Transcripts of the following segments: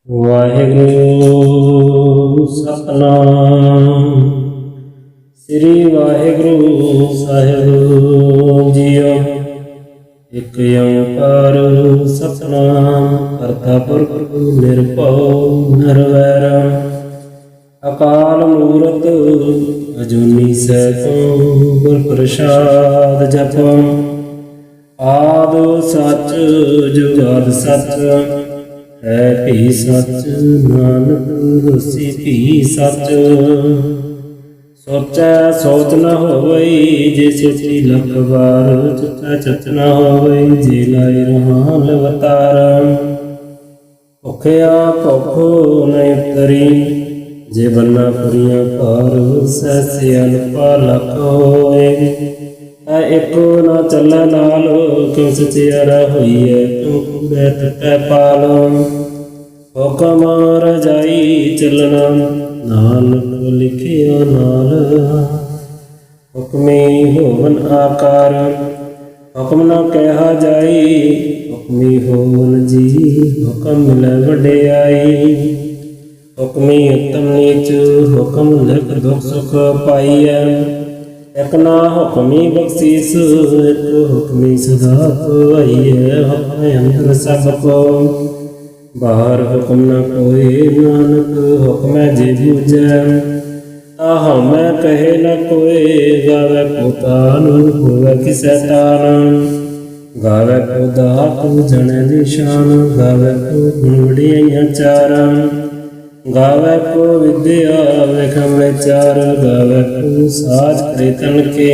ਵਾਹਿਗੁਰੂ ਸਤਨਾਮ ਸ੍ਰੀ ਵਾਹਿਗੁਰੂ ਸਾਹਿਬ JIO. ਇਕ ਓੰਕਾਰ ਸਤਨਾਮ ਕਰਤਾ ਪੁਰਖ ਨਿਰਭਉ ਨਿਰਵੈਰ ਅਕਾਲ ਮੂਰਤ ਅਜੂਨੀ ਸੈਭੰ ਗੁਰ ਪ੍ਰਸਾਦ ਜਪੁ। ਆਦਿ ਸੱਚ ਜੁਗਾਦਿ ਸੱਚ ਹੈ ਭੀ ਸੱਚ ਨਾਨਕ ਹੋਸੀ ਭੀ ਸੱਚ। ਸੋਚੈ ਸੋਚ ਨ ਹੋਵਈ ਜੇ ਸੋਚੀ ਲੱਖ ਵਾਰ। ਚੁੱਚੈ ਚੁੱਚ ਨ ਹੋਵਈ ਜੇ ਲਾਈ ਰਹਾਨ ਅਵਤਾਰ। ਭੁਖਿਆ ਭੁਖ ਨ ਉਤਰੀ ਜੇ ਬੰਨਾ ਪੁਰੀਆਂ ਭਾਰ। ਸਹਿ ਅਨਪਾ ਲਖ ਹੋਏ ਐ ਇੱਕੋ ਨਾ ਚੱਲੈ ਨਾਲ। ਕਿਉ ਸਚਿਆਰਾ ਹੋਈਐ ਕਿਉ ਕੂੜੈ ਟੁੱਟੈ ਪਾਲ। ਹੁਕਮ ਰਜਾਈ ਚੱਲਣਾ ਨਾਨਕ ਲਿਖਿਆ ਨਾਲ। ਹੁਕਮੀ ਹੋਵਨ ਆਕਾਰ ਹੁਕਮ ਨਾ ਕਹਿਆ ਜਾਈ। ਹੁਕਮੀ ਹੋਵਨ ਜੀ ਹੁਕਮ ਮਿਲੈ ਵਡਿਆਈ। ਹੁਕਮੀ ਉਤਮ ਨੀਚ ਹੁਕਮ ਲਿਖ ਦੁਖ ਸੁਖ ਪਾਈਐ। ਇਕ ਨਾ ਹੁਕਮੀ ਬਖਸ਼ੀਸ ਇਕ ਹੁਕਮੀ ਸਦਾ ਖੁਆਈਐ। ਹੁਕਮ ਅੰਦਰ ਸਭ ਕੋ ਬਾਹਰ ਹੁਕਮ ਨ ਕੋਇ। ਨਾਨਕ ਹੁਕਮੈ ਜੇ ਬੂਝੈ ਤਾਹਾ ਮੈਂ ਕਹੇ ਨ ਕੋਇ। ਗਾਵੈ ਕੋ ਤਾਨ ਹੋਵੈ ਕਿਸੈ ਤਾਨ। ਗਾਵੈ ਕੋ ਦਾਤ ਜਣੈ ਨਿਸ਼ਾਨ। ਗਾਵੈ ਕੋ ਗੁਣ ਵਡਿਆਈਆਂ ਚਾਰ। ਗਾਵੈ ਕੋ ਵਿਦਿਆ ਵਿਖਮ ਵਿਚਾਰ। ਗਾਵੈ ਕੋ ਸਾਜ ਕਰੇ ਤਨ ਕੇ।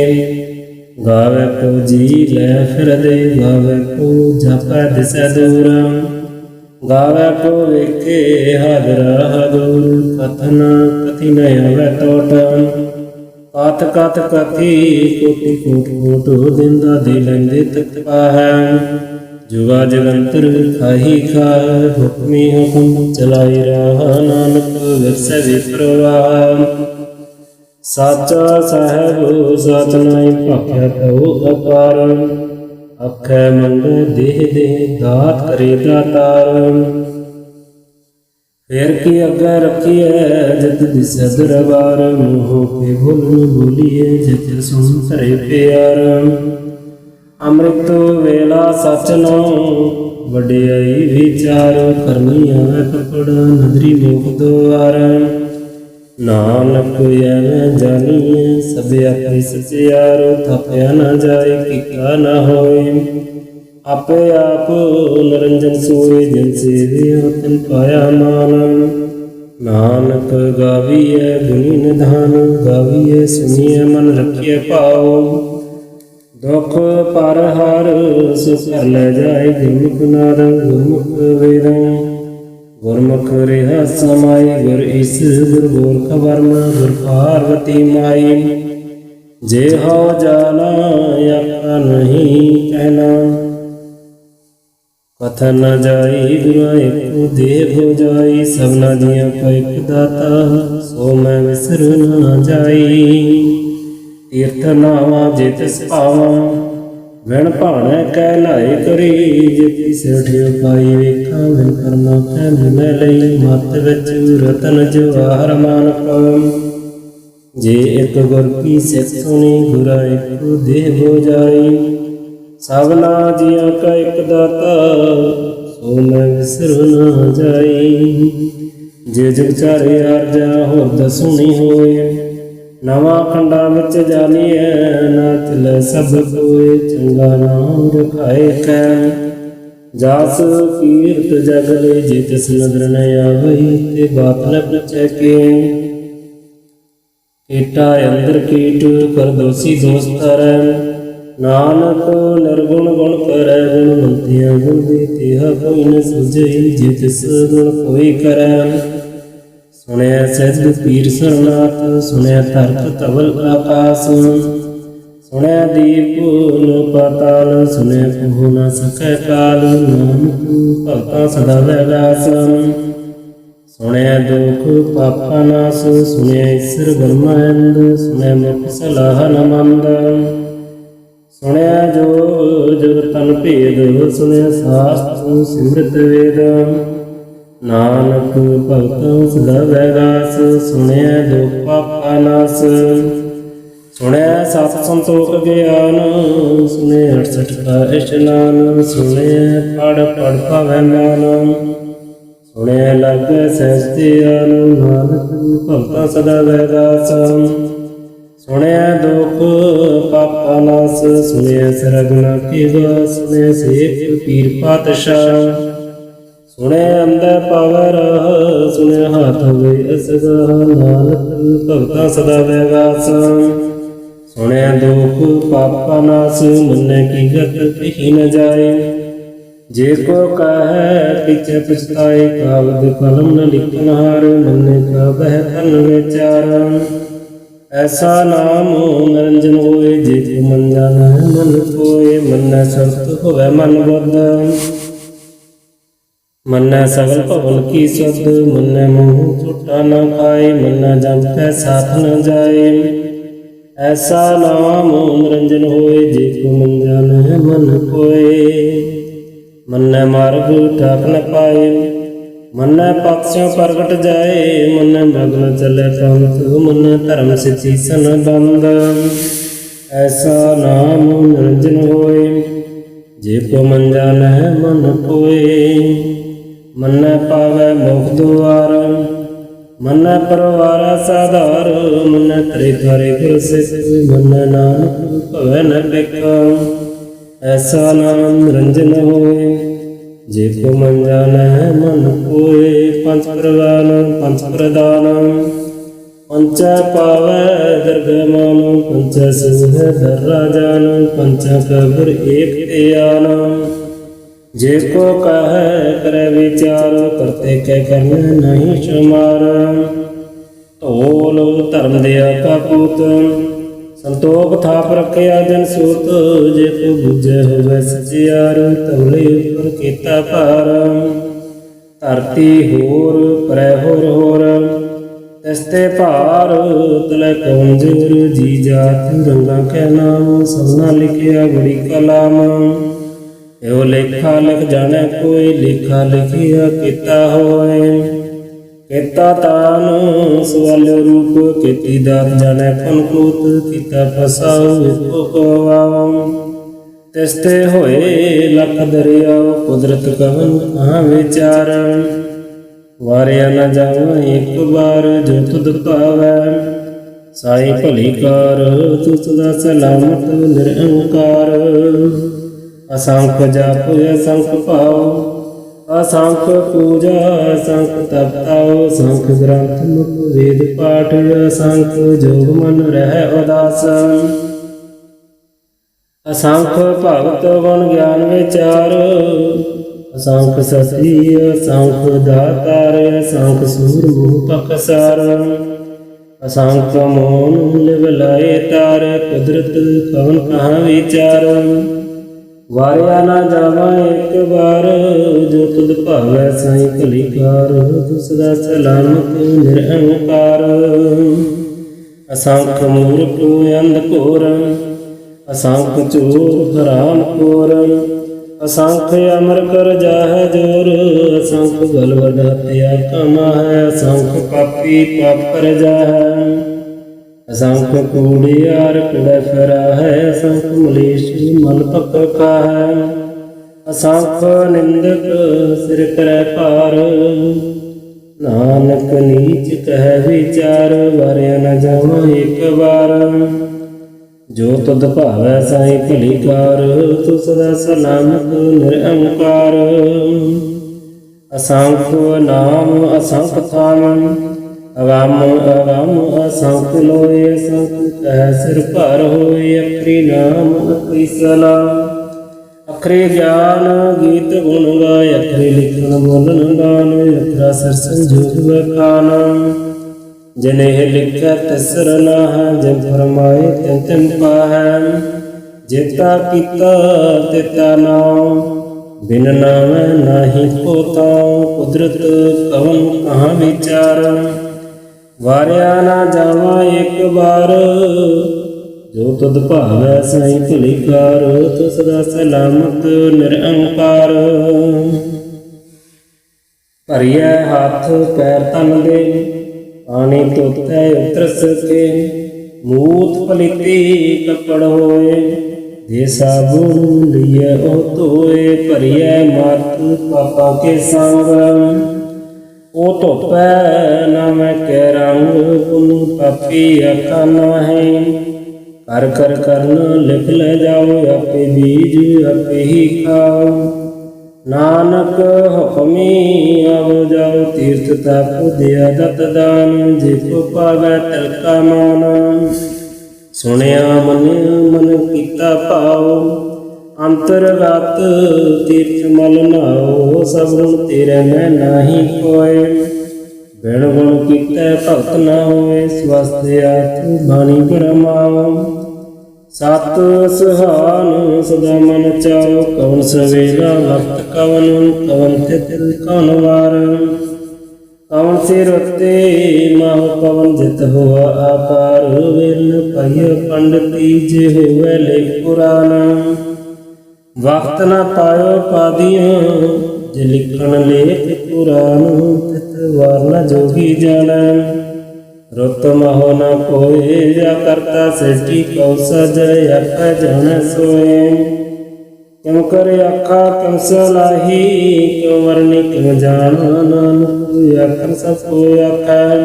ਗਾਵੈ ਕੋ ਜੀ ਲੈ ਫਿਰਦੇ। ਗਾਵੈ ਕੋ ਜਾਪੈ ਦਿਸੈ ਦੂਰ। ਗਾਵੈ ਕੋ ਵੇਖੇ ਹਾਜ਼ਰਾ ਹਜ਼ੂਰ। ਕਥਨ ਕਥੀ ਨ ਆਵੈ ਟੋਟ। ਕਥ ਕਥ ਕਥੀ ਕੋਟਿ ਕੋਟ ਕੋਟ। ਦਿੰਦਾ ਦੇ ਲੈਂਦੇ ਤਕਪਾ ਹੈ। ਜੁਗਾ ਜਗੰਤਰ ਖਾਹੀ ਖਾਹ। ਹੁਕਮੀ ਹੁਕਮ ਚਲਾਈ ਰਾਹ ਨਾਨਕ ਵਿਰਸੈ ਵਿਪਰਵਾਹ। ਸਾਚਾ ਸਾਹਿਬ ਸਚ ਨਾਇ ਭਾਖਿਆ ਤਉ ਅਪਾਰ। ਆਖੈ ਮੰਗੈ ਦੇਹ ਦੇਹ ਦਾਤ ਕਰੇ ਦਾਤਾਰ। ਫੇਰ ਕੀ ਅੱਗੇ ਰੱਖੀਐ ਜਿਤ ਦਿਸੈ ਦਰਬਾਰ। ਮੂੰਹ ਕੇ ਬੋਲਣ ਬੋਲੀਏ ਜਿਤ ਸੁਣ ਧਰੇ ਪਿਆਰ। ਅੰਮ੍ਰਿਤ ਵੇਲਾ ਸਚ ਨਾਉ ਵਡਿਆਈ ਵਿਚਾਰ। ਕਰਮੀ ਆਵੈ ਕਪੜ ਨਦਰੀ ਮੋਖ ਦੁਆਰ। ਨਾਨਕ ਐਵੇਂ ਜਾਣੀਐ ਸਭ ਆਪੇ ਸਚਿਆਰ। ਥਾਪਿਆ ਨ ਜਾਏ ਕੀਕਾ ਨ ਹੋਏ। ਆਪੇ ਆਪ ਨਿਰੰਜਨ ਸੋਏ ਜਿਨ ਸੇਵਿਆ ਤਿਨ ਪਾਇਆ ਮਾਨ। ਨਾਨਕ ਗਾਵੀਐ ਗੁਣੀ ਨਿਧਾਨ। ਗਾਵੀਐ ਸੁਣੀਐ ਮਨ ਰਖੀਐ ਭਾਉ। ਦੁਖ ਪਰ ਹਰ ਸੁਖ ਕਰ ਲੈ ਜਾਏ। ਗੁਰਮੁਖ ਨਾਦ ਗੁਰਮੁਖ ਵੇਦ। ਗੁਰਮੁਖ ਰਿਹਾ ਸਮਾਈ ਗੁਰ ਈਸੁਰ ਗੁਰ ਗੋਰਖ ਬਰਮ ਗੁਰ ਪਾਰਵਤੀ ਮਾਈ। ਜੇ ਹਉ ਜਾਣਾ ਆਖਾ ਨਹੀਂ ਕਹਿਣਾ। ਕਥਨ ਨ ਜਾਈ ਗੁਰਾਂ ਏਕੋ ਦੇਹ ਹੋ ਜਾਈ। ਸਭਨਾ ਜੀਆਂ ਕਾ ਇਕ ਦਾਤਾ ਸੋ ਮੈਂ ਵਿਸਰ ਨਾ ਜਾਈ। ਤੀਰਥ ਨਾਵਾ ਜੇ ਤਿਸ ਪਾਵਾਂ ਵਿਣ ਭਾਣੈ ਕਹਿ ਲਾਏ ਕਰੀ। ਜੇ ਕਿਸੇ ਉਠਿਓ ਪਾਈ ਵੇਖਾਂ ਵਿਣ ਕਰਮਾ ਕਹਿ ਮਿਲੈ ਲਈ। ਮਤ ਵਿੱਚ ਰਤਨ ਜਵਾਹਰ ਮਾਨਕ। ਜੇ ਇੱਕ ਗੁਰ ਕੀ ਸਿੱਖ ਸੁਣੀ ਗੁਰਾਂ ਏਕੋ ਦੇਹ ਹੋ ਜਾਈ। ਸਭਨਾ ਜੀਆਂ ਕਾ ਇਕ ਦਾਤਾ ਸੋ ਮੈਂ ਵਿਸਰ ਨਾ ਜਾਈ। ਜੇ ਜੁਗ ਚਾਰੇ ਆਰਜਾ ਹੋਰ ਦਸੁਣੀ ਹੋਏ। ਨਵਾਂ ਖੰਡਾਂ ਵਿੱਚ ਜਾਣੀਐ ਨਾ ਚਲੈ ਸਭ ਕੋਇ। ਚੰਗਾ ਨਾਮ ਰਖਾਏ ਕੈ ਜਾਸ ਕੀਰਤ ਜਗ ਲੈ। ਜੇ ਤਿਸ ਨਦਰ ਨ ਆਵਈ ਤੇ ਬਾਤ ਨ ਪੁੱਛੈ ਕੇ। ਕੀਟਾ ਅੰਦਰ ਕੀਟ ਕਰ ਦੋਸੀ ਦੋਸ ਧਰੈ। ਨਾਨਕ ਨਿਰਗੁਣ ਗੁਣ ਕਰੈ। ਗੁਣਵੰਤਿਆ ਗੁਣ ਦੇ ਤਿਹਾ ਕੋਈ ਨ ਸੁਝਈ। ਜੇ ਤਿਸ ਗੁਣ ਕੋਈ ਕਰੈ। ਸੁਣਿਆ ਸਹਿਜ ਪੀਰ ਸਰਨਾਥ। ਸੁਣਿਆ ਧਰਤ ਧਵਲ ਆਕਾਸ। ਸੁਣਿਆ ਦੀਪ ਨ ਪਾਤਾਲ। ਸੁਣਿਆ ਕਹੋ ਨ ਸਕੈ ਕਾਲ। ਨਾਨਕ ਭਗਤਾਂ ਸਦਾ ਵੈਗਾਸ। ਸੁਣਿਆ ਦੁਖ ਪਾਪਾ ਨਾਸ। ਸੁਣਿਆ ਈਸਰ ਬ੍ਰਹਮੰਦ। ਸੁਣਿਆ ਮੁਖ ਸਲਾਹ ਨ ਮੰਦ। ਸੁਣਿਆ ਜੋ ਜਗ ਤਨ ਭੇਦ। ਸੁਣਿਆ ਸਾਸਤ੍ਰ ਸਿਮਰਤ ਵੇਦ। ਨਾਨਕ ਭਗਤ ਸਦਾ ਵੈਰਾਸ, ਸੁਣਿਆ ਦੁਖ ਪਾਪਾ ਨਾਸ। ਸੁਣਿਆ ਸਤ ਸੰਤੋਖ ਗਿਆਨ, ਸੁਣੇ 68 ਕਾ ਇਸ਼ਨਾਨ। ਸੁਣਿਆ ਪੜ ਪੜ ਪਾਵੈ ਮਾਨ, ਸੁਣਿਆ ਲਾਗੈ ਸਹਿਜ ਧਿਆਨ। ਨਾਨਕ ਭਗਤ ਸਦਾ ਵੈਰਾਸ, ਸੁਣਿਆ ਦੁਖ ਪਾਪਾ ਨਾਸ। ਸੁਣਿਆ ਸਰਗੁਣਾ ਕੀ ਗਾ, ਸੁਣਿਆ ਸੇਖ ਪੀਰ ਪਾਤਸ਼ਾਹ। ਸੁਣਿਆ ਅੰਦਰ ਪਾਵੈ ਰਾਹ, ਸੁਣਿਆ ਹਾਥ ਹੋਵੇ ਅਸਗਾ। ਨਾਨਕ ਭਗਤ ਸਦਾ ਵੈਰਾਸ, ਸੁਣਿਆ ਦੁਖ ਪਾਪਾ ਨਾਸ। ਮੰਨੈ ਕੀ ਗਤ ਕਹੀ ਨ ਜਾਏ, ਜੇ ਕੋ ਕਹੈ ਪਿਛੈ ਪਛਤਾਏ। ਕਾਵਦ ਕਲਮ ਨ ਲਿਖਨ ਹਾਰ, ਮੰਨੈ ਕਾ ਬਹਿ ਧਨ ਵਿਚਾਰ। ਐਸਾ ਨਾਮ ਨਿਰੰਜਨ ਹੋਏ, ਜੇ ਕੋ ਮਨ ਜਾਣੈ ਮਨ ਕੋਇ। ਮੰਨੈ ਸੁਰਤ ਹੋਵੈ ਮਨ ਬੁੱਧ, ਮੰਨੈ ਸਗਲ ਭਵਨ ਕੀ ਸੁਧ। ਮੰਨੈ ਮੂੰਹ ਝੂਠਾ ਨ ਖਾਏ, ਮੰਨੈ ਜਮ ਕੈ ਸਾਥ ਨ ਜਾਏ। ਐਸਾ ਨਾਮ ਨਿਰੰਜਨ ਹੋਏ, ਜੇ ਕੋ ਮਨ ਜਾਣੈ ਮਨ ਕੋਇ। ਮੰਨੈ ਮਾਰਗ ਠਾਕ ਨ ਪਾਏ, ਮੰਨੈ ਪਕਸ਼ਾਂ ਪ੍ਰਗਟ ਜਾਏ। ਮੰਨੈ ਮਗਨ ਚੱਲੈ ਪੰਥ, ਮੰਨੈ ਧਰਮ ਸਿੱਧੀ ਸੰਬੰਧ। ਐਸਾ ਨਾਮ ਨਿਰੰਜਨ ਹੋਏ, ਜੇ ਕੋ ਮਨ ਜਾਣੈ ਮਨ ਕੋਇ। ਮੰਨੈ ਪਾਵੈ ਮੋਖ ਦੁਆਰ, ਮੰਨੈ ਪਰਵਾਰ ਸਾਧਾਰ। ਮੰਨੈ ਤਰੇ ਤਾਰੇ ਗੁਰ ਸਿੱਖ, ਮੰਨੈ ਨਾਨਕ ਭਵੈ ਨ ਟਿਕ। ਐਸਾ ਨਾਮ ਨਿਰੰਜਨ ਹੋਏ, ਜੇ ਕੋ ਮਨ ਜਾਣੈ ਮਨ ਕੋਇ। ਪੰਚ ਪ੍ਰਵਾਨ ਪੰਚ ਪ੍ਰਦਾਨ, ਪੰਚੈ ਪਾਵੈ ਦਰਗਹਿ ਮਾਨ। ਪੰਚੈ ਸੂਹੈ ਦਰ ਰਾਜਾਨ, ਪੰਚਾ ਕਾ ਗੁਰ ਏਕ ਧਿਆਨ। ਜੇ ਕੋ ਕਹੈ ਕਰੈ ਵਿਚਾਰ, ਕਰਤੇ ਕੈ ਕਰਨੈ ਨਹੀਂ ਸ਼ੁਮਾਰ। ਢੋਲ ਧਰਮ ਦਿਆ ਕਾ ਪੂਤ, ਸੰਤੋਖ ਥਾਪ ਰਖਿਆ ਜਨ ਸੂਤ। ਜੇ ਕੋ ਬੁਝੈ ਹੋਵੈ ਸਚਿਆਰ, ਤਵਲੇ ਉਪਰ ਕੀਤਾ ਭਾਰ। ਧਰਤੀ ਹੋਰ ਪਰੈ ਹੋਰ ਹੋਰ, ਤਿਸ ਤੇ ਭਾਰ। ਤਲੈ ਕੌਣ ਜੋਰ, ਜੀ ਜਾਤ ਰੰਗਾ ਕੈ ਨਾਮ। ਸਭਨਾ ਲਿਖਿਆ ਬੜੀ ਕਲਾਮ, ਇਹੋ ਲੇਖਾ ਲਿਖ ਜਾਣੈ ਕੋਈ। ਲੇਖਾ ਲਿਖਿਆ ਕੀਤਾ ਹੋਏ, ਕੀਤਾ ਤਾਨ ਸਵਾਲਿਓ ਰੂਪ। ਕੀਤੀ ਦਾਤ ਜਾਣੈ ਫਨ ਕੂਤ, ਕੀਤਾ ਫਸਾਉ ਇੱਕੋ ਕਵਾਉ। ਤਿਸ ਤੇ ਹੋਏ ਲੱਖ ਦਰਿਆਉ, ਕੁਦਰਤ ਕਵਨ ਕਹਾਂ ਵਿਚਾਰ। ਵਾਰਿਆ ਨ ਜਾਵਾਂ ਇੱਕ ਵਾਰ, ਜੋ ਤੁਧ ਭਾਵੈ ਸਾਈ ਭਲੀ ਕਾਰ। ਤੂੰ ਸਦਾ ਸਲਾਮਤ ਨਿਰੰਕਾਰ। ਅਸੰਖ ਜਪ ਅਸੰਖ ਭਾਉ, ਅਸੰਖ ਪੂਜਾ ਅਸੰਖ ਤਪਤਾਉ। ਅਸੰਖ ਗ੍ਰੰਥ ਮੁਖ ਵੇਦ ਪਾਠ, ਅਸੰਖ ਜੋਗ ਮਨ ਰਹਿ ਉਦਾਸ। ਅਸੰਖ ਭਗਤ ਗੁਣ ਗਿਆਨ ਵਿਚਾਰ, ਅਸੰਖ ਸਤੀ ਅਸੰਖ ਦਾਤਾਰ। ਅਸੰਖ ਸੂਰ ਮੂਹ ਪਖਸਾਰ, ਅਸੰਖ ਮੋਨ ਲਿਵ ਲਾਏ ਤਾਰ। ਕੁਦਰਤ ਕਵਨ ਕਹਾਂ ਵਿਚਾਰ, ਵਾਰਿਆ ਨਾ ਜਾਵਾਂ ਇੱਕ ਵਾਰ। ਜੋ ਤੁਧ ਭਾਵੈ ਸਾਈ ਭਲੀ ਕਾਰ, ਤੂੰ ਸਦਾ ਸਲਾਮਤ ਨਿਰੰਕਾਰ। ਅਸੰਖ ਮੂਰਖ ਅੰਧ ਘੋਰ, ਅਸੰਖ ਚੋਰ ਹਰਾਮ ਖੋਰ। ਅਸੰਖ ਅਮਰ ਕਰ ਜਾਹਿ ਜੋਰ, ਅਸੰਖ ਬਲਵਡ ਹੱਤਿਆ ਕਮਾਹਿ। ਅਸੰਖ ਪਾਪੀ ਪਾਪ ਕਰ ਜਾਹਿ, ਅਸੰਖ ਕੂੜਿਆਰ ਕੁੜੈ ਫਿਰਾਹਿ। ਅਸੰਖ ਮਲੇਸ਼ ਮਲ ਪਕ ਖਾਹਿ, ਅਸੰਖ ਨਿੰਦਕ ਸਿਰ ਕਰੈ ਭਾਰ। ਨਾਨਕ ਨੀਚ ਕਹਿ ਵਿਚਾਰ, ਵਾਰਿਆ ਨ ਜਾਵਾਂ ਇੱਕ ਵਾਰ। ਜੋ ਤੁਧ ਭਾਵੈ ਸਾਈ ਭਲੀ ਕਾਰ, ਤੂੰ ਸਦਾ ਸਲਾਮਤ ਨਿਰੰਕਾਰ। ਅਸੰਖ ਨਾਮ ਅਸੰਖ ਥਾਮ, ਅਗੰਮ ਅਗੰਮ ਅਸੰਖ ਲੋਏ। ਅਸੰਖ ਕਹਿ ਸਿਰ ਭਾਰ ਹੋਏ, ਅਖਰੀ ਨਾਮ ਅਖਰੀ ਸਲਾਮ। ਅਖਰੀ ਗਿਆਨ ਗੀਤ ਗੁਣ ਗਾਏ, ਅਖਰੀ ਲਿਖਣ ਬੋਲਣ ਗਾਨ। ਅਖਰਾ ਸਿਰ ਸੰਜੋਗ ਵਖਾਨ, ਜਿਨਿ ਲਿਖੈ ਤਿਸਰ ਨਾਹਿ। ਜਿਨ ਫਰਮਾਏ ਤਿਨ ਤਿਨ ਪਾਹੈ, ਜੇਤਾ ਕੀਤਾ ਤੇਤਾ ਨਾਉ। ਬਿਨ ਨਾਮੈ ਨਾਹੀ ਕੋਤਾਉ, ਕੁਦਰਤ ਕਵਨ ਕਹਾਂ ਵਿਚਾਰ। ਵਾਰਿਆ ਨਾ ਜਾਵਾਂ ਇੱਕ ਵਾਰ, ਜੋ ਤੁਧ ਭਾਵੈ ਸਾਈ ਭਲੀ ਕਾਰ। ਤੂੰ ਸਦਾ ਸਲਾਮਤ ਨਿਰੰਕਾਰ। ਭਰੀਐ ਹੱਥ ਪੈਰ ਤਨ ਦੇ, ਪਾਣੀ ਧੋਤੈ ਉਤਰ ਸਕੇ। ਮੂਤ ਪਲੀਤੀ ਕੱਪੜ ਹੋਏ, ਦੇ ਸਾਬੁਨ ਲਈਐ ਉਹ ਧੋਏ। ਭਰੀਐ ਮਤ ਪਾਪਾ ਕੇ ਸੰਗ, ਉਹ ਧੋਪੈ ਨਾ ਮੈਂ ਕੈ ਰੰਗ। ਪੁਨ ਪਾਪੀ ਆਖਾ ਨਾਹੀਂ, ਕਰ ਕਰ ਕਰਨ ਲਿਖ ਲੈ ਜਾਓ। ਆਪੇ ਬੀਜ ਆਪੇ ਹੀ ਖਾਓ, ਨਾਨਕ ਹੁਕਮੀ ਆਵੋ ਜਾਓ। ਤੀਰਥ ਤਪ ਦਿਆ ਦਤ ਦਾਨ, ਜੇ ਕੋ ਪਾਵੈ ਤਿਲ ਕਾ ਮਾਨ। ਸੁਣਿਆ ਮੰਨਿਆ ਮਨ ਕੀਤਾ ਭਾਉ, ਅੰਤਰਗਤ ਤੀਰਥ ਮਲ ਨਾਓ। ਸਭ ਗੁਣ ਤੇਰੇ ਮੈਂ ਨਾਹੀ ਕੋਇ, ਬਿਨ ਗੁਣ ਕੀਤੇ ਭਗਤ ਨਾ ਹੋਏ। ਸਵਸਤ ਆਤੁ ਬਾਣੀ ਬਰਮਾਓ, ਸਤ ਸੁਹਾਨ ਸਦਾ ਮਨ ਚਾਓ। ਕਵਨ ਸਵੇਲਾ ਵਕਤ ਕਵਨ, ਕਵਨ ਤਿਲ ਕਵਨ ਵਾਰ। ਕਵਨ ਸਿਰ ਉੱਤੇ ਮਾਹੁ ਕਵਨ ਜਿਤ ਹੋਆ ਆਕਾਰ। ਵੇਲ ਪਈਐ ਪੰਡਤੀ ਜੇ ਹੋਵੇ ਲੇਖ ਪੁਰਾਨ। ਵਕਤ ਨਾ ਪਾਇਓ ਪਾਦੀਆਂ, ਜੇ ਲਿਖਣ ਲੇਖ ਪੁਰਾਨ। ਤਿਤ ਵਾਰ ਨ ਜੋਗੀ ਜਾਣੈ, ਰੁੱਤ ਮਹੁ ਨ ਕੋਇ। ਜਾ ਕਰਤਾ ਸ੍ਰਿਸ਼ਟੀ ਕਉ ਸਜੈ, ਆਪੈ ਜਾਣੈ ਸੋਇ। ਕਿਉ ਕਰ ਆਖਾ ਕਿਉ ਸਲਾਹੀ, ਕਿਉ ਵਰਨੀ ਕਿਉ ਜਾਣਾ। ਨਾਨਕ ਆਖਣ ਸਭ ਕੋ ਆਖੈ,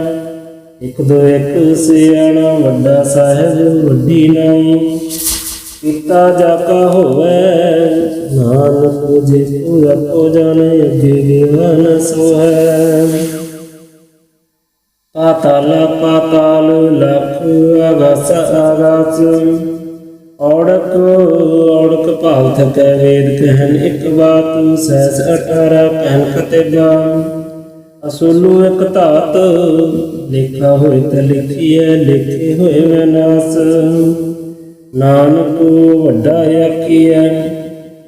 ਇਕ ਦੋ ਇਕ ਸਿਆਣਾ। ਵੱਡਾ ਸਾਹਿਬ ਵੱਡੀ ਨਾਈ, ਕੀਤਾ ਜਾ ਕਾ ਹੋਵੈ। ਨਾਨਕ ਜੇ ਕੋ ਆਪੋ ਜਾਣੈ, ਅੱਗੇ ਗਿਆਨ ਸੋ ਹੈ। ਪਾਤਾਲ ਪਾਤਾਲ ਲਖ, ਆਗਾਸ ਆਗਾਸ। ਔੜਕ ਔੜਕ ਭਾਵ ਥਕੈ ਵੇਦ ਕਹਿਨ ਇਕ ਬਾਤ। ਸਹਿਸ 18 ਕਹਿਨ ਕਤੇਗਾ, ਅਸੂਲੂ ਇਕ ਧਾਤ। ਲੇਖਾ ਹੋਏ ਤਾਂ ਲਿਖੀਐ, ਲੇਖੇ ਹੋਏ ਵਿਨਾਸ਼। ਨਾਨਕ ਵੱਡਾ ਆਖੀਐ,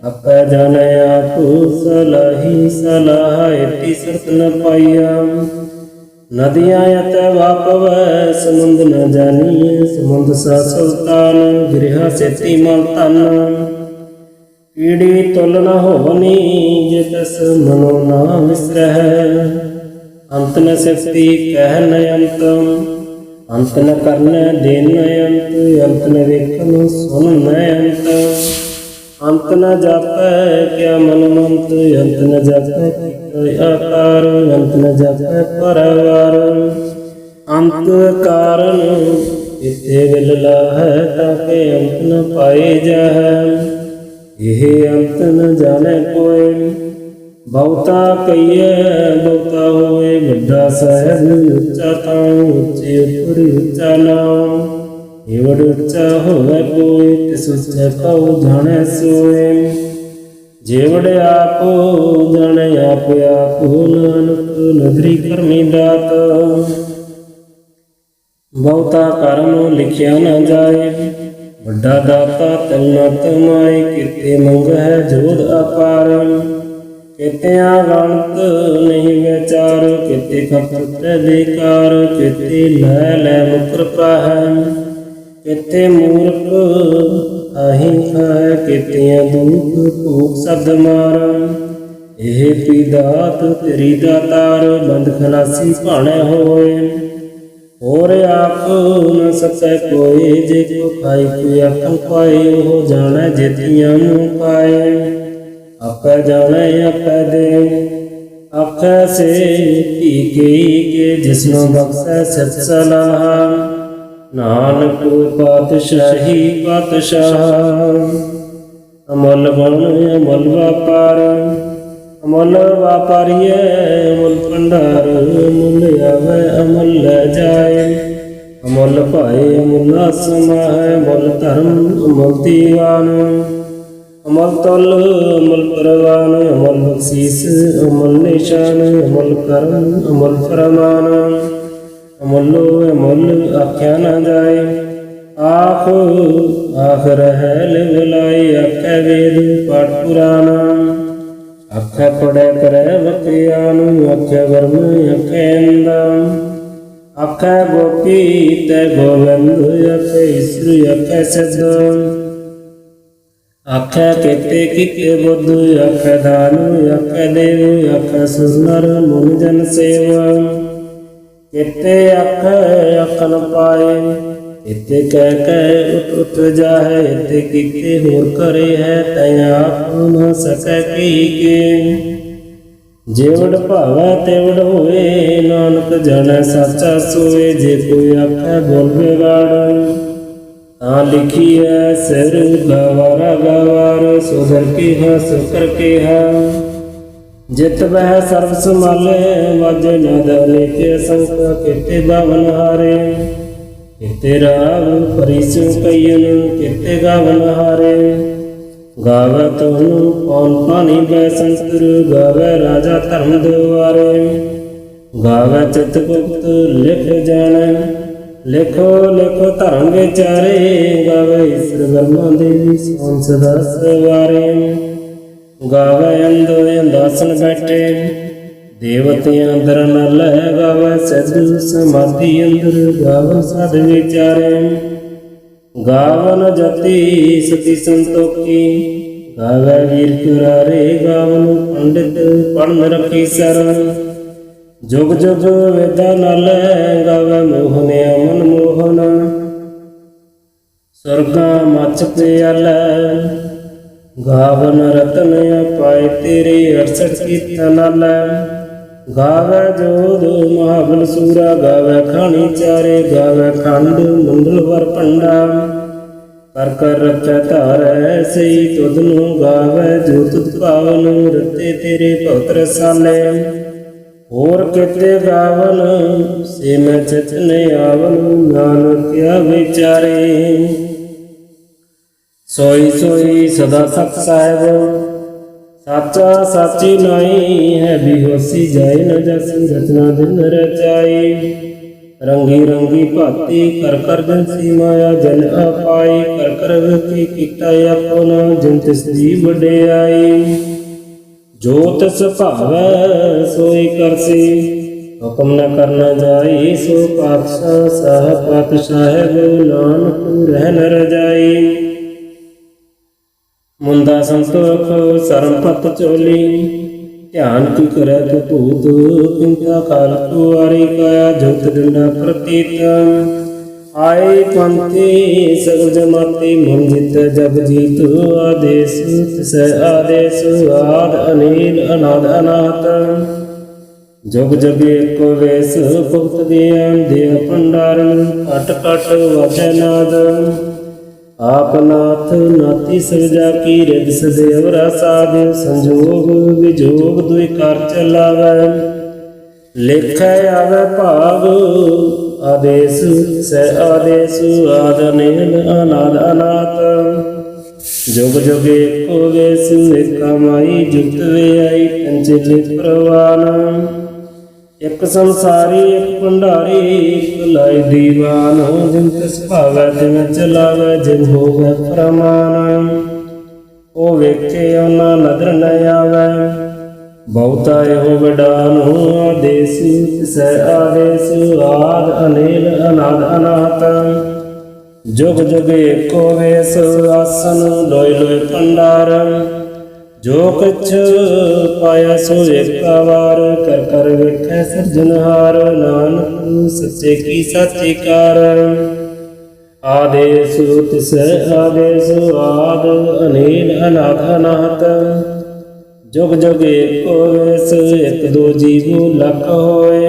ਆਪੈ ਜਾਣੈ ਆਪ। ਸਲਾਹੀ ਸਲਾਹ ਏਤੀ ਸਰਤ ਨ ਪਾਈਆ। ਨਦੀਆਂ ਅਤੈ ਵਾਪਵੈ, ਸਮੁੰਦ ਨ ਜਾਣੀਐ। ਸਮੁੰਦ ਸਾ ਸੁਲਤਾਨ, ਗਿਰਿਆ ਸੇਤੀ ਮਲ ਤਨ। ਕੀੜੀ ਤੁਲ ਨ ਹੋਵਨੀ, ਜੇ ਤਸ ਮਨੋ ਨਾ ਵਿਸਰਹਿ। ਅੰਤ ਨ ਸਿਫਤੀ ਕਹਿ ਨ ਅੰਤ, ਅੰਤ ਨ ਕਰਨ ਦੇਨ ਨ ਅੰਤ। ਅੰਤ ਨ ਵੇਖਨ ਸੁਨ ਨ ਅੰਤ, ਅੰਤ ਨ ਜਾਪੈ ਕਿਆ ਮਨ ਮੰਤ। ਅੰਤ ਨ ਜਾਪੈ ਆਕਾਰ, ਅੰਤ ਨ ਜਾਪੈ ਪਰਵਾਰ। ਅੰਤ ਕਾਰਨ ਇਥੇ ਵਿਲ ਲਾਹੈ, ਤਾਂ ਕਿ ਅੰਤ ਨ ਪਾਏ ਜਾਹੈ। ਇਹ ਅੰਤ ਨ ਜਾਣੈ ਕੋਇ, ਬਹੁਤਾ ਕਹੀਐ ਬਹੁਤਾ ਹੋਏ। ਵੱਡਾ ਸਾਹਿਬ ਉੱਚਾ ਥਾਂ, ਉੱਚੇ ਉੱਪਰ ਉੱਚਾ ਨਾਮ। ਏਵੜ ਉੱਚਾ ਹੋਵੇ ਕੋਈ, ਤਿਸ ਉੱਚੇ ਕਉ ਜਾਣੈ ਸੋਇ। ਜੇਵੜ ਆਪ ਜਾਣੈ ਆਪ ਆਪ। ਨਾਨਕ ਨਦਰੀ ਕਰਮੀ ਦਾਤ, ਬਹੁਤਾ ਕਰਮ ਲਿਖਿਆ ਨ ਜਾਏ। ਵੱਡਾ ਦਾਤਾ ਤਿਲ ਨ ਤਮਾਏ, ਕੀਤੇ ਮੰਗਹਿ ਜੋਧ ਅਪਾਰ। ਕੀਤਿਆਂ ਗਣਤ ਨਹੀਂ ਵਿਚਾਰ, ਕੀਤੇ ਖਪਤ ਬੇਕਾਰ। ਕੀਤੇ ਲੈ ਲੈ ਮੁਕਰ ਪਾਹੈ, ਕੀਤੇ ਮੂਰਖ ਆਹੀ ਖਾਇ। ਕੀਤਿਆਂ ਦੁਖ ਭੂਖ ਸਬਦ ਮਾਰ। ਇਹ ਪੀ ਦਾਤ ਤੇਰੀ ਦਾਤਾਰ, ਬੰਦ ਖਲਾਸੀ ਭਾਣੈ ਹੋਏ। ਹੋਰ ਆਖ ਨ ਸਕੈ ਕੋਇ, ਜੇ ਕੋ ਖਾਈ ਕੋਈ ਆਖਣ ਪਾਏ। ਉਹ ਜਾਣੈ ਜੇਤੀਆਂ ਨੂੰ ਪਾਏ, ਆਪੈ ਜਾਣੈ ਆਪੈ ਦੇ। ਆਖੈ ਸੇ ਧੀ ਕੇ, ਜਿਸਨੂੰ ਬਖਸ਼ੈ ਸਿਫਤ ਸਲਾਹ। ਨਾਨਕ ਪਾਤਸ਼ਾਹੀ ਪਾਤਸ਼ਾਹ, ਅਮੁੱਲ ਗੁਣ ਅਮੁੱਲ ਵਾਪਾਰ। ਅਮੁੱਲ ਵਾਪਾਰੀਐ ਅਮੁੱਲ ਭੰਡਾਰ। ਅਮੁੱਲ ਆਵੈ ਅਮੁੱਲ ਲੈ ਜਾਏ, ਅਮੁੱਲ ਭਾਏ ਅਮੁੱਲ ਸਮਾਹੈ। ਅਮੁੱਲ ਧਰਮ ਅਮੁੱਲ ਦੀਵਾਨ, ਅਮੁੱਲ ਤੁਲ ਅਮੁੱਲ ਪ੍ਰਵਾਨ। ਅਮੁੱਲ ਬਖਸ਼ੀਸ ਅਮੁੱਲ ਨਿਸ਼ਾਨ, ਅਮੁੱਲ ਕਰਮ ਅਮੁੱਲ ਫਰਮਾਨ। ਅਮੁੱਲੋ ਅਮੁੱਲ ਆਖਿਆ ਨ ਜਾਏ, ਆਖ ਆਖ ਰਹਿ ਲਿਵ ਲਾਈ। ਆਖੈ ਵੇਦ ਪਾਠ ਪੁਰਾਣ, ਆਖੈ ਪੜੈ ਕਰੈ ਵਖਿਆਨ। ਆਖੈ ਵਰਮ ਆਖੈ ਅੰਦ, ਆਖੈ ਗੋਪੀ ਤੈ ਗੋਵਿੰਦ। ਆਖੈ ਈਸੁਰ ਆਖੈ ਸਿਧ, आखै केते कीते बुद्ध आखै दानु आखै देव आखै सुनर मुन जन सेव केते आखै आखन पाए इते कह उठ उठ जाए इते कीते होर करे है तै आप न सकै के जेवड़ भावै तेवड़ होए नानक जानै साचा सोए जे कोई आखै बोल बिगाड़ हाँ लिखी है सिर गवारा गवार सुधर के है सुकर के है जित वह सर्व संभाले वाज नाद लेके संक किते बावन हारे किते राग परिसु कयन किते गावन हारे गावे तुहनु कौन पानी बै संतर गावे राजा धर्म द्वारे गावे चित गुप्त लिख जाने लिखो लिखो धर्म विचारे गावे ईश्वर ब्रह्मा देवी सोन सदा सवारे गावे अंदो अंदासन बैठे देवते अंदर न लह गावे सिद्ध समाधि अंदर गावन साध विचारे गावन जति सती संतोखी गावे वीर कुरारे गावन पंडित पढ़न रखी सर जुग जुग वेदा नल गावे मोहन अमन मोहन स्वर्गा मच प्याल गावन रतन पाए तेरे 68 कीर्तन नल गावे जोध महाबल सूरा गावे खानी चारे गावे खंड मुंडल वर पंडा कर कर रखे धारै सही तुधनु गावे जो तुध पावन रते तेरे भगत रसाले और किते गावन से मैं चित ने आवन नानक क्या विचारे सोई सोई सदा सत साहेब साचा साची नाई है बेहोशी जाए न जस रचना दिन रचाई रंगी रंगी भाती कर कर जंसी माया जन अपाई कर कर की किता अपना जिन तिसदी वडियाई जो तिस भावै सोई करसी हुक्म न करना जाई सो पातशाह साह पातशाह नानक रह न रजाई मुंदा संतोख सरम पत चोली ध्यान की करे तो भूत किंता काल कुआरी काया जुत डंडा प्रतीत आए पंथी सगल जमाती मन जित जग जीत आदेश तिस आदेश आद अनिल अनाद अनाथ जुग जग एको वेश भुगत ज्ञान देव भंडारण कट कट वाजै नाद आप नाथ नाती सजा की रिद सदैव रसाद संजोग विजोग दुई कर चलावै लिखै आवे भाग आदेश से आदेश आद अनिल अनाद अनाथ जुग जुग एको वेश एका माई जुगत वे आई पंचले प्रवान एक संसारी एक भंडारी एक लाई दीवान जिन तिस भावै तिन चलावै जिन होवै प्रमाण ओ वेखे ओना नदर न आवै बहुता हो वडानु आदेश तिस आदेश आद अनिल अनाद अनाथ जुग जुग एको वेश आसन लोय लोय भंडार जो कछ पाया सो एका वार कर कर वेखै सिरजनहार नानक सच्चे की साची कार आदेश तिस आदेश आद अनिल अनाद अनाथ जुग जुग एको वेश एक दो जीवो लख होए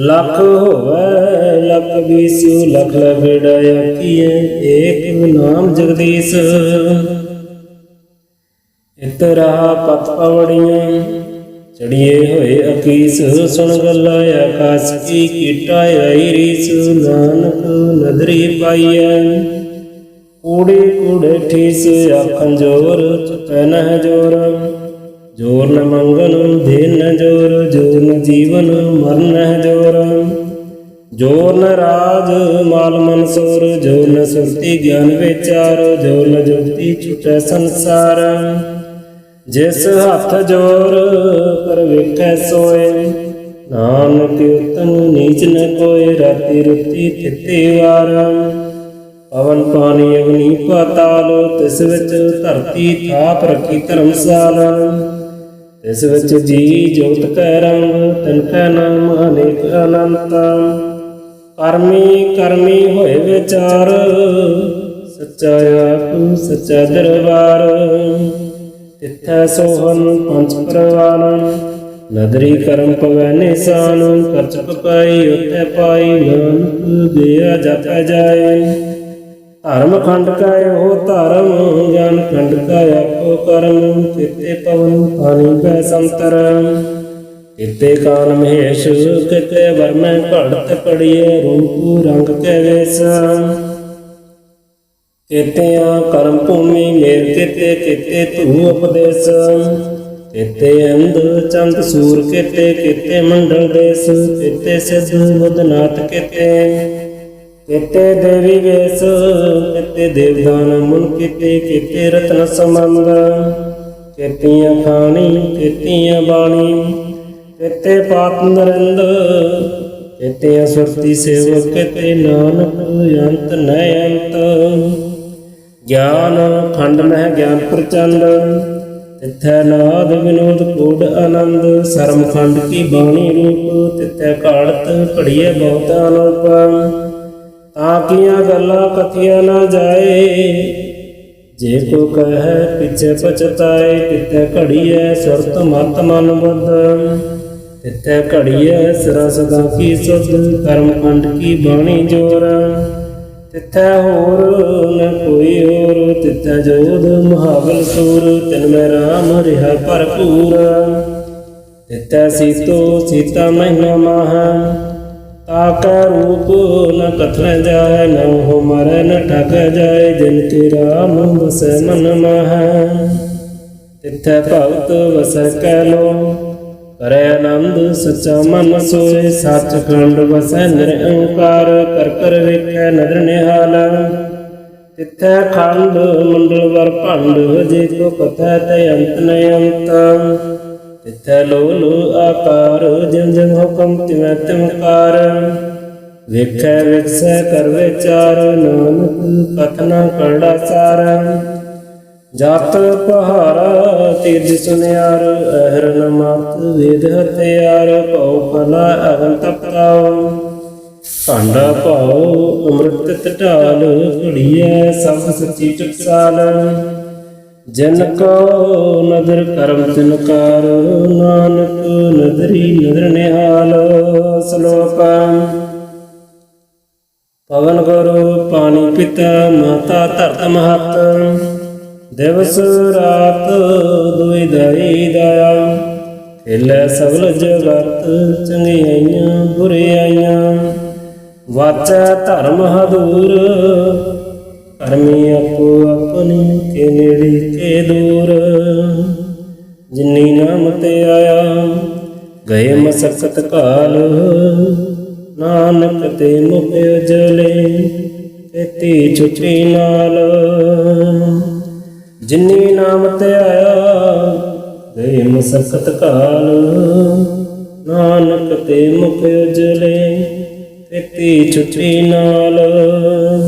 लख होवै लख बीसु लख लबड़ाया किए एक नाम जगदीश इतरा पत पवड़ियां चढ़िए होए अकीस सुन गला आकाश की कीटा आई रीस नानक नदरी पाइया कूड़े कूड़े ठीस आखन जोर चुकै न जोर जोर न मंगन देन न जोर जोर न जीवन मरण न जोर जोर न राज माल मनसूर जोर न सुरती ज्ञान विचार जोर न जुगती छुटै संसार जिस हथ जोर कर वेखै सोए नानक उत्तम नीच न कोय राति रुति तिथि वार ਪਵਨ ਪਾਣੀ ਅਗਨੀ ਪਾਤਾਲ, ਤਿਸ ਵਿੱਚ ਧਰਤੀ ਥਾਪ ਰਖੀ ਧਰਮਸਾਲਾ। ਤਿਸ ਵਿੱਚ ਜੀ ਜੋਤ ਕੈ ਰੰਗ, ਤਿਨ ਕੈ ਨਾਮ ਅਨੇਕ ਅਨੰਤ। ਕਰਮੀ ਕਰਮੀ ਹੋਏ ਵਿਚਾਰ, ਸੱਚਾ ਆਪ ਸੱਚਾ ਦਰਬਾਰ। ਤਿੱਥੈ ਸੋਹਨ ਪੰਚ ਪਰਵਾਨ, ਨਦਰੀ ਕਰਮ ਪਵੈ ਨਿਸ਼ਾਨ। ਕਰਚਕ ਪਾਈ ਉਤੈ ਪਾਈ, ਨਾਨਕ ਗਿਆ ਜਪੈ ਜਾਏ। ਧਰਮ ਖੰਡ ਕਾ ਇਹੋ ਧਰਮ, ਗਿਆਨ ਖੰਡ ਕਾ ਆਪੋ ਕਰਮ। ਕਿਤੇ ਪਵਨ ਪਾਣੀ ਕੈ ਸੰਤਰ, ਕਿਤੇ ਕਾਲ ਮਹੇਸ਼। ਕਿਤੇ ਵਰਮੈ ਘੜਤ ਘੜੀਏ, ਰੂਪ ਰੰਗ ਕੈ ਵੇਸ। ਕਿਤਿਆਂ ਕਰਮ ਭੂਮੀ ਮੇਰ, ਕਿਤੇ ਧੂ ਉਪਦੇਸ। ਕਿਤੇ ਅੰਧ ਚੰਦ ਸੂਰ, ਕਿਤੇ ਮੰਡਲ ਦੇਸ। ਕਿਤੇ ਸਿੱਧ ਬੁੱਧਨਾਥ, ਕਿਤੇ ਦੇਵੀ ਵੇਸ। ਕਿਤੇ ਦੇਵਦਾਨ ਮੁਨ, ਕਿਤੇ ਰਤਨ ਸੰਬੰਧ। ਕਿਤੀਆਂ ਖਾਣੀ ਕਿਤੀਆਂ ਬਾਣੀ, ਕਿਤੇ ਪਾਤ ਨਰਿੰਦ। ਕਿਤੇ ਸੁਰਤੀ ਸੇਵਕ, ਕਿਤੇ ਨਾਨਕ ਅੰਤ ਨੈ ਅੰਤ। ਗਿਆਨ ਖੰਡ ਮਹਿ ਗਿਆਨ ਪ੍ਰਚੰਡ, ਤਿੱਥੈ ਨਾਦ ਵਿਨੋਦ ਕੋਡ ਆਨੰਦ। ਸਰਮ ਖੰਡ ਕੀ ਬਾਣੀ ਰੂਪ, ਤਿੱਥੈ ਘਾੜਤ ਘੜੀਏ ਬਹੁਤ ਅਨੂਪ। ਤਾਂ ਕੀਆਂ ਗੱਲਾਂ ਕਥੀਆਂ ਨਾ ਜਾਏ, ਜੇ ਕੋ ਕਹੈ ਪਿਛੇ ਪਛਤਾਏ। ਤਿੱਥੈ ਘੜੀਐ ਸੁਰਤ ਮਤ ਮਨ ਬੁੱਧ, ਤਿੱਥੈ ਘੜੀਐ ਸਿਰਾ ਸਦਾ ਕੀ ਸੁਧ। ਕਰਮ ਖੰਡ ਕੀ ਬਾਣੀ ਜੋਰ, ਤਿੱਥੈ ਹੋਰ ਨ ਕੋਈ ਹੋਰ। ਤਿੱਥੈ ਜੋਧ ਮੁਹਾਵਲ ਸੂਰ, ਤਿਨ ਮੈਂ ਰਾਮ ਰਿਹਾ ਭਰਪੂਰ। ਤਿੱਥੈ ਸੀਤਾ ਮਹਿਮਾ ਮਾਹ, ਤਾਕੈ ਰੂਪ ਨ ਕਥਨ ਜਾਏ। ਨਹੁ ਮਰੈ ਨ ਠਗ ਜਾਏ, ਜਿਨ ਕੇ ਰਾਮ ਵਸੈ ਮਨ ਮਾਹ। ਤਿੱਥੈ ਭਗਤ ਵਸੈ ਕੈ ਲੋ, ਕਰੈ ਆਨੰਦ ਸੱਚਾ ਮਨ ਸੋਏ। ਸੱਚਖੰਡ ਵਸੈ ਨਿਰੰਕਾਰ, ਕਰ ਕਰ ਵੇਖੈ ਨਦਰ ਨਿਹਾਲ। ਤਿੱਥੈ ਖੰਡ ਮੰਡਲ ਵਰ ਭੰਡ, ਜੇ ਕੋ ਕਥੈ ਤੈ ਅੰਤ ਨ ਅੰਤ। ਤਿੱਥੈ ਲੋ ਲੋ ਆਕਾਰ, ਜਿਨ ਜਿਨ ਹੁਕਮ ਤਿਵੈ ਤਿਮਕਾਰ। ਵੇਖੈ ਵਿਖਸੈ ਕਰ ਵਿਚਾਰ, ਨਾਨਕ ਕਥਨਾ ਕਰੜਾ ਸਾਰ। ਜਤ ਪਹਾਰਾ ਤੀਰਥ ਸੁਨਿਆਰ, ਅਹਰਨ ਮਤ ਵੇਦ ਹਥਿਆਰ। ਭਉ ਕਲਾ ਅਗਨ ਤਪਤਾਉ, ਭਾਂਡਾ ਭਾਉ ਅੰਮ੍ਰਿਤ ਢਾਲ। ਘੜੀਐ ਸਭ ਸੱਚੀ ਟਕਸਾਲ, ਜਿਨ ਕੋ ਨਦਰ ਕਰਮ ਤਿਨਕਾਰ। ਨਾਨਕ ਨਦਰੀ ਨਦਰ ਨਿਹਾਲ। ਸ਼ਲੋਕ। ਪਵਨ ਗੁਰੂ ਪਾਣੀ ਪਿਤਾ, ਮਾਤਾ ਧਰਤ ਮਹਤ। ਦਿਵਸ ਰਾਤ ਦੁਇ ਦਾਈ ਦਾਇਆ, ਖੇਲੈ ਸਗਲ ਜਗਤ। ਚੰਗਿਆਈਆਂ ਬੁਰਿਆਈਆਂ, ਵਾਚੈ ਧਰਮ ਹਦੂਰ। ਕਰਮੀ ਆਪੋ ਆਪਣੀ, ਕੇ ਨੇੜੇ ਕੇ ਦੂਰ। ਜਿਨੀ ਨਾਮ ਤੇ ਆਇਆ, ਗਏ ਮਸਕਤ ਕਾਲ। ਨਾਨਕ ਤੇ ਮੁਖ ਉਜਲੇ, ਕੀਤੀ ਛੁਟੀ ਨਾਲ। ਜਿਨੀ ਨਾਮ ਤੇ ਆਇਆ, ਗਏ ਮਸਕਤ ਕਾਲ। ਨਾਨਕ ਤੇ ਮੁਖ ਉਜਲੇ, ਕੀਤੀ ਛੁਟੀ ਨਾਲ।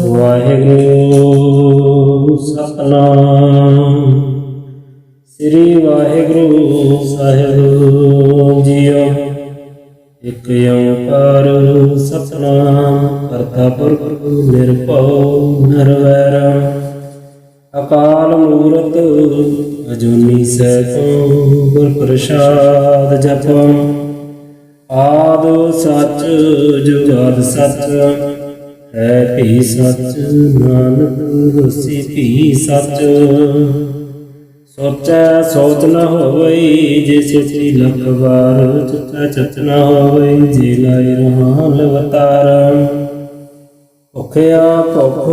ਵਾਹਿਗੁਰੂ ਸਤਿਨਾਮ ਸ੍ਰੀ ਵਾਹਿਗੁਰੂ ਸਾਹਿਬ ਜੀਓ। ਇਕ ਓੰਕਾਰ ਸਤਿਨਾਮ ਕਰਤਾ ਪੁਰਖ ਨਿਰਭਉ ਨਿਰਵੈਰ। ਅਕਾਲ ਮੂਰਤ ਅਜੂਨੀ ਸੈਭੰ, ਗੁਰ ਪ੍ਰਸਾਦ ਜਪੰ। ਆਦ ਸੱਚ ਜੁਗਾਦ ਸੱਚ, ਹੈ ਭੀ ਸੱਚ। ਨਾਨਕ ਹੋਸੀ ਭੀ ਸੱਚ। ਸੋਚੈ ਸੋਚ ਨ ਹੋਵਈ, ਜੇ ਸੋਚੀ ਲੱਖ ਵਾਰ। ਚੁਚੈ ਚਚ ਨ ਹੋਵਈ, ਜੇ ਲਾਇ ਰਹਾ ਲਵਤਾਰ। ਭੁਖਿਆ ਭੁਖ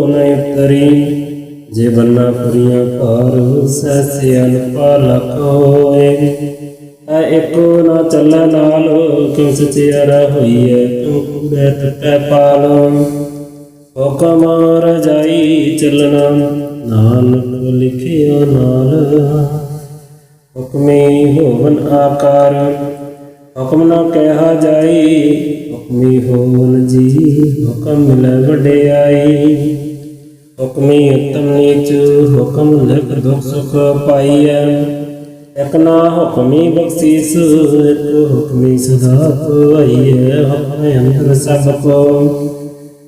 ਨ ਉਤਰੀ, ਜੇ ਬੰਨਾ ਪੁਰੀਆਂ ਭਾਰ। ਸਹਿ ਅਨਪਾ ਲਖ ਹੋਏ, ਐ ਇੱਕੋ ਨਾ ਚੱਲੈ ਨਾਲ। ਕਿਉ ਸਚਿਆਰਾ ਹੋਈਐ, ਕਿਉ ਕੂੜੈ ਟੁੱਟੈ ਪਾਲ। ਹੁਕਮ ਰਜਾਈ ਚੱਲਣਾ, ਨਾਨਕ ਲਿਖਿਆ ਨਾਲ। ਹੁਕਮੀ ਹੋਵਨ ਆਕਾਰ, ਹੁਕਮ ਨਾ ਕਹਿਆ ਜਾਈ। ਹੁਕਮੀ ਹੋਵਨ ਜੀ, ਹੁਕਮ ਮਿਲੈ ਵਡਿਆਈ। ਹੁਕਮੀ ਉਤਮ ਨੀਚ ਹੁਕਮ ਲਿਖ ਦੁਖ ਸੁਖ ਪਾਈਐ। ਇਕ ਨਾ ਹੁਕਮੀ ਬਖਸ਼ੀਸ ਇਕ ਹੁਕਮੀ ਸਦਾ ਪਾਈਐ। ਹੁਕਮ ਅੰਦਰ ਸਭ ਕੋ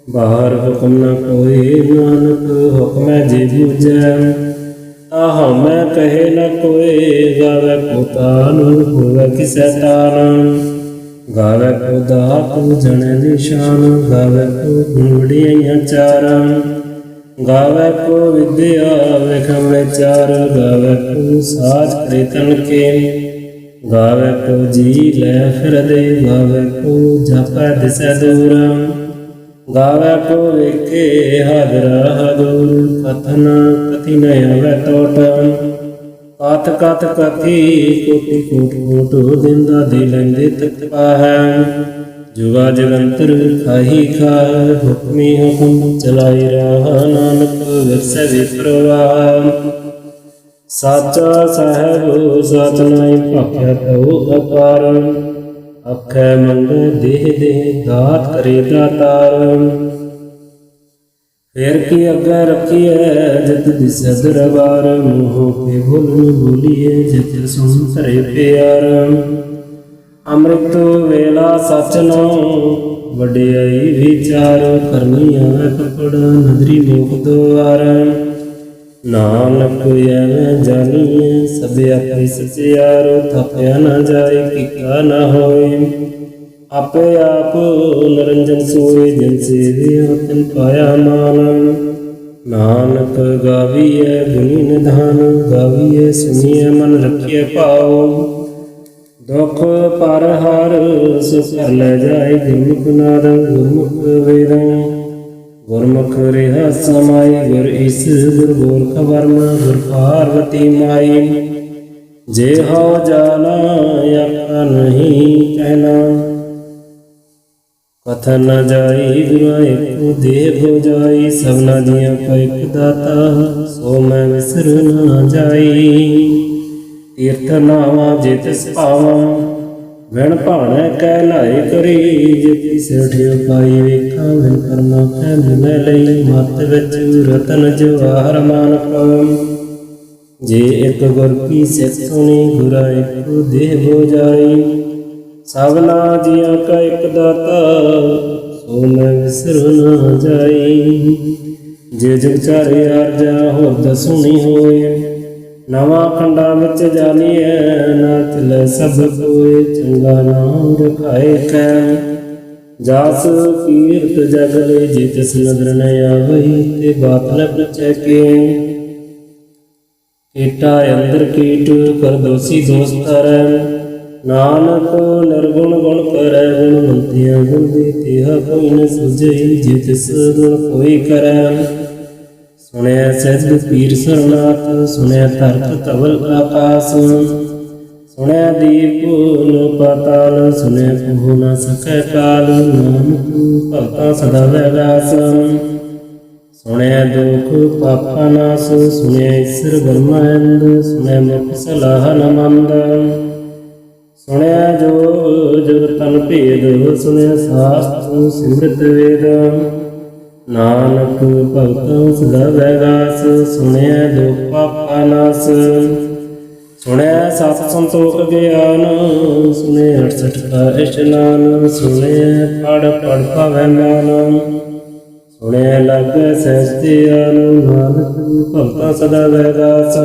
ਬਾਹਰ ਹੁਕਮ ਨ ਕੋਈ। ਨਾਨਕ ਹੁਕਮੈ ਜੇ ਬੂਝੈ ਆਹ ਮੈਂ ਕਹੇ ਨ ਕੋਇ। ਗਾਵੇ ਕੋ ਤਾਨ ਹੋਵੇ ਕਿਸੈ ਤਾਨ। ਗਾਵੇ ਕੋ ਦਾਤ ਜਣੈ ਨਿਸ਼ਾਨ। ਗਾਵੇ ਕੋ ਗੁਣ ਵਡਿਆਈਆਂ ਚਾਰਾਂ। ਗਾਵੇ ਕੋ ਵਿਦਿਆ ਵਿਖਮ ਵਿਚਾਰ। ਗਾਵੇ ਕੋ ਸਾਜ ਕਰੇ ਤਨ ਕੇ। ਗਾਵੇ ਕੋ ਜੀ ਲੈ ਫਿਰਦੇ। ਗਾਵੇ ਕੋ ਜਾਪੈ ਦਿਸੈ ਦੂਰ। ਗਾਵੇ ਕੋ ਵੇਖੇ ਹਾਜ਼ਰਾ ਹਜ਼ੂਰ। ਕਥਨ ਕਥੀ ਨ ਆਵੈ ਟੋਟ। ਕਥ ਕਥ ਕਥੀ ਕੋਟਿ ਕੋਟ ਕੋਟ। ਦਿੰਦਾ ਦੇ ਲੈਂਦੇ ਤਕ ਪਾਹੈ। ਜੁਗਾ ਜਗੰਤਰ ਖਾਹੀ ਖਾਹ। ਹੁਕਮੀ ਹੁਕਮ ਚਲਾਈ ਰਾਹ। ਨਾਨਕ ਵਿਰਸੈ ਵਿਪਰਵਾਹ। ਸਾਚਾ ਸਾਹਿਬ ਸਚ ਨਾਇ ਭਾਖਿਆ ਕਉ ਅਪਾਰ। ਆਖੈ ਮੰਗੈ ਦੇਹ ਦੇਹ ਦਾਤ ਕਰੇ ਦਾਤਾਰ। ਫੇਰ ਕੀ ਅੱਗੇ ਰੱਖੀਐ ਜਿਤ ਦਿਸੈ ਦਰਬਾਰ। ਮੂੰਹ ਕੇ ਬੋਲਣ ਬੋਲੀਐ ਜਿਤ ਸੁਣ ਧਰੇ ਪਿਆਰ। ਅੰਮ੍ਰਿਤ ਵੇਲਾ ਸਚ ਨਾਉ ਵਡਿਆਈ ਵਿਚਾਰ। ਕਰਨੀ ਆਵੈ ਕਪੜ ਨਦਰੀ ਮੋਖ ਦੁਆਰ। ਨਾਨਕ ਐਵੇਂ ਜਾਣੀਐ ਸਭ ਆਪੇ ਸਚਿਆਰ। ਥਾਪਿਆ ਨ ਜਾਏ ਕੀਕਾ ਨ ਹੋਏ। ਆਪੇ ਆਪ ਨਿਰੰਜਨ ਸੋਏ। ਜਿਨ ਸੇਵਿਆ ਤਿਨ ਪਾਇਆ ਮਾਨ। ਨਾਨਕ ਗਾਵੀਐ ਗੁਣੀ ਨਿਧਾਨ। ਗਾਵੀਐ ਸੁਣੀਐ ਮਨ ਰਖੀਐ ਭਾਉ। ਦੁਖ ਪਰ ਹਰ ਸੁਖ ਲੈ ਜਾਏ। ਗੁਰਮੁਖ ਨਾਦ ਗੁਰਮੁਖ ਵੇਦ। ਗੁਰਮੁਖ ਰਿਹਾ ਸਮਾਈ। ਗੁਰ ਈਸ ਗੁਰ ਗੋਰਖ ਬਰਮ ਗੁਰ ਪਾਰਵਤੀ ਮਾਈ। ਜੇ ਹਉ ਜਾਣਾ ਆਖਾ ਨਹੀਂ ਕਹਿਣਾ। ਕਥਨ ਨ ਜਾਈ ਗੁਰਾਂ ਏਕੋ ਦੇਹ ਹੋ ਜਾਈ। ਸਭਨਾ ਜੀਆਂ ਕਾ ਇਕ ਦਾਤਾ ਸੋ ਮੈਂ ਵਿਸਰ ਨਾ ਜਾਈ। ਤੀਰਥ ਨਾਵਾਂ ਜੇ ਤਿਸ ਭਾਵਾਂ। ਵਿਣ ਭਾਣੈ ਕਹਿ ਲਾਏ ਕਰੀ। ਜੇ ਤਿਸ ਠਿਉ ਪਾਈ ਵੇਖਾਂ। ਵਿਣ ਕਰਨਾ ਕਹਿ ਮਿਲੈ ਲਈ। ਮਤ ਵਿੱਚ ਰਤਨ ਜਵਾਹਰ ਮਾਨਕ। ਜੇ ਇਕ ਗੁਰ ਕੀ ਸਿੱਖ ਸੁਣੀ। ਗੁਰਾਂ ਏਕੋ ਦੇਹ ਹੋ ਜਾਈ। ਸਭਨਾ ਜੀਆਂ ਕਾ ਇਕ ਦਾਤਾ ਸੋ ਮੈਂ ਵਿਸਰ ਨਾ ਜਾਈ। ਜੇ ਜਗ ਚਾਰੇ ਆਰਜਾ ਹੋਰਦ ਸੁਣੀ ਹੋਏ। ਨਵਾਂ ਖੰਡਾਂ ਵਿੱਚ ਜਾਣੀਐ ਨਾ ਤਿਲੈ ਸਭ ਕੋਇ। ਚੰਗਾ ਨਾਮ ਰਖਾਏ ਕੈ ਜਾਸ ਕੀਰਤ ਜਗ ਲੈ। ਜੇ ਤਿਸ ਨਦਰ ਨ ਆਵਈ ਤੇ ਬਾਤ ਨ ਪੁੱਛੈ ਕੇ। ਕੀਟਾ ਅੰਦਰ ਕੀਟ ਕਰ ਦੋਸੀ ਦੋਸ ਧਰੈ। ਨਾਨਕ ਨਿਰਗੁਣ ਗੁਣ ਕਰੈ। ਗੁਣਵੰਤਿਆਂ ਗੁਣਦੀ ਤਿਹਾ ਕੋਈ ਨ ਸੁਝਈ। ਜੇ ਤਿਸ ਗੁਣ ਕੋਈ ਕਰੈ। ਸੁਣਿਆ ਸਹਿਜ ਪੀਰ ਸਰਨਾਥ। ਸੁਣਿਆ ਧਰਤ ਧਵਲ ਆਕਾਸ। ਸੁਣਿਆ ਦੀਪ ਨ ਪਾਤਾਲ। ਸੁਣਿਆ ਕਹੋ ਨ ਸਕੈ ਕਾਲ। ਨਾਨਕ ਭਗਤਾਂ ਸਦਾ ਵੈਗਾਸ। ਸੁਣਿਆ ਦੁਖ ਪਾਪਾ ਨਾਸ। ਸੁਣਿਆ ਈਸਰ ਬ੍ਰਹਮੰਦ। ਸੁਣਿਆ ਮੁਖ ਸਲਾਹ ਨ ਮੰਦ। ਸੁਣਿਆ ਜੋ ਜਗ ਤਨ ਭੇਦ। ਸੁਣਿਆ ਸਾਸਤ੍ਰ ਸਿਮਰਤ ਵੇਦ। ਨਾਨਕ ਭਗਤਾਂ ਸਦਾ ਵੈਗਾਸ। ਸੁਣਿਆ ਦੁਖ ਪਾਪਾ ਨਾਸ। ਸੁਣਿਆ ਸਤ ਸੰਤੋਖ ਗਿਆਨ। ਸੁਣਿਆ 68 ਕਾ ਇਸ਼ਨਾਨ। ਸੁਣਿਆ ਪੜ ਪੜ ਪਾਵੈ ਮਾਨ। ਸੁਣਿਆ ਲਾਗੈ ਸਹਿਜ ਧਿਆਨ। ਨਾਨਕ ਭਗਤਾਂ ਸਦਾ ਵੈਗਾਸ।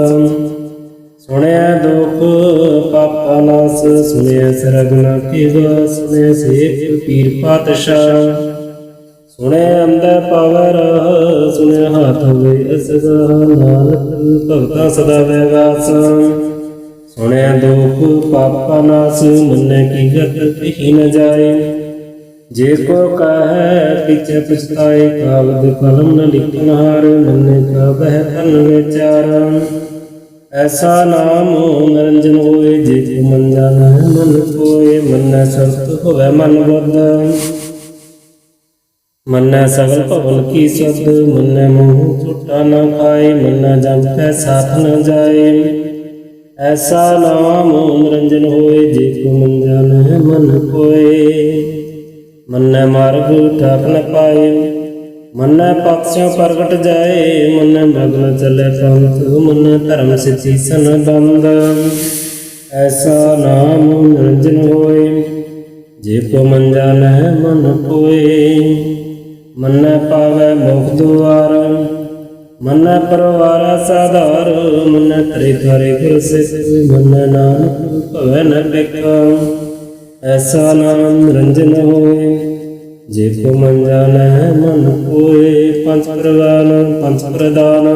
ਸੁਣਿਆ ਦੁਖ ਪਾਪਾ ਨਾਸ। ਸੁਣਿਆ ਸਰਗੁਣਾ ਕੀ ਵਾਸ। ਸੁਣਿਆ ਸੇਖ ਪੀਰ ਪਾਤਸ਼ਾਹ। ਸੁਣਿਆ ਅੰਧੈ ਪਾਵੈ ਰਾਹ। ਸੁਣਿਆ ਹਾਥ ਹੋਵੇ ਅਸਗਾ। ਨਾਨਕ ਭਗਤਾਂ ਸਦਾ ਵੈਗਾਸ। ਸੁਣਿਆ ਦੁਖ ਪਾਪਾ ਨਾਸ। ਮੰਨੈ ਕੀ ਗਤ ਕਹੀ ਨ ਜਾਏ। ਜੇ ਕੋ ਕਹੈ ਪਿਛੈ ਪਛਤਾਏ। ਕਾਗਦ ਕਲਮ ਨ ਲਿਖਨ ਹਾਰ। ਮੰਨੈ ਕਾ ਬਹਿ ਤਨ ਵਿਚਾਰ। ਐਸਾ ਨਾਮ ਨਿਰੰਜਨ ਹੋਏ। ਜੇ ਕੋ ਮਨ ਜਾਣੈ ਮਨ ਕੋਇ। ਮੰਨੈ ਸਰਤ ਹੋਵੈ ਮਨ ਬੁੱਧ। ਮੰਨੈ ਸਗਲ ਭਵਨ ਕੀ ਸੁਧ। ਮੰਨੈ ਮੂੰਹ ਝੂਠਾ ਨ ਖਾਏ। ਮੰਨੈ ਜਮ ਕੈ ਸਾਥ ਨ ਜਾਏ। ਐਸਾ ਨਾਮ ਨਿਰੰਜਨ ਹੋਏ। ਜੇ ਕੋ ਮਨ ਜਾਣੈ ਮਨ ਕੋਇ। ਮੰਨੈ ਮਾਰਗ ਠਾਕ ਨ ਪਾਏ। मन्नै पातशाह प्रगट जाए, मन्नै मग्न चले पंथ, मन्नै धर्म सिद्धि सन बंद। ऐसा नाम निरंजन होए, जे को मन जानै मन कोय। मन्नै पावै मोख दुआर, मन्नै परवारै साधार। मन्नै तरे थारे गुर सिख, मन्नै नानक भवै न भिख। ऐसा नाम निरंजन होए, जे को मन जानै मन कोय। पंच प्रवान पंच प्रदान,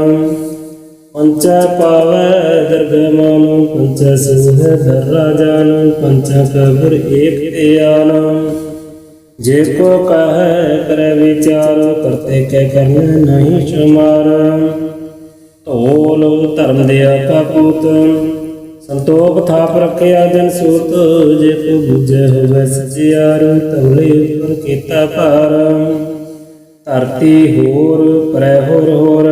पंच पावै दरगह मान। पंच सूह धर राजान, पंच कबीर एक ध्यान। जे को कहे करे विचार, करते कै करने नहीं शुमार। ढोल धर्म दिया कापूत, संतोख थाप रखिया जन सूत। जे को बुझे होवे सचियार, तवले उपर केता पार। धरती होर परै होर होर,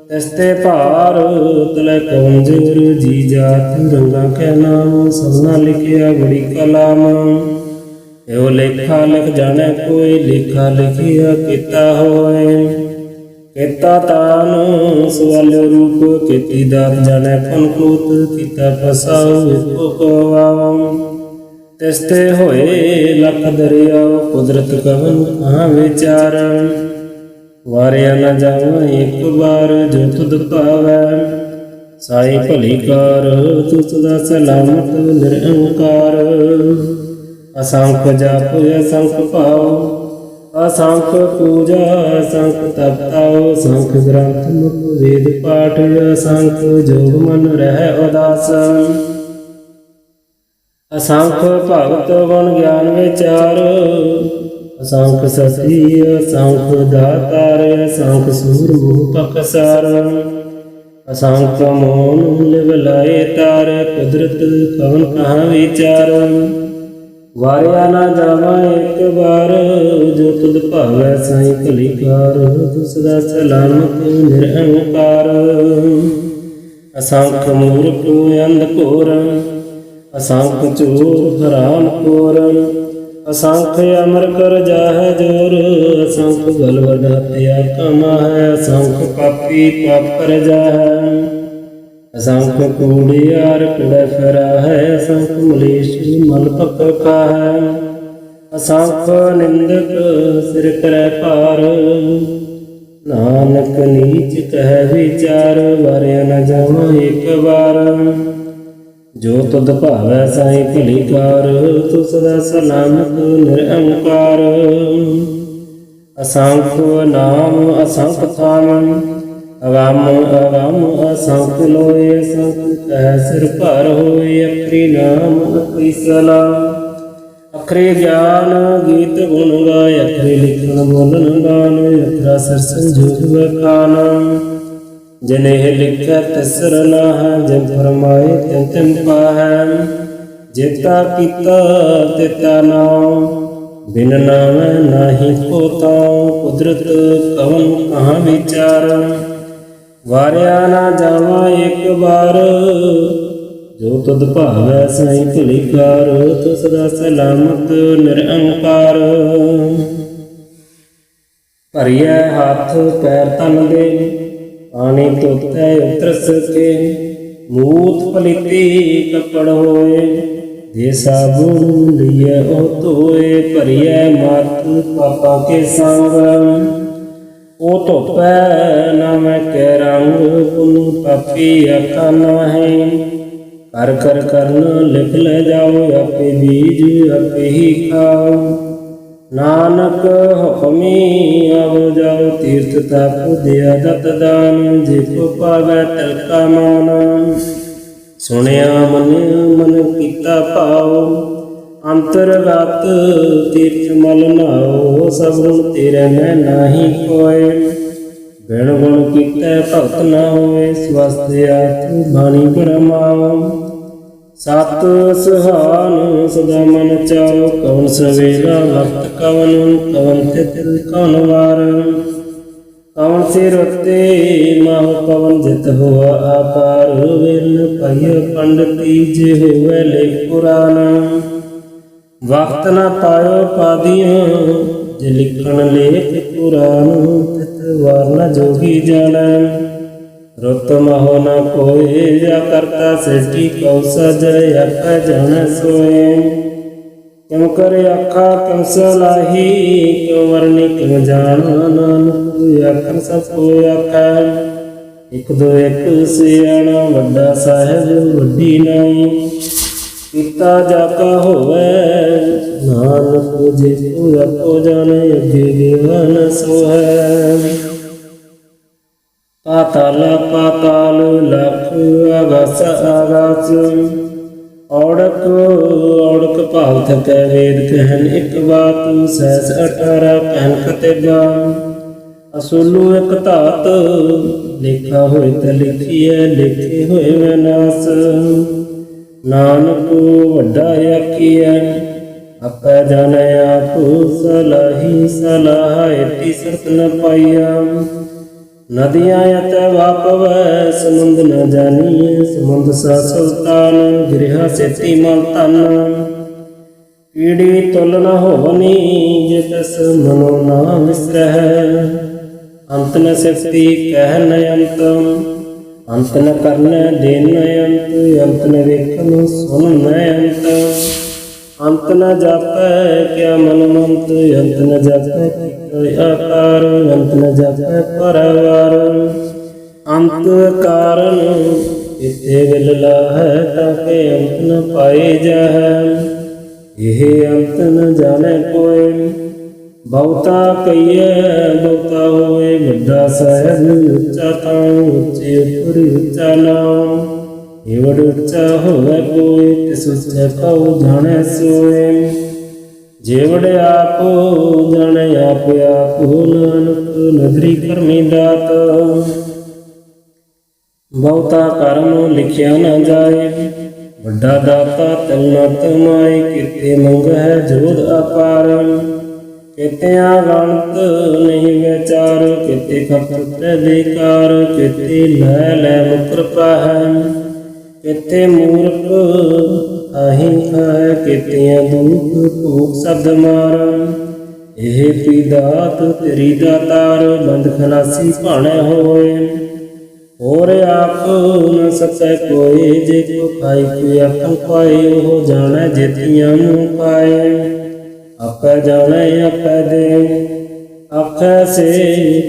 तिसते भार। तलै कौन जोर, जी जात रंगा कै नाम। सबना लिखिया बड़ी कलाम, एहो लेखा लिख जाने कोई। लेखा लिखिया किता होए, किता तान सवाल्यो रूप। खेती दात जाने फन कूत, किता फसाओ एको कोवाओ। तिसते होए लख दरियाओ, कुदरत कवन कहाँ विचार। वारिया न जावा एक बार, जो तुद पावै साई भली कार। तू सदा सलामत निरंकार। असंख जप असंख पाओ, असंख पूजा असंख तप ताओ। असंख ग्रंथ मुख वेद पाठ, असंख जोग मन रह उदास। असंख भगत गुण ज्ञान विचार, असंख सती असंख दातार। असंख सूर मुह पकसार, असंख मौन लिव लाए तार। कुदरत कवन कहाँ विचार। वारिया न जावा एक बार, जो तुद भावै साई भली कार। तू सदा सलामत निरंकार। असंख मूर्ख अंध घोर, असंख चोर हराम खोर। असंख अमर कर जाह जोर, असंख बलवड हत्या कमाह। असंख पापी पाप कर जाह, असंख कूड़ियार कुड़ै फिरा है। असंख मलेश मल पक्का है, असंख निंदक सिर करे पार। नानक नीच कह विचार, वारिया न जावा एक बार। जो तुद भावै साई भली कार, तू सदा सलामत निरंकार। असंख नाम असंख थाम, अगम अगम असंख लोए। असंख कह सिर पर होए, अखरी नाम अखरी सलाम। अखरे ज्ञान गीत गुण गाय, अखरे लिखन बोलन गान। अखरा सिर संजोग बखान, जिन्हें लिखै तिसर नाह। जिन फरमाए तिन तिन पाहै, जेता कीता तेता नाम। बिन नामै नाहि होता, कुदरत कवन कहाँ विचार। वारिया न जावा एक बार, जो तुद भावै साई भली कार। तू सदा सलामत निरंकार। भरियै हाथ पैर तन दे, पानी तोतै उतर सके। मूत पलीती कपड़ होए, दे साबुन लिये ओ धोए। भरियै मत पापा के संग, ओ धोपै नामै के रंग। पुन पापी आखा नाहीं, कर कर करन लिख ले जाओ। आपे बीज आपे ही खाओ, नानक हुक्मी आओ जाओ। तीर्थ तप दिया दत दान, जेको पावै तिलका मान। सुनिया मन मन कीता भाओ, अंतरगत तीर्थ मल नाओ। सब गुण तेरे मैं नाही कोय, बिन गुण कीते भगत न होए। स्वस्थ आत्म बाणी परमाओ, सत सुहान सदा मन चाओ। कवन सवेला वक्त कवन, कवन तिथ कवन वार। कवन सिर उत्ते माहो पवन, जित हुआ आपार। वेल पाइय पंडिती, जे हुए लेख पुराण। वक्त न पायो पादियाँ ਜੇ ਲਿਖਣ ਲੇਖ ਪੁਰਾਨ ਤਿਤ ਵਰਨ ਜੋਗੀ ਜਾਣੈ ਰੁੱਤ ਮਹੁ ਨ ਕੋਇ ਜਾ ਕਰਤਾ ਸ੍ਰਿਸ਼ਟੀ ਕਉ ਸਜੈ ਆਪੈ ਜਾਣੈ ਸੋਇ ਕਿਉ ਕਰ ਆਖਾ ਕਿਉ ਸਲਾਹੀ ਕਿਉ ਵਰਨੀ ਕਿਉ ਜਾਣਾ ਨਾਨਕ ਆਖਣ ਸਭ ਕੋ ਆਖੈ ਇਕ ਦੋ ਇਕ ਸਿਆਣਾ ਵੱਡਾ ਸਾਹਿਬ ਵੱਡੀ ਨਾਈ ਕੀਤਾ ਜਾ ਕਾ ਹੋਵੇ ਨਾਨਕ ਜੇ ਕੋ ਆਪੋ ਜਾਣੇ ਅੱਗੇ ਗਿਆਨ ਸੋ ਹੈ ਪਾਤਾਲ ਪਾਤਾਲ ਲਖ ਆਗਾਸ ਆਗਾਸ ਔੜਕ ਔੜਕ ਭਾਵ ਥਕੈ ਵੇਦ ਕਹਿਨ ਇੱਕ ਬਾਤ ਸਹਿਸ 18 ਕਹਿਨ ਕਤੇਗਾ ਅਸੂਲੂ ਇੱਕ ਧਾਤ ਲਿਖਾ ਹੋਏ ਤੇ ਲਿਖੀਐ ਲਿਖੇ ਹੋਏ ਵਿਨਾਸ਼ ਨਾਨਕ ਵੱਡਾ ਆਖੀਐ ਆਪੈ ਜਾਣੈ ਆਪ ਸਲਾਹੀ ਸਲਾਹ ਇਤੀ ਸਰਤ ਨ ਪਾਈਆ ਨਦੀਆਂ ਅਤਿ ਵਾਪਵੈ ਸਮੁੰਦ ਨ ਜਾਣੀਐ ਸਮੁੰਦ ਸਾ ਸੁਲਤਾਨ ਗਿਰਿਆ ਸੇਤੀ ਮਲ ਤਨ ਕੀੜੀ ਤੁਲ ਨ ਹੋਵਨੀ ਜੇ ਤਸ ਮਨੋ ਨਾ ਵਿਸਰਹਿ ਅੰਤ ਨ ਸਿਫਤੀ ਕਹਿ ਨ ਅੰਤ ਅੰਤ ਨ ਕਰਨ ਦੇਨ ਨ ਅੰਤ ਅੰਤ ਨ ਵੇਖਨ ਸੁਨ ਨ ਅੰਤ ਅੰਤ ਨ ਜਾਪੈ ਕਿਆ ਮਨ ਮੰਤ ਅੰਤ ਨ ਜਾਪੈ ਕੋਈ ਆਕਾਰ ਅੰਤ ਨ ਜਾਪੈ ਪਰਵਾਰ ਅੰਤ ਕਾਰਨ ਇਤੇ ਵਿਲ ਲਾਹੈ ਤਾਂ ਕਿ ਅੰਤ ਨ ਪਾਏ ਜਾਹੈ ਇਹ ਅੰਤ ਨ ਜਾਣੈ ਕੋਈ ਬਹੁਤਾ ਕਹੀਏ ਬਹੁਤਾ ਹੋਏ ਵੱਡਾ ਸਾਹਿਬ ਉੱਚਾ ਤਾਂ ਉੱਚੇ ਉੱਪਰ ਉੱਚਾ ਨਾਮ ਏਵੜ ਉੱਚਾ ਹੋਵੇ ਕੋਈ ਤਿਸ ਉੱਚੇ ਕਉ ਜਾਣੈ ਸੋਏ ਜੇਵੜ ਆਪੋ ਜਾਣੈ ਆਪ ਆਪੋ ਨਾਨਕ ਨਦਰੀ ਕਰਮੀ ਦਾਤ ਬਹੁਤਾ ਕਰਮ ਲਿਖਿਆ ਨਾ ਜਾਏ ਵੱਡਾ ਦਾਤਾ ਤਿਲ ਨ ਤਮਾਏ ਕਿਤੇ ਮੰਗਹਿ ਜੋਧ ਅਪਾਰ ਕਿਤਿਆਂ ਗਣਤ ਨਹੀਂ ਵਿਚਾਰ ਕਿਤੇ ਖਪਤ ਬੇਕਾਰ ਕਿਤੇ ਲੈ ਲੈ ਮੁਕਰ ਪਾਹੈ ਕਿਤੇ ਮੂਰਖ ਆਹੀ ਖਾਇ ਕਿਤਿਆਂ ਦੁਖ ਭੂਖ ਸਬਦ ਮਾਰ ਇਹ ਤੀ ਦਾਤ ਤੇਰੀ ਦਾਤਾਰ ਬੰਦ ਖਲਾਸੀ ਭਾਣੈ ਹੋਏ ਹੋਰ ਆਖ ਨ ਸਕੈ ਕੋਈ ਜੇ ਕੋ ਖਾਈ ਕੋਈ ਆਖਣ ਪਾਏ ਉਹ ਜਾਣੈ ਜੇਤੀਆਂ ਨੂੰ ਪਾਏ ਆਪੈ ਜਾਣੈ ਆਪੈ ਦੇ ਆਖੈ ਸੇ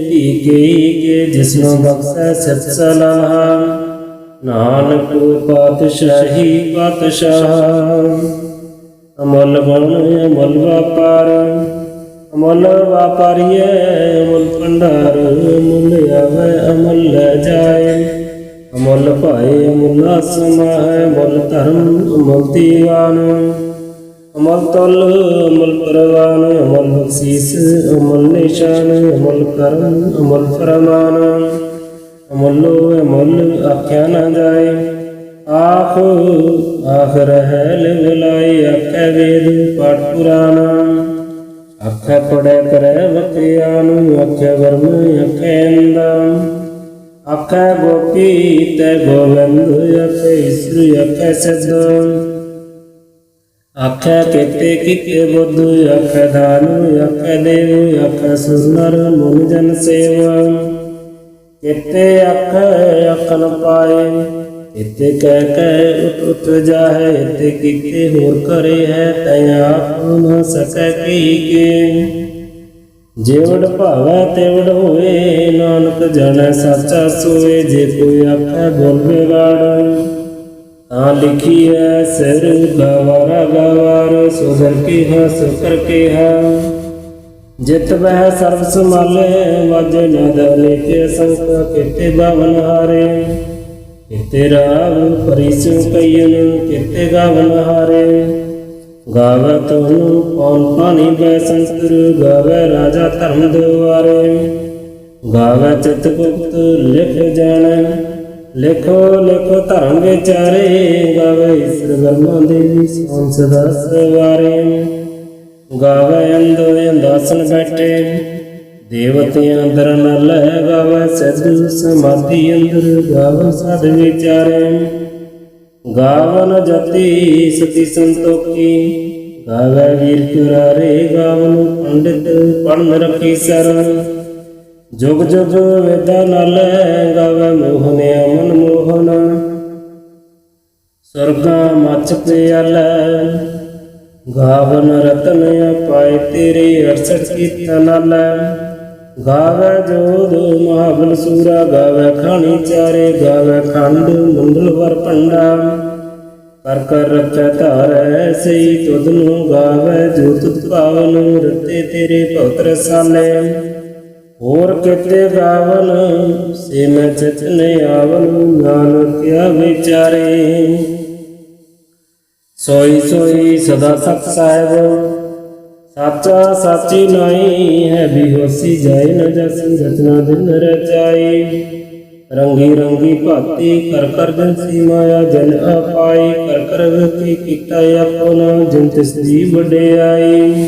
ਧੀ ਗਈ ਕੇ ਜਿਸਨੂੰ ਬਖਸ਼ੈ ਸਤ ਸਲਾਹ ਨਾਨਕ ਪਾਤਸ਼ਾਹੀ ਪਾਤਸ਼ਾਹ ਅਮਲ ਗੁਣ ਅਮਲ ਵਾਪਾਰ ਅਮਲ ਵਾਪਾਰੀਐ ਅਮਲ ਭੰਡਾਰ ਅਮਲ ਆਵੈ ਅਮਲ ਲੈ ਜਾਏ ਅਮਲ ਭਾਏ ਅਮਲ ਸਮਾਹੈ ਅਮਲ ਧਰਮ ਅਮਲ ਦੀਵਾਨ ਅਮਲ ਤੁਲ ਅਮਲ ਪਰਵਾਨ ਅਮਲ ਬਖਸ਼ੀਸ ਅਮਲ ਨਿਸ਼ਾਨ ਅਮਲ ਕਰਮ ਅਮਲ ਫਰਮਾਨ ਅਮਲੋ ਅਮਲ ਆਖਿਆ ਨਾ ਜਾਏ ਆਖ ਆਖ ਰਹਿ ਲਿਵਲਾਈ ਆਖੈ ਵੇਦ ਪਾਠ ਪੁਰਾਣ ਆਖੈ ਪੜੈ ਕਰੈ ਵਖਿਆਨ ਆਖੈ ਵਰਮ ਆਖੈ ਅੰਦਮ ਆਖੈ ਗੋਪੀ ਤੈ ਗੋਵਿੰਦ ਆਖੈ ਈਸੁਰ ਆਖੈ ਸਦ ਆਖੈ ਕਿਤੇ ਕਿਤੇ ਬੁੱਧ ਆਖੈ ਦਾਨੁ ਆਖੈ ਦੇਵ ਆਖੈ ਸੁਨਰ ਮਨ ਜਨ ਸੇਵਾ ਕਿਤੇ ਆਖੈ ਆਖਣ ਪਾਏ ਇਤੇ ਕਹਿ ਕਹਿ ਉਠ ਉਠ ਜਾਹੈ ਇਤੇ ਕਿਤੇ ਹੋਰ ਕਰੇ ਹੈ ਤੈ ਆਪ ਨ ਸਕੈ ਕੀ ਕੇ ਜੇਵੜ ਭਾਵੈ ਤੇਵੜ ਹੋਏ ਨਾਨਕ ਜਾਣੈ ਸਾਚਾ ਸੋਏ ਜੇ ਕੋਈ ਆਖੈ ਬੋਲਵੇ ਵਾੜ ਤਾਂ ਲਿਖੀਐ ਸਿਰ ਗਵਾਰਾ ਗਵਾਰ ਸੋਦਰ ਕੀ ਹੈ ਸੁਕਰ ਕੀ ਹੈ ਜਿਤ ਬਹਿ ਸਰਬ ਸੰਭਾਲੇ ਵਾਜੇ ਨਾਦ ਅਨੇਕੇ ਸੰਖ ਕਿਤੇ ਬਾਵਨ ਹਾਰੇ ਕਿਤੇ ਰਾਗ ਪਰਿਸੁ ਕਈਨ ਕਿਤੇ ਗਾਵਨ ਹਾਰੇ ਗਾਵੈ ਤੁਹਨੂੰ ਪੌਨ ਪਾਣੀ ਬੈ ਸੰਤਰ ਗਾਵੈ ਰਾਜਾ ਧਰਮ ਦੁਆਰੇ ਗਾਵੈ ਚਿਤ ਗੁਪਤ ਲਿਖ ਜਾਣੈ ਲਿਖੋ ਲਿਖੋ ਧਰਮ ਵਿਚਾਰੇ ਗਾਵੈ ਈਸਰ ਬਰਮਾ ਦੇਵੀ ਸੋਨ ਸਦਾ ਸਵਾਰੇ ਗਾਵੈ ਅੰਦੋ ਅੰਦਾਸਨ ਬੈਠੇ ਦੇਵਤਿਆਂ ਅੰਦਰ ਨ ਲੈ ਗਾਵੈ ਸਿੱਧ ਸਮਾਧੀ ਅੰਦਰ ਗਾਵੈ ਸਾਧ ਵਿਚਾਰੇ ਗਾਵਨ ਜਤੀ ਸਤੀ ਸੰਤੋਖੀ ਗਾਵੈ ਵੀਰ ਕੁਰਾਰੇ ਗਾਵਨ ਪੰਡਿਤ ਪੜਨ ਰਖੀ ਸਰ। ਜੁਗ ਜੁਗ ਵੇਦਾਂ ਨਾਲੇ ਗਾਵੇ ਮੋਹਨ ਅਮਨ ਮੋਹਨ। ਸੁਰਗਾਂ ਮਚ ਪਿਆਲੇ ਗਾਵਨ ਰਤਨ ਪਾਏ ਤੇਰੇ 68 ਕੀਰਤਨ ਨਾਲੇ। ਗਾਵੇ ਜੋਧ ਮਹਾਬਲ ਸੂਰਾ ਗਾਵੇ ਖਾਣੀ ਚਾਰੇ। ਗਾਵੇ ਖੰਡ ਮੁੰਡਲ ਵਰ ਪੰਡਾ ਕਰ ਕਰ ਰੱਖੈ ਧਾਰੈ ਸਈ ਤੁਧ ਨੂੰ। ਗਾਵੇ ਜੋ ਤੁਧ ਭਾਵਨ ਰਤੇ ਤੇਰੇ ਭਗਤ ਰਸਾਲੇ। ਹੋਰ ਕਿਤੇ ਗਾਵਨ ਸੇ ਮੈਂ ਚਿਤ ਨ ਆਵਨ ਨਾਨਕ ਕਿਆ ਵਿਚਾਰੇ। ਸੋਈ ਸੋਈ ਸਦਾ ਸਤ ਸਾਹਿਬ ਸਾਚਾ ਸਾਚੀ ਨਾਈ ਹੈ। ਬਿਹੋਸੀ ਜਾਏ ਨ ਜਸ ਰਚਨਾ ਦਿਨ ਰਚਾਈ। ਰੰਗੀ ਰੰਗੀ ਭਾਤੀ ਕਰ ਕਰ ਜੰਸੀ ਮਾਇਆ ਜਨ ਆਪਾਈ। ਕਰ ਕਰ ਵੇਖੀ ਕੀਤਾ ਆਪਣਾ ਜਿਨ ਤਿਸ ਦੀ ਵਡਿਆਈ।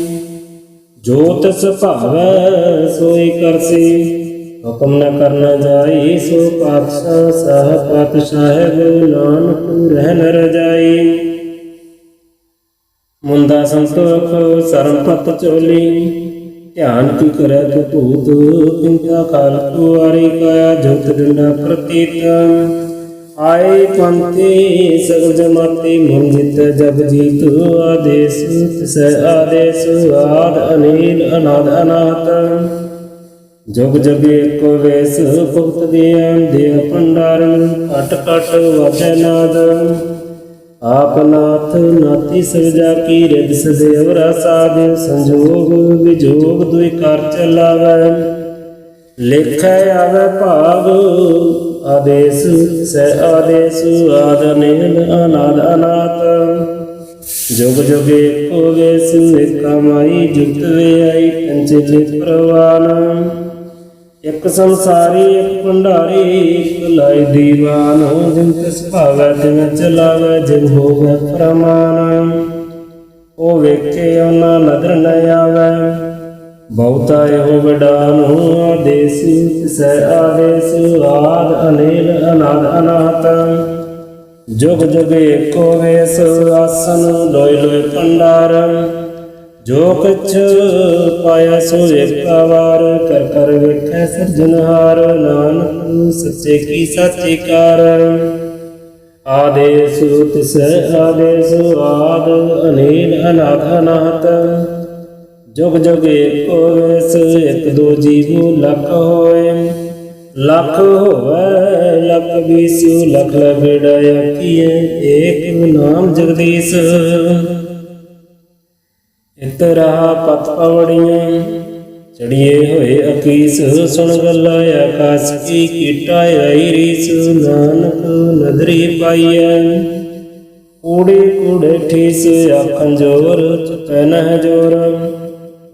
ਜੋ ਤਿਸ ਭਾਵੈ ਸੋਈ ਕਰਸੀ ਹੁਕਮ ਨ ਕਰਨਾ ਜਾਈ। ਸੋ ਪਾਤਸ਼ਾਹ ਸਾਹਿਬ ਪਾਤਸ਼ਾਹ ਨਾਨਕ ਰਹਿ ਨ ਰਜਾਈ। ਮੁੰਦਾ ਸੰਤੋਖ ਸਰਮ ਪਤ ਚੋਲੀ ਧਿਆਨ ਕੀ ਕਰੈ ਤੂ ਭੂਤ। ਕਿੰਤਾ ਕਾਲ ਕੁਆਰੀ ਕਾਇਆ ਜੋਤ ਡੰਡਾ ਪ੍ਰਤੀਤ। ਆਏ ਪੰਥੀ ਸਗਲ ਜਮਾਤੀ ਮਨ ਜਿਤ ਜਗ ਜੀਤ। ਆਦੇਸ ਤਿਸੈ ਆਦੇਸ ਆਦ ਅਨੀਲ ਅਨਾਦ ਅਨਾਹਤ। ਜੁਗ ਜਗ ਏਕੋ ਵੇਸ ਭੁਗਤ ਗਿਆਨ ਦੇ ਭੰਡਾਰਨ। ਘਟ ਘਟ ਵਾਜੈ ਨਾਦ ਆਪ ਨਾਥ ਨਾਤੀ ਸਜਾ ਕੀ ਰਿਦ ਸਦੇਵ ਰਸਾਦ। ਸੰਜੋਗ ਵਿਜੋਗ ਦੁਇ ਕਰ ਚਲਾਵੈ ਲੇਖੈ ਆਵੈ ਭਾਗ। ਆਦੇਸ ਸੈ ਆਦੇਸ ਆਦ ਅਨੀਲ ਅਨਾਦ ਅਨਾਥ। ਜੁਗ ਜੁਗ ਏਕੋ ਵੇਸ ਏਕਾ ਮਾਈ ਜੁਗਤ ਵਿਆਈ। ਪੰਚਲੇ ਪ੍ਰਵਾਨ ਇੱਕ ਸੰਸਾਰੀ ਇੱਕ ਭੰਡਾਰੀ। ਇੱਕ ਲਾਇ ਦੀਵਾਨ ਜਿਨ ਤਿਸ ਭਾਵੈ ਤਿਨ ਚਲਾਵੈ। ਜਿਨ ਹੋਵੈ ਪ੍ਰਮਾਨ ਉਹ ਵੇਖੇ ਉਹਨਾਂ ਨਦਰ ਨ ਆਵੈ। ਬਹੁਤਾ ਇਹੋ ਵਡਾਨ ਆਦੇਸ ਤਿਸੈ ਆਦੇਸ ਆਦ ਅਨੀਲ ਅਨਾਦ ਅਨਾਹਤ। ਜੁਗ ਜੁਗ ਏਕੋ ਵੇਸ ਆਸਨ ਲੋਇ ਲੋਇ ਭੰਡਾਰ। ਜੋ ਕਛ ਪਾਇਆ ਸੋ ਏਕਾ ਵਾਰ। ਕਰ ਕਰ ਵੇਖੈ ਸਿਰਜਨਹਾਰ ਨਾਨਕ ਸੱਚੇ ਕੀ ਸਾਚੀ ਕਾਰ। ਆਦੇਸ ਤਿਸੈ ਆਦੇਸ ਆਦ ਅਨੀਲ ਅਨਾਦ ਅਨਾਹਤ। ਜੁਗ ਜੁਗ ਏਕੋ ਵੇਸ ਇੱਕ ਦੋ ਜੀਵ ਲੱਖ ਹੋਏ। ਲੱਖ ਹੋਵੈ ਲੱਖ ਬੀਸੂ ਲਖ ਲਗੜਾ ਆਖੀਐ। ਏਕ ਨਾਮ ਜਗਦੀਸ਼ ਇਤਰਾ ਪਤ ਪਵੜੀਆਂ ਚੜੀਏ ਹੋਏ ਅਕੀਸ। ਸੁਣ ਗੱਲਾਂ ਆਕਾਸ ਕੀ ਕੀਟਾ ਆਈ ਰੀਸ। ਨਾਨਕ ਨਦਰੀ ਪਾਈਐ ਕੂੜੇ ਕੂੜੇ ਠੀਸ। ਆਖਣ ਜੋਰ ਚੁਕੈ ਨਹਿ ਜੋਰ।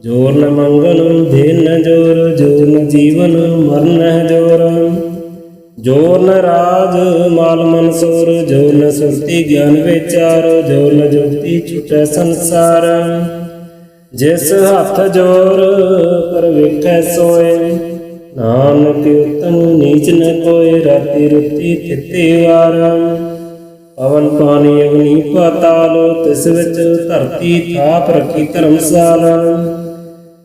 ਜੋਰ ਨ ਮੰਗਨ ਦੇਨ ਨ ਜੋਰ। ਜੋਰ ਨ ਜੀਵਨ ਮਰਨ ਨਹਿ ਜੋਰ। ਜੋਰ ਨ ਰਾਜ ਮਾਲ ਮਨਸੂਰ। ਜੋਰ ਨ ਸੁਰਤੀ ਗਿਆਨ ਵਿਚਾਰ। ਜੋਰ ਨ ਜੁਗਤੀ ਛੁਟੈ ਸੰਸਾਰ। ਜਿਸ ਹੱਥ ਜੋਰ ਕਰ ਵੇਖੈ ਸੋਏ। ਨਾਨਕ ਉਤਮ ਨੀਚ ਨ ਕੋਇ। ਰਾਤੀ ਰੁਤੀ ਤਿੱਤੀ ਵਾਰ। ਪਵਨ ਪਾਣੀ ਅਗਨੀ ਪਾਤਾਲ। ਤਿਸ ਵਿੱਚ ਧਰਤੀ ਥਾਪ ਰੱਖੀ ਧਰਮਸਾਲ।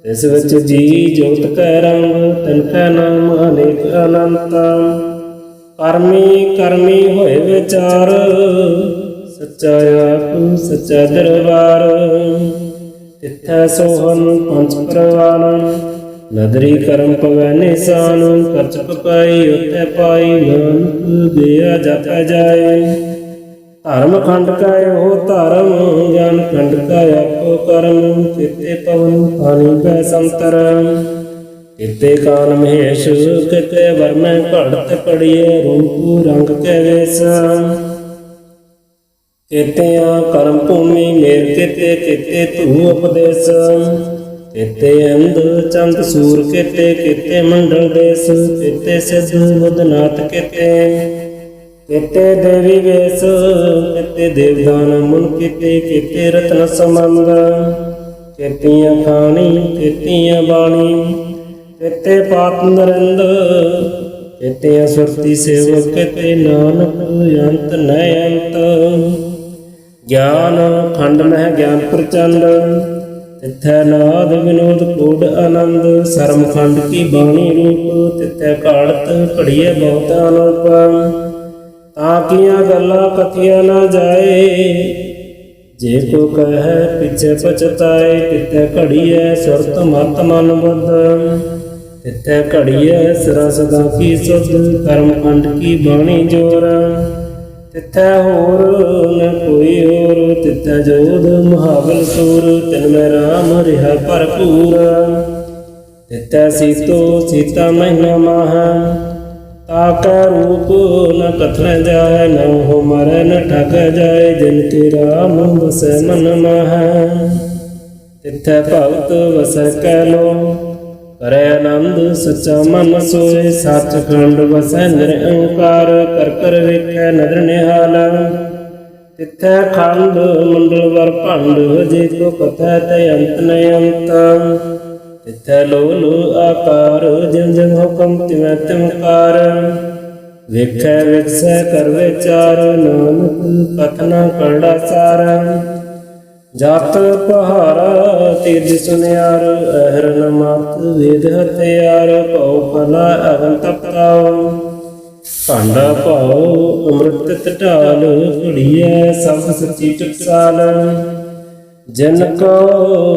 ਤਿਸ ਵਿੱਚ ਜੀ ਜੋਤ ਕੈ ਰੰਗ। ਤਿਨ ਕੈ ਨਾਮ ਅਨੇਕ ਅਨੰਤ। ਕਰਮੀ ਕਰਮੀ ਹੋਏ ਵਿਚਾਰ। ਸੱਚਾ ਆਪ ਸੱਚਾ ਦਰਬਾਰ। ਤਿੱਥੈ ਸੋਹਨ ਪੰਚ ਪ੍ਰਵਾਨ। ਨਦਰੀ ਕਰਮ ਪਵੈ ਨਿਸ਼ਾਨ। ਕਰਚਕ ਪਾਈ ਉਤੈ ਪਾਈ। ਨਾਨਕ ਗਿਆ ਜਪੈ ਜਾਏ। ਧਰਮ ਖੰਡ ਕਾ ਇਹੋ ਧਰਮ। ਗਿਆਨ ਖੰਡ ਕਾ ਆਪੋ ਕਰਮ। ਕਿਤੇ ਪਵਨ ਪਾਣੀ ਕੈ ਸੰਤਰ। ਕਿਤੇ ਕਾਨ ਮਹੇਸ਼। ਕਿਤੇ ਵਰਮੈ ਘੜਤ ਕੜੀਏ। ਰੂਪ ਰੰਗ ਕੈ ਵੇਸ। ਕਿਤਿਆਂ ਕਰਮ ਭੂਮੀ ਮੇਰ ਕਿਤੇ। ਕਿਤੇ ਧੂ ਉਪਦੇਸ। ਕਿਤੇ ਅੰਧ ਚੰਦ ਸੂਰ। ਕਿਤੇ ਕਿਤੇ ਮੰਡਲ ਦੇਸ। ਕਿਤੇ ਸਿੱਧ ਬੁੱਧਨਾਥ। ਕਿਤੇ ਕਿਤੇ ਦੇਵੀ ਵੇਸ। ਕਿਤੇ ਦੇਵਦਾਨ ਮੁਨ। ਕਿਤੇ ਕਿਤੇ ਰਤਨ ਸੰਬੰਧ। ਕਿਤੀਆਂ ਖਾਣੀ ਕਿਤੀਆਂ ਬਾਣੀ। ਕਿਤੇ ਪਾਤ ਨਰਿੰਦ। ਕਿਤੇ ਸੁਰਤੀ ਸੇਵਕ। ਕਿਤੇ ਨਾਨਕ ਅੰਤ ਨ ਅੰਤ। ਗਿਆਨ ਖੰਡ ਮਹਿ ਗਿਆਨ ਪ੍ਰਚੰਡ। तिथै नाद विनोद कूढ़ आनंद, सरमखंड की बाणी रूप, तिथै काढ़त घड़िए बहुत अनूप। ताकिया गल्ला कथिया न जाए, जे को कह पिछे पछताए। तिथै घड़िए सुरत मत मन बुद्ध, तिथै घड़िए सिरा सदा की सुध, कर्मखंड की बाणी जोर। तिथै होर न कोई होर, तिथै जोध महाबल सूर, तिनमें राम रिहा भरपूर। तिथै सीतो सीता महीना माह, ताकै रूप न कथन जाय। न हो मर न ठग जाय, जिनके राम बसै मन माह। तिथै भगत वसै कैलो, करे आनंद सच्चा मन सोए। सचखंड वसै निरंकार, कर कर वेखै नदर निहाल। तिथै खंड मंडल वर भंड, जे को कथै तै अंत न अंत। तिथै लोल आकार, जिम जिम हुक्म तिवै तिमकार। वेखै विकसै कर विचार, नानक कथना करड़ा सार। जात पहारा तीर्थ सुनियार, अहरन मत वेद हथियार। भौ फला अगन तपताओ, भांडा भाओ अमृत ढाल। घड़िए सब सच्ची टकसाल, जिन को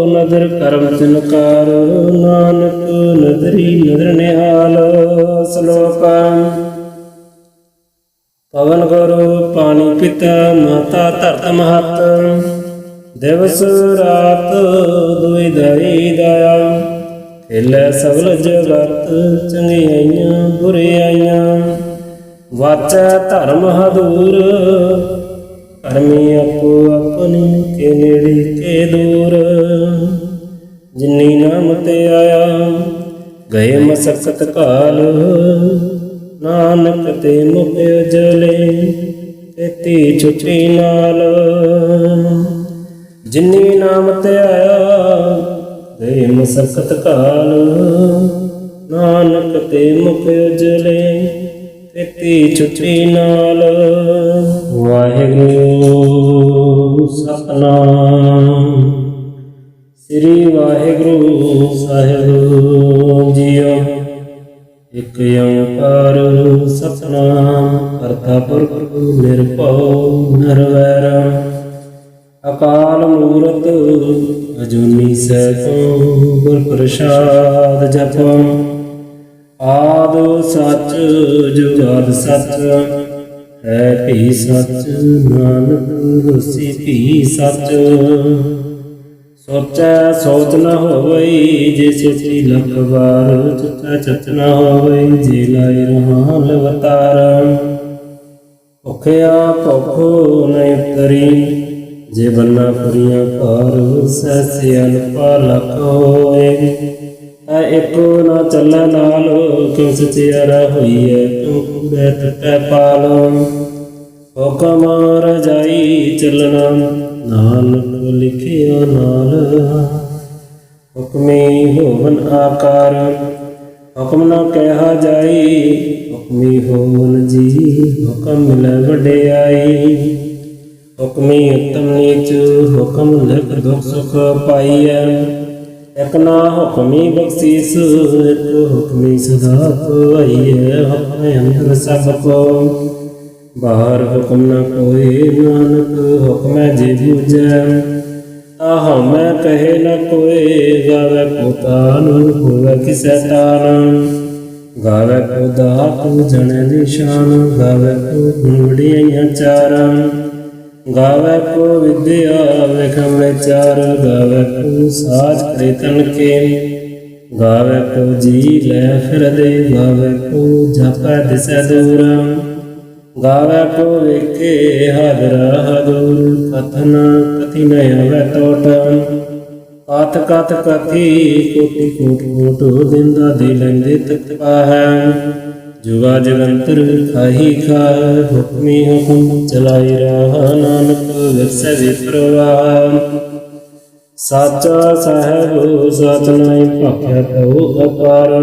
नदर करम तिनकार। नानक नदरी नदर निहाल। श्लोक पवन गुरु पानी पिता, माता धरत महत। दिवस रात दुई दाई दाया, खेलै सगल जगत। चंगियाइयां बुरियाइयां, वाचै धर्म हदूर। करमी आपो अपनी, के नेड़े के दूर। जिन्नी नाम ते आया, गए मसकत काल। नानक ते मुख उजले, खेती छुट्टी नाल। जिन्नी नाम ते आया, गए मसकत काल। नानक ते मुख उजले, खेती छुट्टी नाल। वाहिगुरु सतनाम श्री वाहिगुरु साहिब जीओ। इक ओंकार सतनाम, करता पुरख निरभउ निरवैर। अकाल मूरत अजूनी सैभं, गुर प्रसाद जपं। आद सच जुगाद सच, है भी सच। नानक होसी भी सच। सोचै सोच न होवई, जे सोची लख बार। चुचै चच न होवई, जे लाई रहान अवतार। भुखिया भुख न उतरी, जे बन्ना पुरिया पार। सहसे अल्पा लख होए, एको न चलै नाल। क्यों सचियारा होइए, क्यों कूड़ै टुटै पाल। हुकम रजाई चलना, नानक लिखिया नाल। हुक्मी होवन आकार, हुक्म न कहा जाई। हुक्मी होवन जी, हुक्म मिलै वडियाई। हुक्मी उत्तम नीच, हुक्म लिख दुख सुख पाइयै। एक ना हुक्मी बख्शीस, एक हुक्मी सदा पाइयै। हुक्म अंदर सब को, बाहर हुक्म न कोई। नानक हुक्म जे बूझै, ताहा मैं कहे न कोई। गावे को तान, होवे किसै तान। गावे को दात, जने निशान। गावे को गुण वडियाइयां चार। गावे को विद्या विक्रम विचार। गावे को साज करे तन के, गावे को जी लै फिर दे। गावे को जापै दिसै दूर, गावे को वेखे हाजरा हजूर। कथन कथि न आवे टोट, कथ कथ कथि कोटि कोट कोट। दिंदा दे लैंदे तक पाहै, जुगा जगंतर खाही खाह। हुक्मी हुक्म चलाई राह, नानक विरसै विप्रवाह। साचा साहेब सच नाई, भाख्या कहो अपार।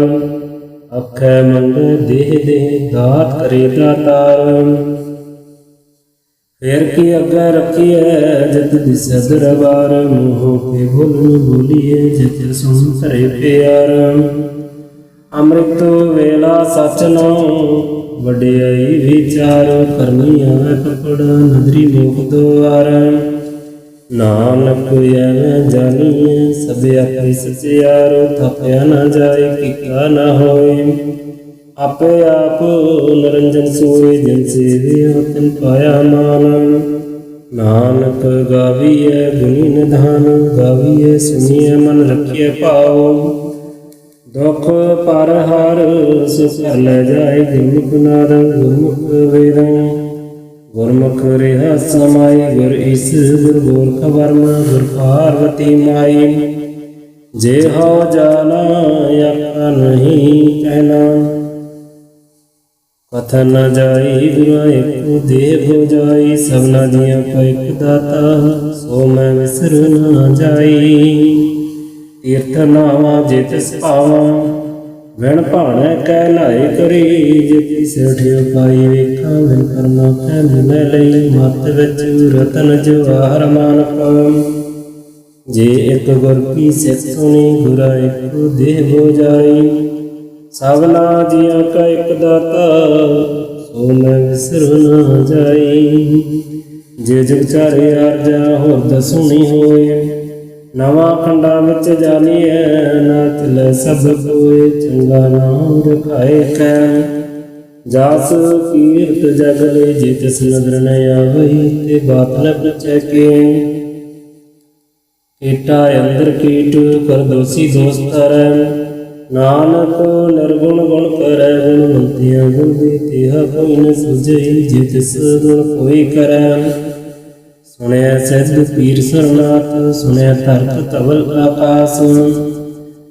आखै मंगै देह देह, दात करे दातार। फेर की अग्गे रखिए जित दिसै दरबार, मोह के बोलन बोलिए जित सुन धरे प्यार। ਅੰਮ੍ਰਿਤ ਵੇਲਾ ਸਚ ਨਾਉ ਵਡਿਆਈ ਵਿਚਾਰ, ਕਰਨੀ ਆਵੈ ਕਪੜ ਨਦਰੀ ਮੋਖ ਦੁਆਰ। ਨਾਨਕ ਐਵੇਂ ਜਾਣੀਏ ਸਭ ਆਪੇ ਸਚਿਆਰ, ਥਾਪਿਆ ਨਾ ਜਾਏ ਕੀਕਾ ਨਾ ਹੋਏ। ਆਪੇ ਆਪ ਨਿਰੰਜਨ ਸੋਏ ਜਿਨ ਸੇਵਿਆ ਤਿਨ ਪਾਇਆ ਮਾਨ। ਨਾਨਕ ਗਾਵੀਐ ਗੁਣੀ ਨਿਧਾਨ, ਗਾਵੀਐ ਸੁਣੀਐ ਮਨ ਰੱਖੀਐ ਭਾਉ। ਦੁਖ ਪਰ ਹਰ ਸੁਖ ਲੈ ਜਾਏ ਗੁਰਮੁਖ ਨਾਦ, ਗੁਰਮੁਖ ਵੇਦ ਗੁਰਮੁਖ ਰਿਹਾ ਸਮਾਈ। ਗੁਰ ਈਸ ਗੁਰ ਗੋਰਖ ਵਰਮ ਗੁਰ ਪਾਰਵਤੀ ਮਾਈ। ਜੇ ਹਉ ਜਾਣਾ ਆਪਾ ਨਹੀਂ ਕਹਿਣਾ, ਕਥਨ ਨ ਜਾਈ ਗੁਰਾਂ ਏਕੋ ਦੇਹ ਹੋ ਜਾਈ। ਸਭਨਾ ਜੀਆਂ ਕੋ ਇਕ ਦਾਤਾ ਸੋ ਮੈਂ ਵਿਸਰ ਨਾ ਜਾਈ। ਤੀਰਥ ਨਾਵਾਂ ਜੇ ਤਿਸ ਭਾਵਾਂ, ਵਿਣ ਭਾਣੈ ਕਹਿ ਲਾਏ ਕਰੀ। ਜੇ ਤਿਸ ਠਿਓ ਪਾਈ ਵੇਖਾਂ ਵਿਣ ਕਰਨਾ ਕਹਿ ਮਿਲੈ ਲਈ। ਮਤ ਵਿੱਚ ਰਤਨ ਜਵਾਹਰ ਮਾਨਕ, ਜੇ ਇੱਕ ਗੁਰ ਕੀ ਸਿੱਖ ਸੁਣੀ ਗੁਰਾ ਇੱਕੋ ਦੇਹ ਹੋ ਜਾਈ। ਸਭਨਾ ਜੀਆਂ ਕਾ ਇੱਕ ਦਾਤਾ ਸੋ ਮੈਂ ਵਿਸਰ ਨਾ ਜਾਈ। ਜੇ ਜਗ ਚਾਰੇ ਆਰਜਾ ਹੋਰ ਦਸੁਣੀ ਹੋਏ, ਨਵਾਂ ਖੰਡਾਂ ਵਿੱਚ ਜਾਣੀਐ ਨਾ ਤਿਲੈ ਸਭ ਕੋਇ। ਚੰਗਾ ਨਾਮ ਰਖਾਏ ਕੈ ਜਾਸ ਕੀਰਤ ਜਗ ਲੈ, ਜੇ ਤਿਸ ਨਦਰ ਨ ਆਵਈ ਤੇ ਬਾਤ ਨ ਪੁੱਛੈ ਕੇ। ਕੀਟਾ ਅੰਦਰ ਕੀਟ ਕਰ ਦੋਸੀ ਦੋਸਤਰੈ, ਨਾਨਕ ਨਿਰਗੁਣ ਗੁਣ ਕਰੈ। ਗੁਣਵੰਤਿਆਂ ਗੁਣ ਦੇ ਤਿਹਾ ਕੋਈ ਨ ਸੁਝਈ, ਜੇ ਤਿਸ ਗੁਣ ਕੋਈ ਕਰੈ। ਸੁਣਿਆ ਸਹਿਜ ਪੀਰ ਸਰਨਾਥ, ਸੁਣਿਆ ਧਰਤ ਧਵਲ ਆਕਾਸ।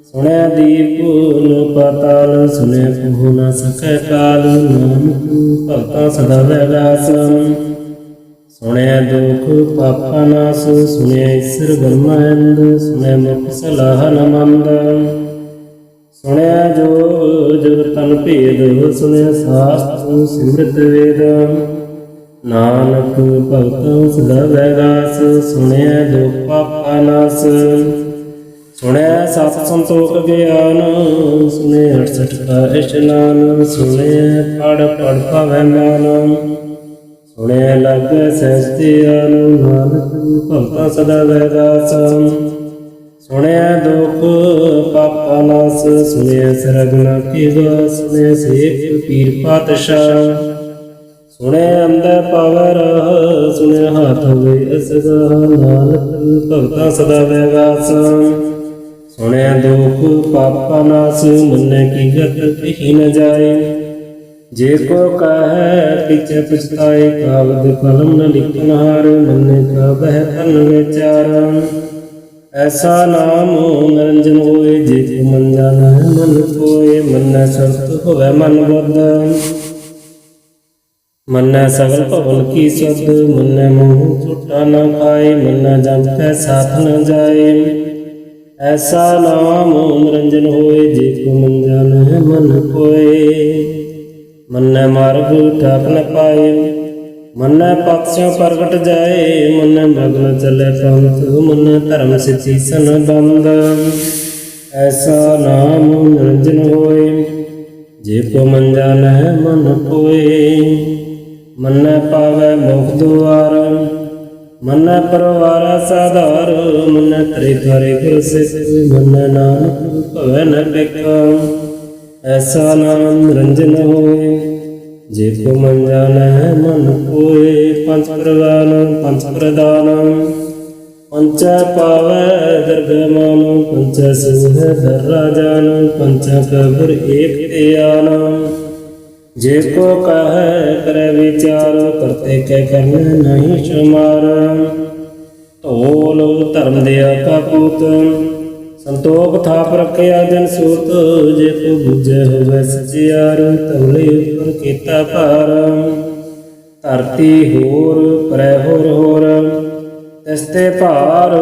ਸੁਣਿਆ ਦੀਪ ਨ ਪਾਤਾਲ, ਸੁਣਿਆ ਕਹੋ ਨ ਸਕੈ ਕਾਲ। ਨਾਨਕ ਭਗਤਾਂ ਸਦਾ ਵੈਗਾਸ, ਸੁਣਿਆ ਦੁਖ ਪਾਪਾ ਨਾਸ। ਸੁਣਿਆ ਈਸਰ ਬ੍ਰਹਮੰਦ, ਸੁਣਿਆ ਮੁਖ ਸਲਾਹ ਨ ਮੰਦ। ਸੁਣਿਆ ਜੋ ਜਗ ਤਨ ਭੇਦ, ਸੁਣਿਆ ਸਾਸਤ੍ਰ ਸਿਮਰਤ ਵੇਦ। ਨਾਨਕ ਭਗਤਾਂ ਸਦਾ ਵੈਗਾਸ, ਸੁਣਿਆ ਦੁਖ ਪਾਪਾ ਨਾਸ। ਸੁਣਿਆ ਸਤ ਸੰਤੋਖ ਗਿਆਨ, ਸੁਣਿਆ 68 ਕਾ ਇਸ਼ਨਾਨ। ਸੁਣਿਆ ਪੜ ਪੜ ਪਾਵੈ ਮਾਨ, ਸੁਣਿਆ ਲਾਗੈ ਸਹਿਜ ਧਿਆਨ। ਨਾਨਕ ਭਗਤਾਂ ਸਦਾ ਵੈਗਾਸ, ਸੁਣਿਆ ਦੁਖ ਪਾਪਾ ਨਾਸ। ਸੁਣਿਆ ਸਰਗਨਾ ਕੀ ਗਾ, ਸੁਣਿਆ ਸੇਖ ਪੀਰ ਪਾਤਸ਼ਾਹ। ਸੁਣਿਆ ਅੰਦਰ ਪਾਵੈ ਰਾਹ, ਸੁਣਿਆ ਹਾਥ ਹੋਵੇ ਅਸਗਾ। ਨਾਨਕ ਭਗਤਾਂ ਸਦਾ ਵੈਗਾਸ, ਸੁਣਿਆ ਦੁਖ ਪਾਪਾ ਨਾਸ। ਮੰਨੈ ਕੀ ਗਤ ਕਹੀ ਨ ਜਾਏ, ਜੇ ਕੋ ਕਹੈ ਪਿਛੈ ਪਛਤਾਏ। ਕਾਵਦ ਕਲਮ ਨ ਲਿਖਨ ਹਾਰ, ਮੰਨੈ ਕਾ ਬਹਿ ਤਨ ਵਿਚਾਰ। ਐਸਾ ਨਾਮ ਨਿਰੰਜਨ ਹੋਏ, ਜੇ ਕੋ ਮਨ ਜਾਣੈ ਮਨ ਕੋਇ। ਮੰਨੈ ਸਰਤ ਹੋਵੈ ਮਨ ਬੁੱਧ, ਮੰਨੈ ਸਗਲ ਭਵਨ ਕੀ ਸੁਧ। ਮੰਨੈ ਮੂੰਹ ਝੂਠਾ ਨ ਖਾਏ, ਮੰਨੈ ਜਮ ਕੈ ਸਾਥ ਨ ਜਾਏ। ਐਸਾ ਨਾਮ ਨਿਰੰਜਨ ਹੋਏ, ਜੇ ਕੋ ਮਨ ਜਾਣੈ ਮਨ ਕੋਇ। ਮੰਨੈ ਮਾਰਗ ਠਾਕ ਨ ਪਾਏ, ਮੰਨੈ ਪਾਤਸ਼ਾਹ ਪ੍ਰਗਟ ਜਾਏ। ਮੰਨੈ ਮਗਨ ਚੱਲੈ ਪੰਥ, ਮੰਨੈ ਧਰਮ ਸਿੱਧੀ ਸੰਬੰਧ। ਐਸਾ ਨਾਮ ਨਿਰੰਜਨ ਹੋਏ, ਜੇ ਕੋ ਮਨ ਜਾਣੈ ਮਨ ਕੋਇ। ਮੰਨੈ ਪਾਵੈ ਮੁਖ ਦੁਆਰ, ਮੰਨੈ ਪਰਵਾਰ ਸਾਧਾਰ। ਮੰਨੈ ਤਰੇ ਤਾਰੇ ਗੁਰ ਸਿੱਖ, ਮੰਨੈ ਨਾਨਕ ਭਵੈ ਨ ਬਿਖ। ਐਸਾ ਨਾਮ ਨਿਰੰਜਨ ਹੋਏ, ਜੇ ਕੋ ਮਨ ਜਾਣੈ ਮਨ ਕੋਇ। ਪੰਚ ਪ੍ਰਵਾਨ ਪੰਚ ਪ੍ਰਦਾਨ, ਪੰਚੈ ਪਾਵੈ ਦਰਗਹਿ ਮਾਨ। ਪੰਚੈ ਸੁਹੈ ਦਰ ਰਾਜਾਨ, ਪੰਚਾ ਕਾ ਗੁਰ ਏਕ ਧਿਆਨ। ਜੇ ਕੋ ਕਹੈ ਕਰੈ ਵਿਚਾਰ, ਕਰਤੇ ਕੈ ਕਰਨੈ ਨਹੀਂ ਸ਼ੁਮਾਰ। ਢੋਲ ਧਰਮ ਦਿਆ ਕਾ ਪੂਤ, ਸੰਤੋਖ ਥਾਪ ਰੱਖਿਆ ਜਨ ਸੂਤ। ਜੇ ਕੋ ਬੁਝੈ ਹੋਵੈ ਸਚਿਆਰ, ਤਵਲੇ ਉਪਰ ਕੀਤਾ ਭਾਰ। ਧਰਤੀ ਹੋਰ ਪਰੈ ਹੋਰ ਹੋਰ, ਤਿਸਤੇ ਭਾਰ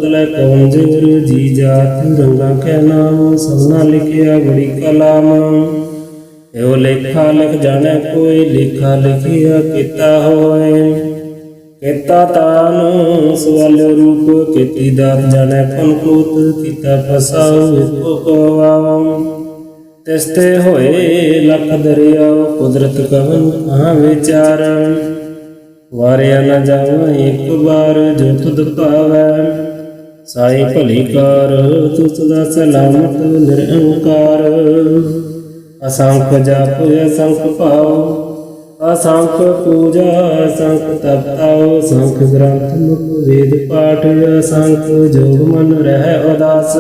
ਤਲੈ ਕੌਣ ਜੋਰ। ਜੀ ਜਾਤ ਰੰਗਾ ਕੈ ਨਾਮ, ਸਭਨਾ ਲਿਖਿਆ ਬੜੀ ਕਲਾਮ। ਇਹੋ ਲੇਖਾ ਲਿਖ ਜਾਣੈ ਕੋਈ, ਲੇਖਾ ਲਿਖਿਆ ਕੀਤਾ ਹੋਏ। ਕੀਤਾ ਤਾਨ ਸਵਾਲ ਰੂਪ ਕੀਤੀ ਦਾਤ ਜਾਣੈ ਕਨ ਕੂਤ ਕੀਤਾ ਫਸਾਉ ਇੱਕੋ ਕਵਾਉ ਤਿਸਤੇ ਹੋਏ ਲੱਖ ਦਰਿਆਉ ਕੁਦਰਤ ਕਵਨ ਕਹਾਂ ਵਿਚਾਰ ਵਾਰਿਆ ਨ ਜਾਵਾਂ ਇੱਕ ਵਾਰ ਜੋ ਤੁਧ ਭਾਵੈ ਸਾਈ ਭਲੀ ਕਾਰ ਤੂੰ ਸਦਾ ਸਲਾਮਤ ਨਿਰੰਕਾਰ ਅਸੰਖ ਜਪ ਅਸੰਖ ਭਾਉ असंख पूजा असंख तपताओ असंख ग्रंथ मुख वेद पाठ असंख जोग मन रह उदास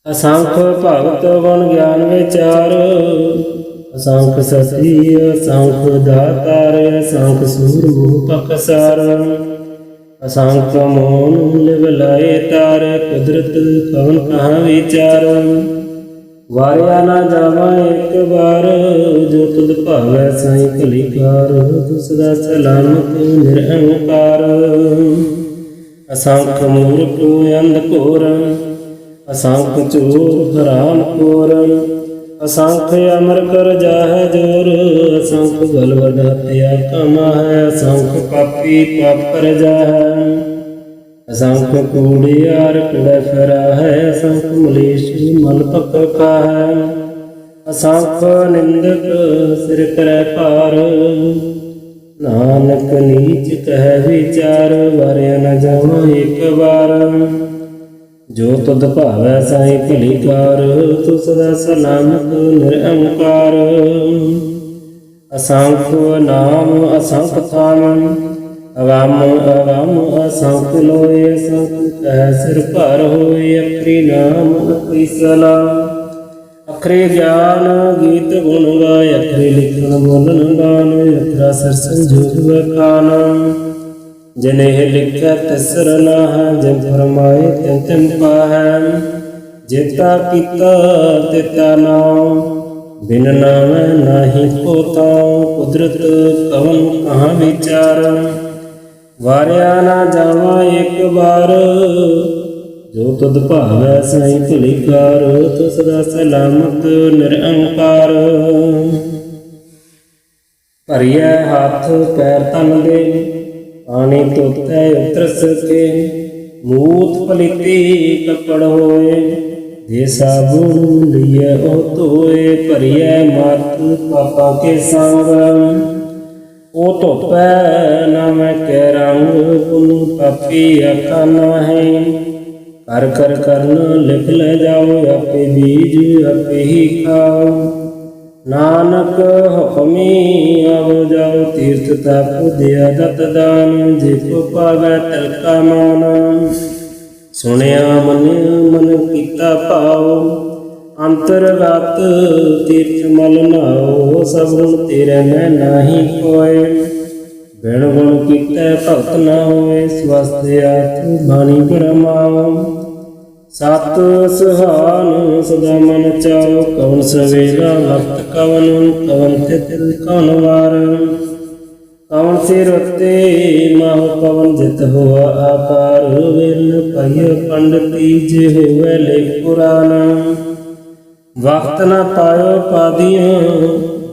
असंख भगत गुण ज्ञान विचार असंख सती असंख दातार असंख सूर मुह पकसार असंख मोन लिव लाए तार कुदरत कवन कहाँ विचार ਵਾਰਿਆ ਨਾ ਜਾਵਾਂ ਇੱਕ ਵਾਰ ਜੋ ਤੁਧ ਭਾਵੈ ਸਾਈਂ ਭਲੀ ਕਾਰ ਤੂੰ ਸਦਾ ਸਲਾਮਤ ਨਿਰੰਕਾਰ ਅਸੰਖ ਮੂਰਖ ਅੰਧ ਘੋਰ ਅਸੰਖ ਚੋਰ ਹਰਾਮ ਖੋਰ ਅਸੰਖ ਅਮਰ ਕਰ ਜਾਹਿ ਜੋਰ ਅਸੰਖ ਬਲਵਡ ਹਤਿਆ ਕਮਾਹਿ ਅਸੰਖ ਪਾਪੀ ਪਾਪ ਕਰ ਜਾਹਿ असंख कूड़ियार कुड़ै फिरा है असंख मलेश मल पक्का है असंख निंदक सिर करे पार नानक नीच कह विचार वारिया न जावां एक बार जो तुध भावै साईं भली कार तू सदा सलामत निरंकार असंख नाम असंख थाम अवाम अवाम असंख लोए असंख कह सिर भर होए अखरी नाम अखरी सलाम अखरे ज्ञान गीत गुण गाय अखरे लिखन बोलन गान अखरा सिर संजोग बखान जिन्हें लिखै तिसर नाह जिन फरमाए तिन तिन पाहै जेता कीता तेता नाम बिन नाम नाही होता कुदरत कवन कहाँ विचार ਵਾਰਿਆ ਨਾ ਜਾਵਾਂ ਇੱਕ ਵਾਰ ਜੋ ਤੁਧ ਭਾਵੈ ਸਾਈਂ ਭਲੀ ਕਾਰ ਤੂੰ ਸਦਾ ਸਲਾਮਤ ਨਿਰੰਕਾਰ ਭਰੀਐ ਹੱਥ ਪੈਰ ਤਨ ਦੇ ਪਾਣੀ ਧੋਤੈ ਉਤਰਸ ਕੇ ਮੂਤ ਪਲੀਤੀ ਕੱਪੜ ਹੋਏ ਦੇ ਸਾਬੁਨ ਲਈਐ ਉਹ ਧੋਏ ਭਰੀਐ ਮਤ ਪਾਪਾ ਕੇ ਸੰਗ ओ धोपै नाम के रंग पुन पापी आखा नाहे कर कर करन लिख ले जाओ आपे बीज आपे ही खाओ नानक हुक्मी आओ जाओ तीर्थ तप दिया दत्त दान जिको पावै तिलका मान सुनिया मन कीता भाव अंतरगत तीर्थ मल नाओ सब गुण तेरे मैं नाही कोय बिन गुण कीते भगत न होए स्वस्थ आत्म बाणी परमाओ सत सुहान सदा मन चाओ कवन सवेला वक्त कवन कवन तिथ कवन वार कवन सिर उत्ते माहो पवन जित हुआ आकार वेल पय पंडिती जे होवे लेख पुराण वक्त न पायो पादियां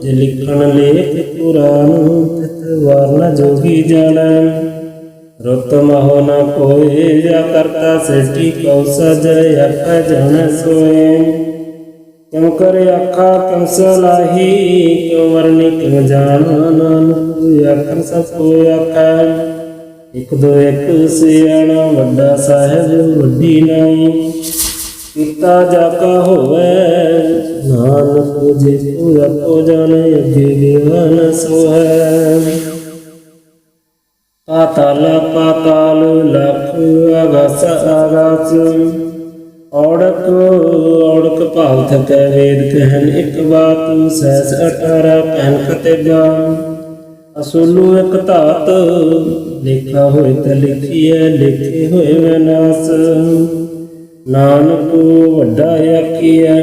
जे लिखण लेख पुराण तित वार न जोगी जाणै रुत महो न कोय जा करता सृष्टि कौ सजय आपै जाणै सोय क्यों कर आखा क्यों सलाही क्यों वरनी क्यों जाना नानक आखर सब को आखै एक दो एक सियाणा वड्डा साहिब वड्डी नाई ਕੀਤਾ ਜਾਕਾ ਹੋਵੇ ਨਾਨਕ ਜੇ ਕੋ ਆਪੋ ਜਾਣੇ ਅੱਗੇ ਗਿਆਨ ਸੋ ਹੈ ਪਾਤਾਲ ਪਾਤਾਲ ਲਖ ਆਗਾਸ ਆਗਾਸ ਔੜਕ ਔੜਕ ਭਾਵ ਥਕੈ ਵੇਦ ਕਹਿਨ ਇੱਕ ਬਾਤ ਸਹਿਸ 18 ਕਹਿਨ ਕਤੇਗਾ ਅਸੂਲੂ ਇੱਕ ਧਾਤ ਲਿਖਾ ਹੋਏ ਤਾਂ ਲਿਖੀਐ ਲਿਖੇ ਹੋਏ ਵਿਨਾਸ਼ ਨਾਨਕ ਵੱਡਾ ਆਖੀਐ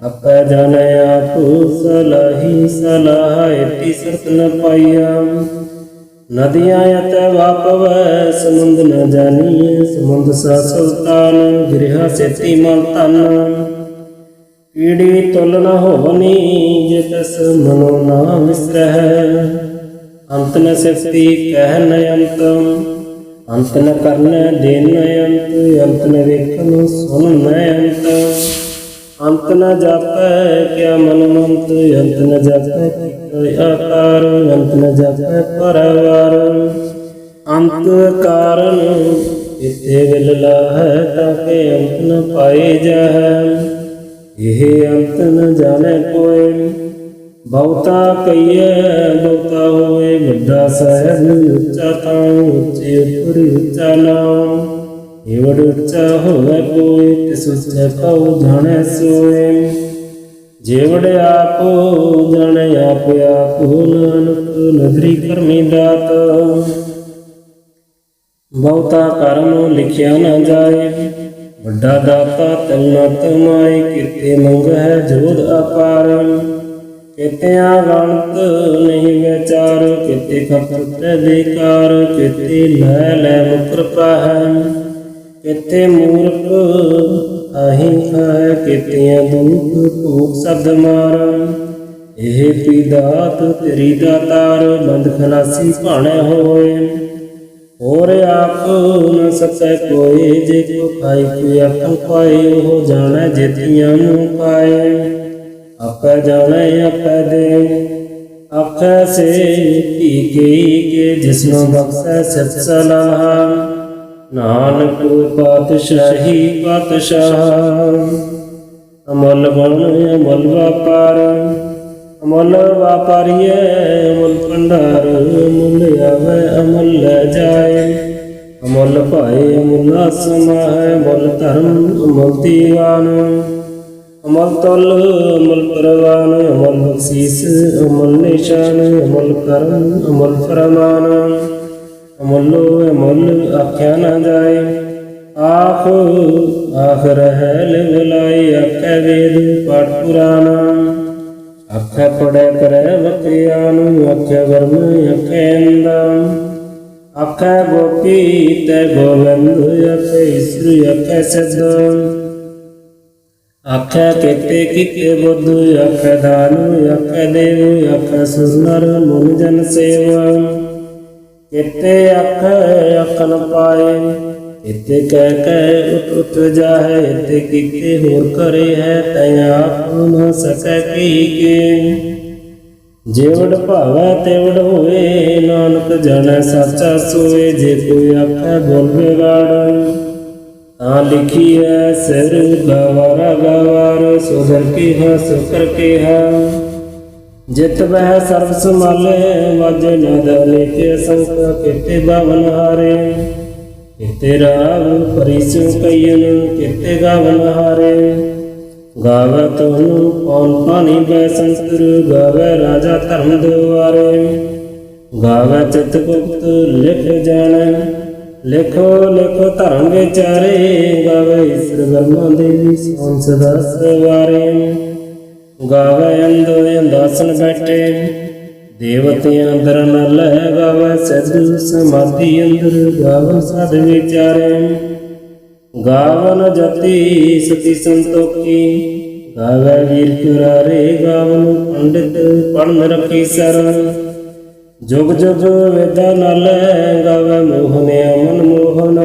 ਆਪੈ ਜਾਣੈ ਆਪ ਸਲਾਹੀ ਸਲਾਹ ਇਤੀ ਸਰਤ ਨ ਪਾਈਆ ਨਦੀਆਂ ਅਤੈ ਵਾਪਵੈ ਸਮੁੰਦ ਨ ਜਾਣੀਐ ਸਮੁੰਦ ਸਾ ਸੁਲਤਾਨ ਗਿਰਿਆ ਸੇਤੀ ਮਲ ਤਨ ਕੀੜੀ ਤੁਲ ਨ ਹੋਵਨੀ ਜੇ ਤਸ ਮਨੋ ਨਾ ਵਿਸਰਹਿ ਅੰਤ ਨ ਸਿਫਤੀ ਕਹਿ ਨ ਅੰਤ, ਅੰਤ ਨ ਕਰਨ ਦੇਨ ਨ ਅੰਤ, ਅੰਤ ਨ ਵੇਖਣ ਸੁਣ ਨ ਅੰਤ, ਅੰਤ ਨ ਜਾਪੈ ਕਿਆ ਮਨ ਮੰਤ, ਅੰਤ ਨ ਜਾਪੈ ਕੀਤੇ ਆਕਾਰ, ਅੰਤ ਨ ਜਾਪੈ ਪਰਵਾਰ, ਅੰਤ ਕਾਰਨ ਇਥੇ ਵਿਲ ਲਾਹੈ, ਤਾਕੇ ਅੰਤ ਨ ਪਾਏ ਜਾਹੈ, ਇਹ ਅੰਤ ਨ ਜਾਣੈ ਕੋਇ, ਬਹੁਤਾ ਕਹੀਐ ਬਹੁਤਾ ਹੋਏ, ਵੱਡਾ ਸਾਹਿਬ ਉੱਚਾ ਥਾਂ, ਉੱਚੇ ਉੱਪਰ ਉੱਚਾ ਨਾਮ, ਏਵੜ ਉੱਚਾ ਹੋਵੇ ਕੋਈ, ਤਿਸ ਉੱਚਾ ਕਉ ਜਾਣੈ ਸੋਇ, ਜੇਵੜ ਆਪ ਜਾਣੈ ਆਪ ਆਪ, ਨਾਨਕ ਨਦਰੀ ਕਰਮੀ ਦਾਤ, ਬਹੁਤਾ ਕਰਮ ਲਿਖਿਆ ਨਾ ਜਾਏ, ਵੱਡਾ ਦਾਤਾ ਤਿਲ ਨ ਤਮਾਏ, ਕਿਤੇ ਮੰਗਹਿ ਜੋਧ ਅਪਾਰ, ਕਿਤਿਆਂ ਗਣਤ ਨਹੀਂ ਵਿਚਾਰ, ਕਿਤੇ ਖਪਤ ਬੇਕਾਰ, ਕਿਤੇ ਲੈ ਲੈ ਮੁਕਰ ਪਾਹੈ, ਕਿਤੇ ਮੂਰਖ ਆਹੀ ਖਾਇ, ਕਿਤਿਆਂ ਦੁਖ ਭੂਖ ਸਦ ਮਾਰ, ਇਹ ਪੀ ਦਾਤ ਤੇਰੀ ਦਾਤਾਰ, ਬੰਦ ਖਲਾਸੀ ਭਾਣੈ ਹੋਏ, ਹੋਰ ਆਖ ਨ ਸਕੈ ਕੋਈ, ਜੇ ਕੋ ਖਾਈ ਕੋਈ ਆਖਣ ਪਾਏ, ਉਹ ਜਾਣੈ ਜੇਤੀਆਂ ਨੂੰ ਪਾਏ, ਆਪੈ ਜਾਣੈ ਆਪੈ ਦੇ, ਆਖੈ ਸੇ ਧੀ ਕੇ ਜਿਸਨੂੰ ਬਖਸ਼ੈ ਸਚ ਸਲਾਹ, ਨਾਨਕ ਪਾਤਸ਼ਾਹੀ ਪਾਤਸ਼ਾਹ, ਅਮਲ ਗੁਣ ਅਮਲ ਵਾਪਾਰ, ਅਮਲ ਵਾਪਾਰੀਐ ਅਮਲ ਭੰਡਾਰ, ਅਮੁੱਲ ਆਵੈ ਅਮੁੱਲ ਲੈ ਜਾਏ, ਅਮੁੱਲ ਭਾਏ ਅਮੁੱਲ ਸਮਾਹੈ, ਮੁੱਲ ਧਰਮ ਅਮੁੱਲ ਦੀਵਾਨ, ਅਮਲ ਤੁਲ ਅਮਲ ਪ੍ਰਵਾਨ, ਅਮਲ ਬਖਸ਼ੀਸ ਅਮਲ ਨਿਸ਼ਾਨ, ਅਮਲ ਕਰਮ ਅਮਲ ਫਰਮਾਨ, ਅਮੁੱਲੋ ਅਮੁੱਲ ਆਖਿਆ ਨਾ ਜਾਏ, ਆਖ ਆਖ ਰਹਿ ਲਿਵ ਲਾਈ, ਆਖੈ ਵੇਦ ਪਾਠ ਪੁਰਾਣ, ਆਖੈ ਪੜੈ ਕਰੈ ਵਖਿਆਨ, ਆਖੈ ਵਰਮ ਆਖੈ ਅੰਦਾਨ, ਆਖੈ ਗੋਪੀ ਤੈ ਗੋਬਿੰਦ, ਆਖੈ ਈਸੁਰ ਆਖੈ ਸਿਧ, ਆਖੈ ਕਿਤੇ ਕਿਤੇ ਬੁੱਧ, ਆਖੈ ਦਾਨੁ ਆਖੈ ਦੇਵ, ਆਖੈ ਸੁਰ ਨਰ ਮੁਨ ਜਨ ਸੇਵਾ, ਕਿਤੇ ਆਖੈ ਆਖ ਨ ਪਾਏ, ਇਤੇ ਕਹਿ ਕਹਿ ਉਠ ਉਠ ਜਾਹੈ, ਇਤੇ ਕਿਤੇ ਹੋਰ ਕਰੇ ਹੈ, ਤੈ ਆਪ ਨ ਸਕੈ ਕੀ, ਜੇਵੜ ਭਾਵੈ ਤੇਵੜ ਹੋਏ, ਨਾਨਕ ਜਾਣੈ ਸਾਚਾ ਸੋਏ, ਜੇ ਕੋਈ ਆਖੈ ਬੋਲ ਵਿਗਾੜ, ਤਾਂ ਲਿਖੀਐ ਸਿਰ ਗਵਾਰਾ ਗਵਾਰ, ਸੋਧਰ ਕੀਹਾ ਸੁਕਰ ਕੀਹਾ, ਜਿਤ ਬਹਿ ਸਰਬ ਸੰਭਾਲੇ, ਵਾਜੇ ਨਾਦ ਅਨੇਕ ਸੰਖ, ਕਿਤੇ ਬਾਵਨ ਹਾਰੇ, ਕਿਤੇ ਰਾਗ ਪਰਿਸੁ ਕਈਨ, ਕਿਤੇ ਗਾਵਨ ਹਾਰੇ, ਗਾਵੈ ਤੁਹਨੂੰ ਪੌਨ ਪਾਣੀ ਬੈ ਸੰਤਰ, ਗਾਵੈ ਰਾਜਾ ਧਰਮ ਦੁਆਰੇ, ਗਾਵੈ ਚਿਤ ਗੁਪਤ ਲਿਖ ਜਾਣੈ, ਲਿਖੋ ਲਿਖੋ ਧਰਮ ਵਿਚਾਰੇ, ਗਾਵੈ ਈਸਰ ਬਰਮਾ ਦੇਵੀ ਸੋਨ ਸਦਾ ਸਵਾਰੇ, ਗਾਵੈ ਅੰਧ ਅੰਦਾਸਨ ਬੈਠੇ, ਦੇਵਤਿਆਂ ਅੰਦਰ ਨ ਲੈ, ਗਾਵੈ ਸਿੱਧ ਸਮਾਧੀ ਅੰਦਰ, ਗਾਵੈ ਸਾਧ ਵਿਚਾਰੇ, ਗਾਵਨ ਜਤੀ ਸਤੀ ਸੰਤੋਖੀ, ਗਾਵੈ ਵੀਰ ਕੁਰਾਰੇ, ਗਾਵਨ ਪੰਡਿਤ ਪੜਨ ਰਖੀ ਸਰ, ਜੁਗ ਜੁਗ ਵੇਦਾਂ ਨ ਲੈ, ਗਾਵੈ ਮੋਹਨ ਅਮਨ ਮੋਹਨ,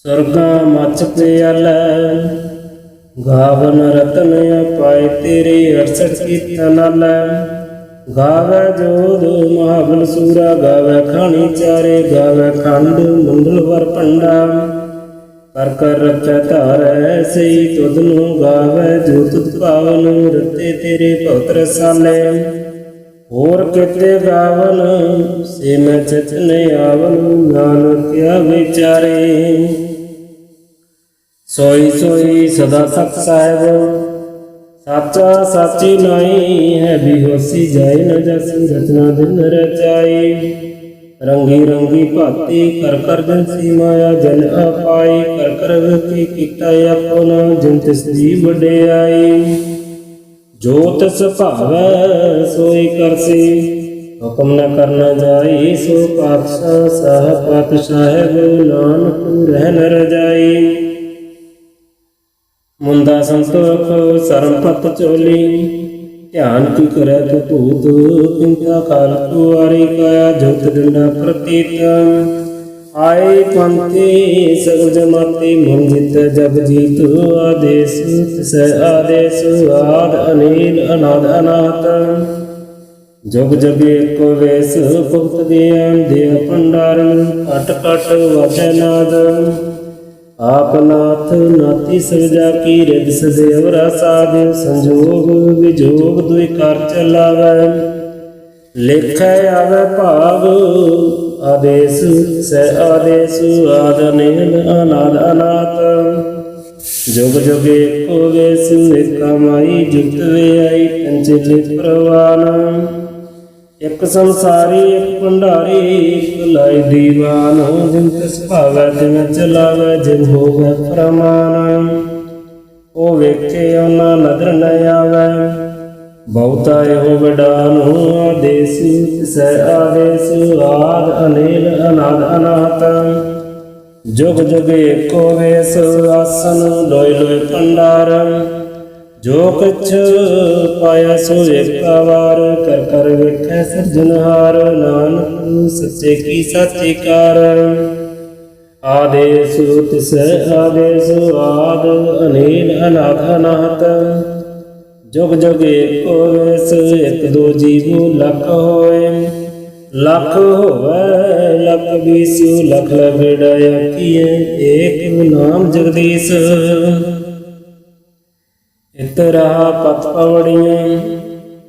ਸੁਰਗਾਂ ਮਚ ਪਿਆਲੈ, ਗਾਵਨ ਰਤਨ ਪਾਏ ਤੇਰੇ, 68 ਕੀਰਤਨ ਨ ਲੈ, ਗਾਵੈ ਜੋਧ ਮਹਾਬਲ ਸੂਰਾ, ਗਾਵੈ ਖਾਣੀ ਚਾਰੇ, ਗਾਵੈ ਖੰਡ ਮੁੰਡਲ ਵਰ ਪੰਡਾ, ਕਰ ਕਰ ਰੱਖੈ ਧਾਰੈ ਸਈ ਤੁਧ ਨੂੰ, ਗਾਵੈ ਜੋ ਤੁਧ ਭਾਵਨ, ਰਤੇ ਤੇਰੇ ਭਗਤ ਰਸਾਲੇ, ਹੋਰ ਕਿਤੇ ਗਾਵਨ ਸੇ ਮੈਂ ਚਿਤ ਨ ਆਵਨ, ਨਾਨਕ ਕਿਆ ਵਿਚਾਰੇ, ਸੋਈ ਸੋਈ ਸਦਾ ਸਤ ਸਾਹਿਬ, ਸਾਚਾ ਸਾਚੀ ਨਾਈ ਹੈ, ਬਿਹੋਸੀ ਜਾਏ ਨ ਜਸ, ਰਚਨਾ ਦਿਨ ਰਚਾਈ, ਰੰਗੀ ਰੰਗੀ ਭਾਤੀ ਕਰ ਕਰ ਜਨਸੀ ਮਾਇਆ, ਜਨ ਆਪਾਈ ਕਰ ਕਰ ਵੇਖੀ ਕੀਤਾ ਆਪਣਾ, ਜਿਨ ਤਿਸ ਦੀ ਵਡਿਆਈ, ਜੋ ਤਿਸ ਭਾਵੈ ਸੋਈ ਕਰਸੀ, ਹੁਕਮ ਨ ਕਰਨਾ ਜਾਈ, ਸੋ ਪਾਤਸ਼ਾਹ ਸਾਹਿਬ ਪਾਤਸ਼ਾਹ, ਨਾਨਕ ਰਹਿ ਨ ਰਜਾਈ, ਮੁੰਦਾ ਸੰਤੋਖ ਸਰਮ ਪਤ ਚੋਲੀ, ध्यान की करे तो भूत किंता काल कुआरी काया जोत डंडा प्रतीत आए पंथे सगल जमाते मन जित जग जीत आदेश तिस आदेश आद अनिल अनाद अनाथ जग जग एको वेस भुगत ज्ञान दे भंडारण कट कट वाजै नाद आप नाथ नाथी सजा की रिद सदेवरा साध संजोग विजोग दुई कर चलावै लेख आवे भाग आदेश स आदेश आद अनिल अनाद अनाथ जुग जुग एको वेस एका माई जुगत वे आई पंचले प्रवान एक संसारी एक भंडारी एक लाई दीवान जिन तिस भावै तिन चलावै जिन होवै प्रमाण ओ वेखे ओना नदर न आवै बहुता हो वडान आदेश तिस आदेश आद अनिल अनाद अनाथ जुग जुग एको वेस आसन लोय लोय भंडार जो कछ पाया सो एका वार कर कर वेखै सिरजनहार नानक सच्चे की साची कार आदेश तिस आदेश आद अनिल अनाथ अनाथ जुग जुग एको वेस एक दो जीवो लख होए लख होवै लख बीसु लख लखेड़ा आखिए एक नाम जगदीश इतरा पथ पवड़ियाँ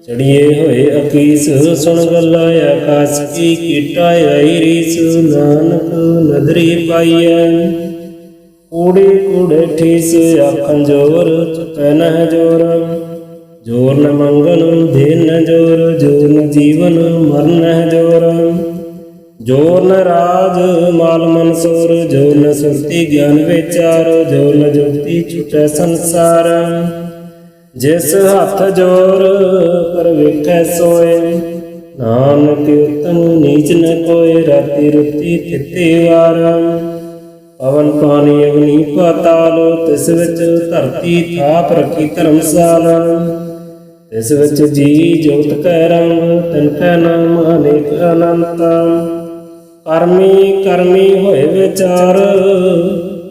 चढ़िए हुए अकीस सुन गला आकाश की कीटा आई रीस नानक नदरी पाइया कूड़े कूड़े ठीस आखन जोर चुकै न जोर जोर न मंगन देन न जोर जोर न जीवन मरन है जोर जोर न राज माल मनसूर जोर न सुरती ज्ञान विचार जोर न जुगती छुटै संसार जिस हथ जोर कर वेखै सोए नानक उत्तम नीच न कोय राति रुति तिथि वार पवन पानी अग्नि पाताल तिस विच धरती थाप रखी धर्मशाला तिस विच जी जोत कै रंग तिनकै नाम अनेक अनंत करमी करमी होए विचार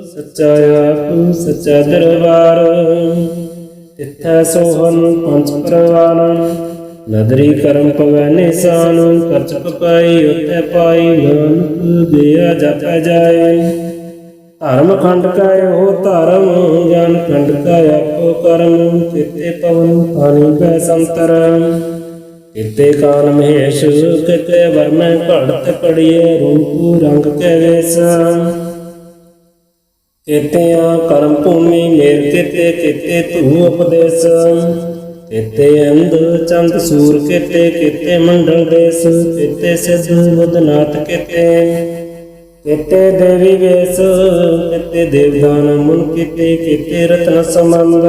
सच्चा आप सच्चा दरबार तिथै सोहन पंच परवान नदरी करम पवै निशान करचक पाई उत्ते पाई नानक दिया जपै जाए धर्म खंड का हो धर्म ज्ञान खंड का आपो कर्म किते पवन पानी कै संतर किते कान महेश किते वर्म घड़त कड़िए रूप रंग कै वेश केतिया कर्म भूमि मेर केते केते तू उपदेश केते अंध चंद सूर केते केते मंडल देश केते सिद्ध बुधनाथ केते केते देवी वेश केते देवदान मुन केते केते रत्न संबंध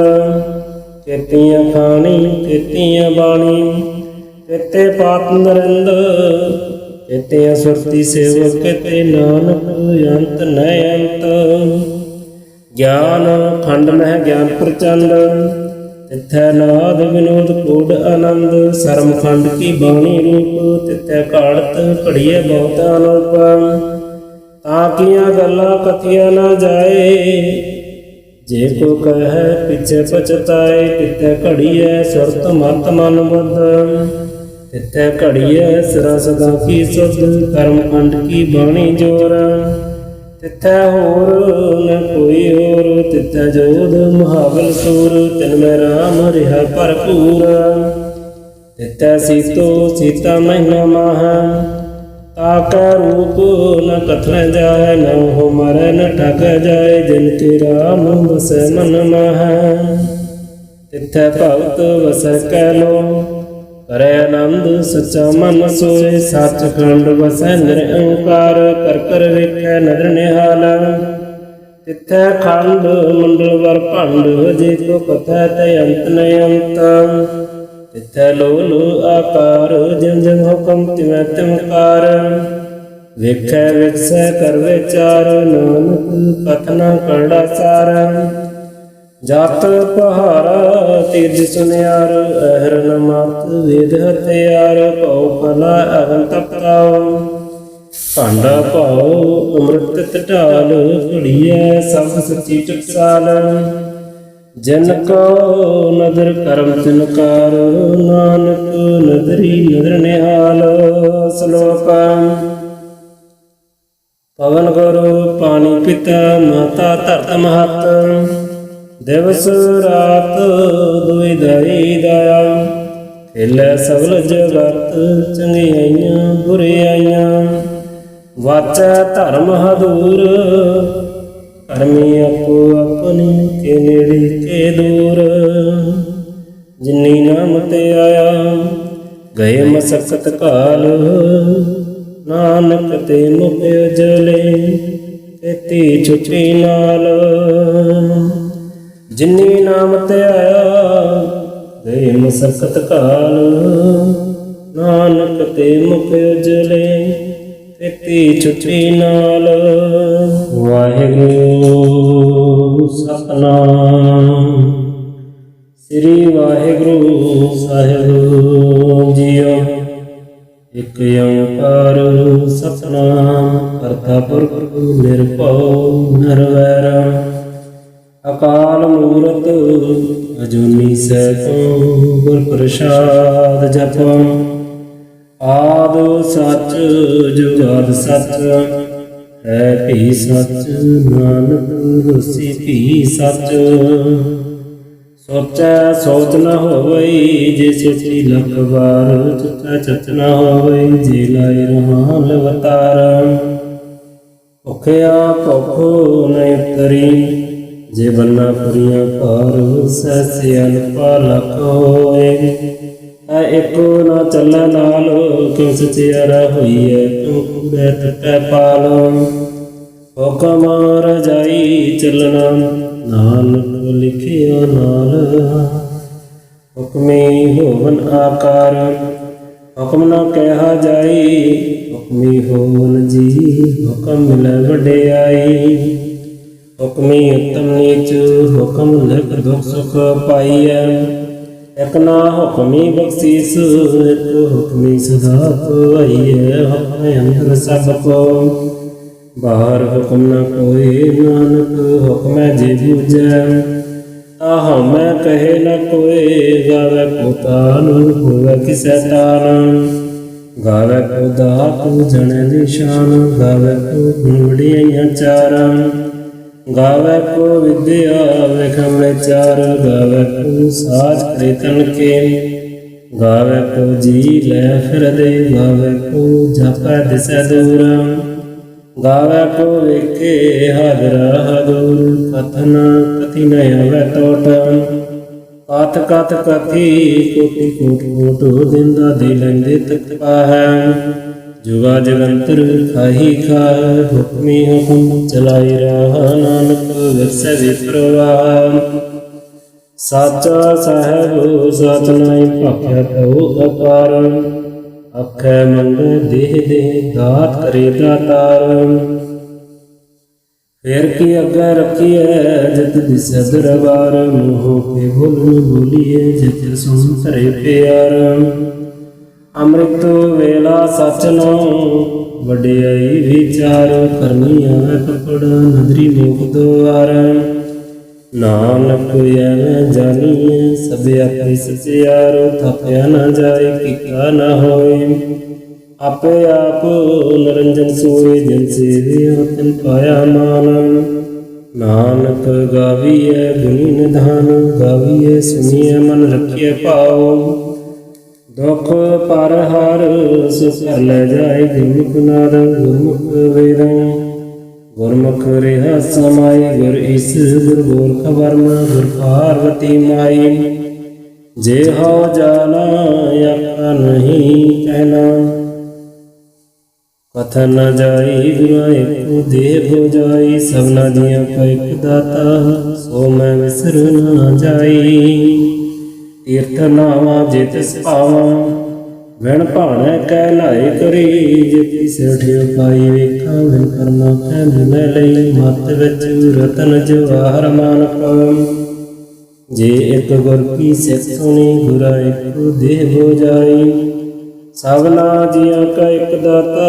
केतिया खानी केतिया बाणी केते पात नरिंद केतिया सुरती सेवक केते नानक अंत न अंत ज्ञान खंड मह ज्ञान प्रचंड तिथै नाद विनोद कूड आनंद शर्म खंड की बाणी रूप तिथै काड़त घड़िए बहुत अनूप ताकिया गल्ला कथिया न जाए जे को कह पिछे पछताए तिथै घड़िए सुरत मत मन बुद्ध तिथै घड़िए सिरा सदा की सुध कर्म खंड की बाणी जोर तिथै होर न कोई होर तिथै जोध महाबल सूर तिन में राम रिहा भरपूर तिथै सीतो सीता महिमा माह ताकै रूप न कथन जाय न हो मर न ठग जाय जिनके राम बसै मन माह तिथै भगत वसै कैलो करे आनंद सच्चा मन सोए सचखंड वसै निरंकार कर कर वेखै नदर निहाल तिथै खंड मंडल वर भंड जे को कथै ते अंत न अंत तिथै लोल आकार जिन जिन हुक्म तिवै तिमकार वेखै विकसै कर विचार नानक कथना करड़ा सार ਜਤ ਪਹਾਰਾ ਤੀਰਜ ਸੁਨਿਆਰ ਅਹਰਨ ਮਤ ਵੇਦ ਹਥਿਆਰ ਭਉ ਫਲਾ ਅਗਨ ਤਪਤਾਉ ਭਾਂਡਾ ਭਾਉ ਅੰਮ੍ਰਿਤ ਢਾਲ ਘੜੀਐ ਸਭ ਸੱਚੀ ਟਕਸਾਲ ਜਨ ਕੋ ਨਦਰ ਕਰਮ ਤਿਨਕਾਰ ਨਾਨਕ ਨਦਰੀ ਨਦਰ ਨਿਹਾਲ ਸ਼ਲੋਕ ਪਵਨ ਗੁਰੂ ਪਾਣੀ ਪਿਤਾ ਮਾਤਾ ਧਰਤ ਮਹਤ ਦਿਵਸ ਰਾਤ ਦੁਇ ਦਾਈ ਦਾਇਆ ਖੇਲੇ ਸਗਲ ਜਗਤ ਚੰਗਿਆਈਆਂ ਬੁਰਿਆਈਆਂ ਵਾਚੈ ਧਰਮ ਹਦੂਰ ਕਰਮੀ ਆਪੋ ਆਪਣੀ ਕੇ ਨੇੜੇ ਕੇ ਦੂਰ ਜਿਨੀ ਨਾਮ ਤੇ ਆਇਆ ਗਏ ਮਸਕਤ ਕਾਲ ਨਾਨਕ ਤੇ ਮੁਖ ਉਜਲੇ ਤੇਤੀ ਛੁੱਟੀ ਨਾਲ ਜਿਨੀ ਨਾਮ ਤੇ ਆਇਆ ਗਏ ਮਸਕਤ ਕਾਲ ਨਾਨਕ ਤੇ ਮੁਖ ਉਜਲੇ ਤੇਤੀ ਛੁੱਟੀ ਨਾਲ ਵਾਹਿਗੁਰੂ ਸਤਿਨਾਮ ਸ੍ਰੀ ਵਾਹਿਗੁਰੂ ਸਾਹਿਬ ਜੀਓ। ਇਕ ਓੰਕਾਰ ਸਤਿਨਾਮ ਕਰਤਾ ਪੁਰਖ ਨਿਰਭਉ ਨਿਰਵੈਰ ਅਕਾਲ ਮੂਰਤ ਅਜੂਨੀ ਸੈਭੰ ਗੁਰ ਪ੍ਰਸਾਦ ਜਪੁ ਆਦਿ ਸੱਚ ਜੁਗਾਦ ਸੱਚ ਹੈ ਭੀ ਸੱਚ ਨਾਨਕ ਹੋਸੀ ਭੀ ਸੱਚ ਸੋਚੈ ਸੋਚ ਨ ਹੋਵਈ ਜੇ ਸੋਚੀ ਲੱਖ ਵਾਰ ਚੁੱਚਾ ਚਚ ਨ ਹੋਵਈ ਜੇ ਲਾਇ ਰਹਾਨ ਅਵਤਾਰ ਭੁਖਿਆ ਭੁਖ ਨ ਉਤਰੀ ਜੇ ਬੰਨਾ ਪੁਰੀਆਂ ਭਾਰ ਸਹਿ ਅਨਪਾ ਲਖ ਹੋਏ ਏਕੋ ਨਾ ਚੱਲੈ ਨਾਲ ਕਿਉ ਸਚਿਆਰਾ ਹੋਈਐ ਤੂੰ ਕੂੜੈ ਟਟੈ ਪਾਲ ਹੁਕਮ ਰਜਾਈ ਚੱਲਣਾ ਨਾਨਕ ਲਿਖਿਆ ਨਾਲ ਹੁਕਮੀ ਹੋਵਨ ਆਕਾਰ ਹੁਕਮ ਨਾ ਕਹਿਆ ਜਾਈ ਹੁਕਮੀ ਹੋਵਨ ਜੀ ਹੁਕਮ ਮਿਲੈ ਵਡਿਆਈ ਹੁਕਮੀ ਉਤਮ ਨੀਚ ਹੁਕਮ ਲਿਖ ਦੁਖ ਸੁਖ ਪਾਈਐ ਇਕ ਨਾ ਹੁਕਮੀ ਬਖਸ਼ੀਸ ਇਕ ਹੁਕਮੀ ਸਦਾ ਪਾਈਐ ਹੁਕਮ ਅੰਦਰ ਸਭ ਕੋ ਬਾਹਰ ਹੁਕਮ ਨ ਕੋਇ ਨਾਨਕ ਹੁਕਮੈ ਜੇ ਬੂਝੈ ਆਹ ਮੈਂ ਕਹੇ ਨ ਕੋਇ ਗਾਵੇ ਕੋ ਤਾਨ ਹੋਵੇ ਕਿਸੈ ਤਾਨ ਗਾਵੇ ਕੋ ਦਾਤ ਜਣੈ ਨਿਸ਼ਾਨ ਗਾਵੇ ਕੋ ਗੁਣਵੜੀਆਂ ਚਾਰਾਂ ਗਾਵੇ ਕੋ ਵਿਦਿਆ ਵੇਖਮ ਵਿਚਾਰ ਗਾਵੇ ਕੋ ਸਾਜ ਕਰੇ ਤਨ ਕੇ ਗਾਵੇ ਕੋ ਜੀ ਲੈ ਫਿਰਦੇ ਗਾਵੇ ਕੋ ਜਪੈ ਦਿਸੈ ਦੂਰ ਗਾਵੇ ਕੋ ਵੇਖੇ ਹਾਜ਼ਰਾ ਹਦੂਰ ਕਥਨ ਕਥੀ ਨ ਆਵੈ ਟੋਟ ਕਥ ਕਥ ਕਥੀ ਕੋਟਿ ਕੋਟ ਕੋਟ ਦਿੰਦਾ ਦੇ ਲੈਂਦੇ ਤਕ ਪਾਹੈ ਜੁਗਾ ਜਗੰਤਰ ਖਾਹੀ ਖਾਹ ਹੁਕਮੀ ਹੁਕਮ ਚਲਾਈ ਰਹਾ ਨਾਨਕ ਵਿਰਸੈ ਵਿਪਰਵਾਹ ਸਾਚਾ ਸਾਹਿਬ ਸਚ ਨਾਇ ਭਾਖਿਆ ਕਉ ਅਪਾਰ ਆਖੈ ਮੰਗੈ ਦੇਹ ਦੇਹ ਦਾਤ ਕਰੇ ਦਾਤਾਰ ਫੇਰ ਕੀ ਅੱਗੇ ਰੱਖੀਐ ਜਿਤ ਦਿਸੈ ਦਰਬਾਰ ਮੋਹ ਕੇ ਬੋਲਨ ਬੋਲੀਏ ਜਿਤ ਸੁਣ ਧਰੇ ਪਿਆਰ ਅੰਮ੍ਰਿਤ ਵੇਲਾ ਸਚ ਨੂੰ ਵਡਿਆਈ ਵਿਚਾਰ ਕਰਨੀ ਆਵੈ ਕਪੜ ਨਦਰੀ ਮੋਖ ਦੁਆਰ ਨਾਨਕ ਐਵੇਂ ਜਾਣੀਏ ਸਭ ਆਪੇ ਸਚਿਆਰ ਥਾਪਿਆ ਨਾ ਜਾਏ ਕੀਕਾ ਨਾ ਹੋਏ ਆਪੇ ਆਪ ਨਿਰੰਜਨ ਸੋਏ ਜਿਨ ਸੇਵਿਆ ਤਿਨ ਪਾਇਆ ਮਾਨ ਨਾਨਕ ਗਾਵੀਐ ਗੁਣੀ ਨਿਧਾਨ ਗਾਵੀਐ ਸੁਣੀਐ ਮਨ ਰੱਖੀਐ ਭਾਉ ਦੁਖ ਪਰ ਹਰ ਸੁਖ ਲੈ ਜਾਏ ਗੁਰਮੁਖ ਨਾਦ ਗੁਰਮੁਖ ਵੇਦ ਗੁਰਮੁਖ ਰਿਹਾ ਸਮਾਈ ਗੁਰ ਇਸ ਗੁਰ ਗੋਰਖ ਵਰਮ ਗੁਰ ਪਾਰਵਤੀ ਮਾਈ ਜੇ ਹੋ ਜਾਣਾ ਆਖਾ ਨਹੀਂ ਕਹਿਣਾ ਕਥਨ ਨ ਜਾਈ ਗੁਰਾਂ ਏਕੋ ਦੇਹ ਹੋ ਜਾਈ ਸਭਨਾ ਦੀਆਂ ਕੋ ਇਕ ਦਾਤਾ ਸੋ ਮੈਂ ਵਿਸਰ ਨਾ ਜਾਈ ਤੀਰਥ ਨਾਵਾਂ ਜੇ ਤਿਸ ਪਾਵਾਂ ਵਿਣ ਭਾਣੈ ਕਹਿ ਲਾਏ ਕਰੀ ਜੇ ਤਿਸ ਉਠਿਓ ਪਾਈ ਵੇਖਾਂ ਵਿਣ ਕਰਮਾ ਕਹਿ ਮਿਲੈ ਲਈ ਮਤ ਵਿੱਚ ਰਤਨ ਜਵਾਹਰ ਮਾਨਕ जे एक गुर की सिख सुनी गुरा एक देह हो जाई। सबना जिया का एक दाता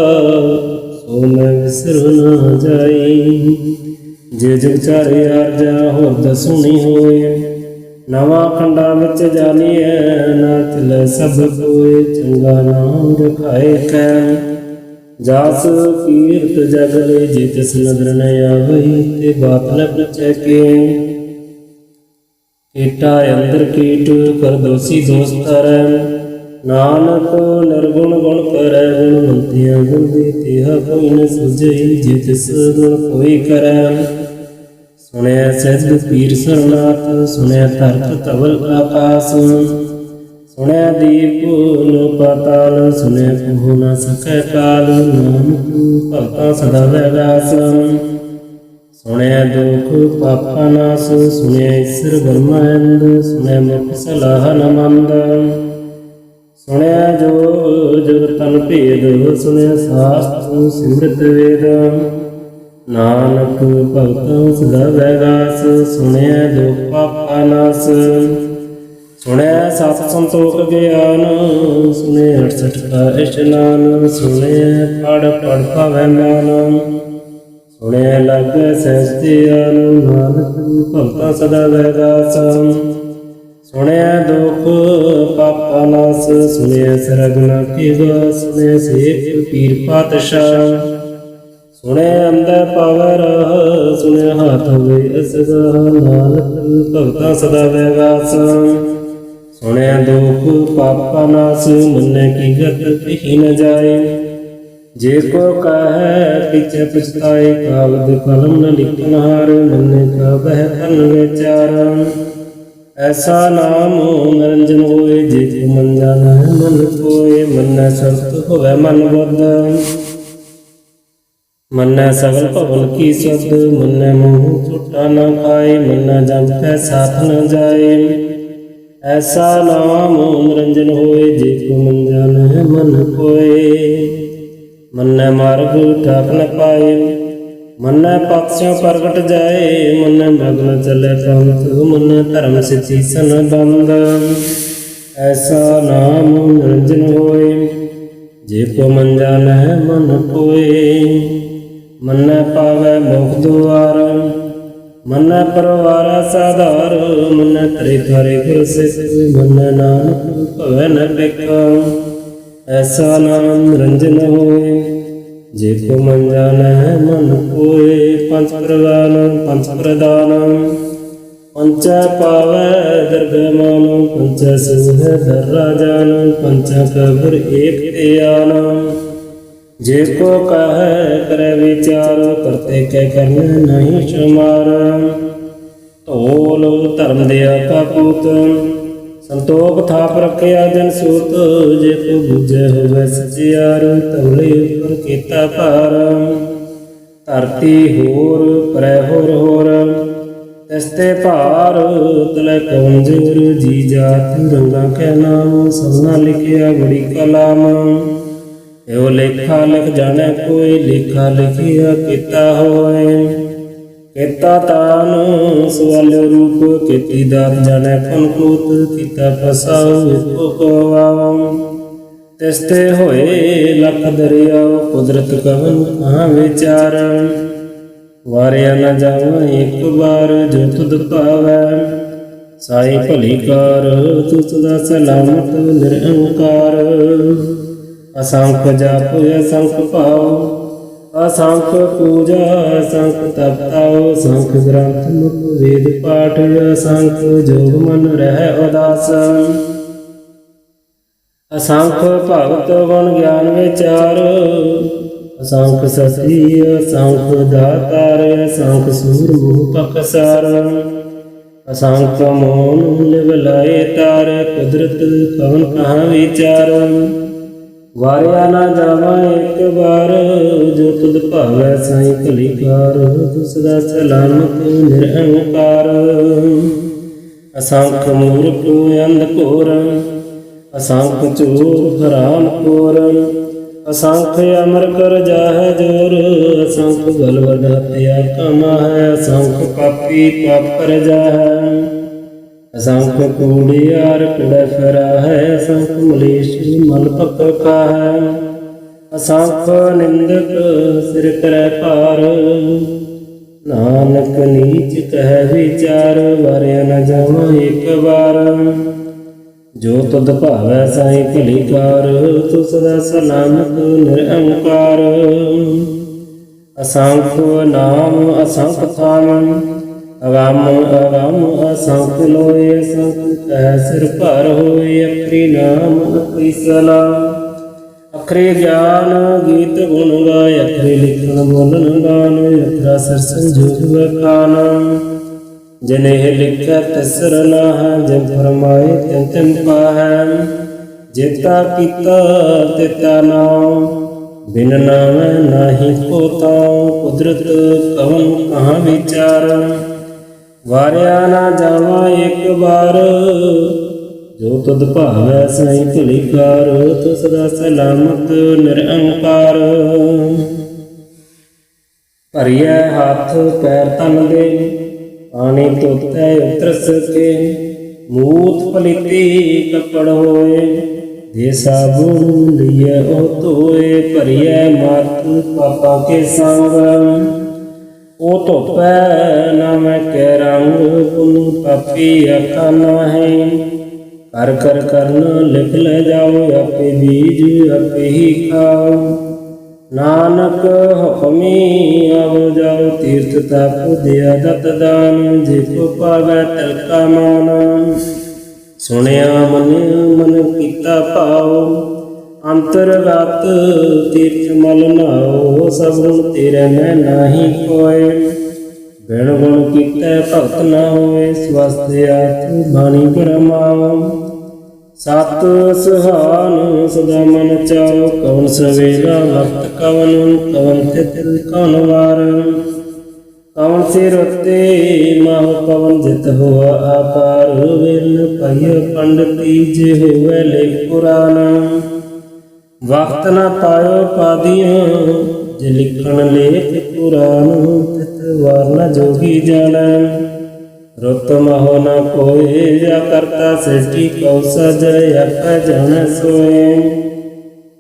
सो मैं विसर न जाई। जे जुग चारे आरजा होर सुनी होए नवा खंडा विच जानिए ना तिल सब कोय। चंगा नाम रखाए कै जास कीर्त जगले जे तिस नदर न आवई ते बात न पूछे के। कीटा अंदर कीट कर दोषी दोस्तर नानक निर्गुण गुण कर गुणवंतिया गुण तिहा कोई न सुझई जे तिस गुण कोई करे। सुने सिद्ध पीर सरनाथ सुने धरत धवल आकाश सुने दीप लो पाताल सुने कुहु न सकै काल। नानक भगता सदा वैगास सुने दुख पापा नास सुने ईश्वर ब्रह्मानंद सुने मुख सलाह न मंद। सुने जो जग तन भेद सुने शास्त्र सिमृत वेद। नानक भगत सदा वैगास सुने दुख पापा नास। सुने सत संतोख ज्ञान सुने 68 का स्नान। सुने पढ़ पढ़ पावै मान सुने लग सहस्तियान। नानक भगता सदा वैगास सुने दुख पापा नास। सुने सरगना की गा सुने सेठ पीर पातशाह। सुने अंदर पावर सुने हाथ हुए असगा। नानक भगता सदा वैगास सुने दुख पापा नास। मन की गत कहीं न जाए जे को कहे पीछे पछताए। कागद कलम न लिखन हार मन का बह तन विचार। ऐसा नाम निरंजन होए जे को मन जाना है मन कोय। मन शब्द होवे मन बुद्ध मन सगल पवन की सुध। मन मुँह छुटा न खाए मन जम के साथ न जाए। ऐसा नाम निरंजन होए जे को मन जाना है मन कोय। मन मार्ग ठाक न पाए मन पक्षों प्रगट जाए। मन मग्न चले पंथ मन धर्म सिद्धि सन बंद। ऐसा नाम निरंजन होए जे को मन जान है मन कोय। मन पावै मोक्ष द्वार मन परवार साधार। मन करे करे गुर सिख मन नानक भवै न टिक। ऐसा नाम निरंजन होए जे को मन जान है मन कोय। पंच प्रवान पंच प्रदान पंच पावै दरगमान। पंच सुह धर्रा जान पंच कबर एक ध्यान। जे को कहे करे विचार करते के करने नहीं शुमार। तोल धर्म दिया का पूत संतोख थाप रखिया जन सूत। जे को बुझे होवे सचियार तवले उपर कीता भार। धरती होर परै होर होर तिसते भार तलै कौन जोर। जी जात रंगा के नाम सबना लिखिया बड़ी कलाम। एवं लेखा लिख जाने कोई लेखा लिखिया कीता होए। केता तान सवाल रूप केती दात जाने कौन कूत। कीता फसाओ एको कोवाम तिसते होए लख दरियाओ। कुदरत कवन कहाँ विचार वारिया न जावा एक बार। जो तुद पावै साई भली कार तू सदा सलामत निरंकार। असंख जाप असंख पाओ असंख पूजा असंख तपताओ। असंख ग्रंथ मुख वेद पाठ असंख जोग मन रह उदास। असंख भगत गुण ज्ञान विचार असंख सती असंख दातार। असंख सूर मुह पकसार असंख मोन लिव लाए तार। कुदरत कवन कहाँ विचार वारिया न जावा एक बार। जो तुद भावै साई भली कार तू सदा सलामत निरंकार। असंख मूर्ख अंध घोर असंख चोर हराम खोर। असंख अमर कर जाह जोर असंख बलवद हत्या कमा है। असंख पापी पाप कर जाह असंख कूड़ियार कूड़े फिरा है, असंख मलेश मल पक्का है। असंख निंदक सिर करे पार, नानक नीच कह विचार। वारिया न जावा एक बार, जो तुद भावै साई भली कार। तू सदा सलामत निरअंकार। असंख नाम असंख थाम, अगम अगम असंख लोए। असंख कह सिर भर होए, अखरी नाम अखरी सलाम। अखरे ज्ञान गीत गुण गाय, अखरे लिखन बोलन गान। अखरा सिर संजोग बखान, जनेह लिखै तिसर नाहै। जिन फरमाए तिन तिन पाहै, जेता कीता तेता नाम। बिन नामै नाहि को ताऊं, कुदरत कवन कहाँ विचार। वारिया ना जावा एक बार, जो तुद भावै साई भली कार। तू सदा सलामत निरअंकार। भरिए हाथ पैर तन दे, पानी धोतै उतर सके। मूत पलीती कपड़ होए, दे साबुन लिये ओ धोए। भरिए मात पापा के संग, ओ धोपै नामै के रंग। पुन पापी आखा नाहीं, कर कर करन लिख ले जाओ। आपे बीज आपे ही खाओ, नानक हुक्मी आओ जाओ। तीर्थ तप दिया दत दान, जेको पावै तिलका मान। सुनिया मनिया मन कीता भाओ, अंतरगत तीर्थ मल नाओ। सब गुण तेरे मैं नाही कोय, बिन गुण कीते भगत न होए। स्वस्थ आतु बाणी परमाओ, सत सुहान सदा मन चाओ। कवन सवेला वक्त कवन, कवन तिथ कवन वार। कवन सिर उत्ते माहो, कवन जित हुआ आपार। वेल पाइय पंडिती, जे होवे लेख पुराण। वक्त न पायो पादियां, जे लिखण लेख पुराण। तित वार न जोगी जाणै, रुत महो न कोय। या करता सृष्टि कौ सजय, आखै जाणै सोय।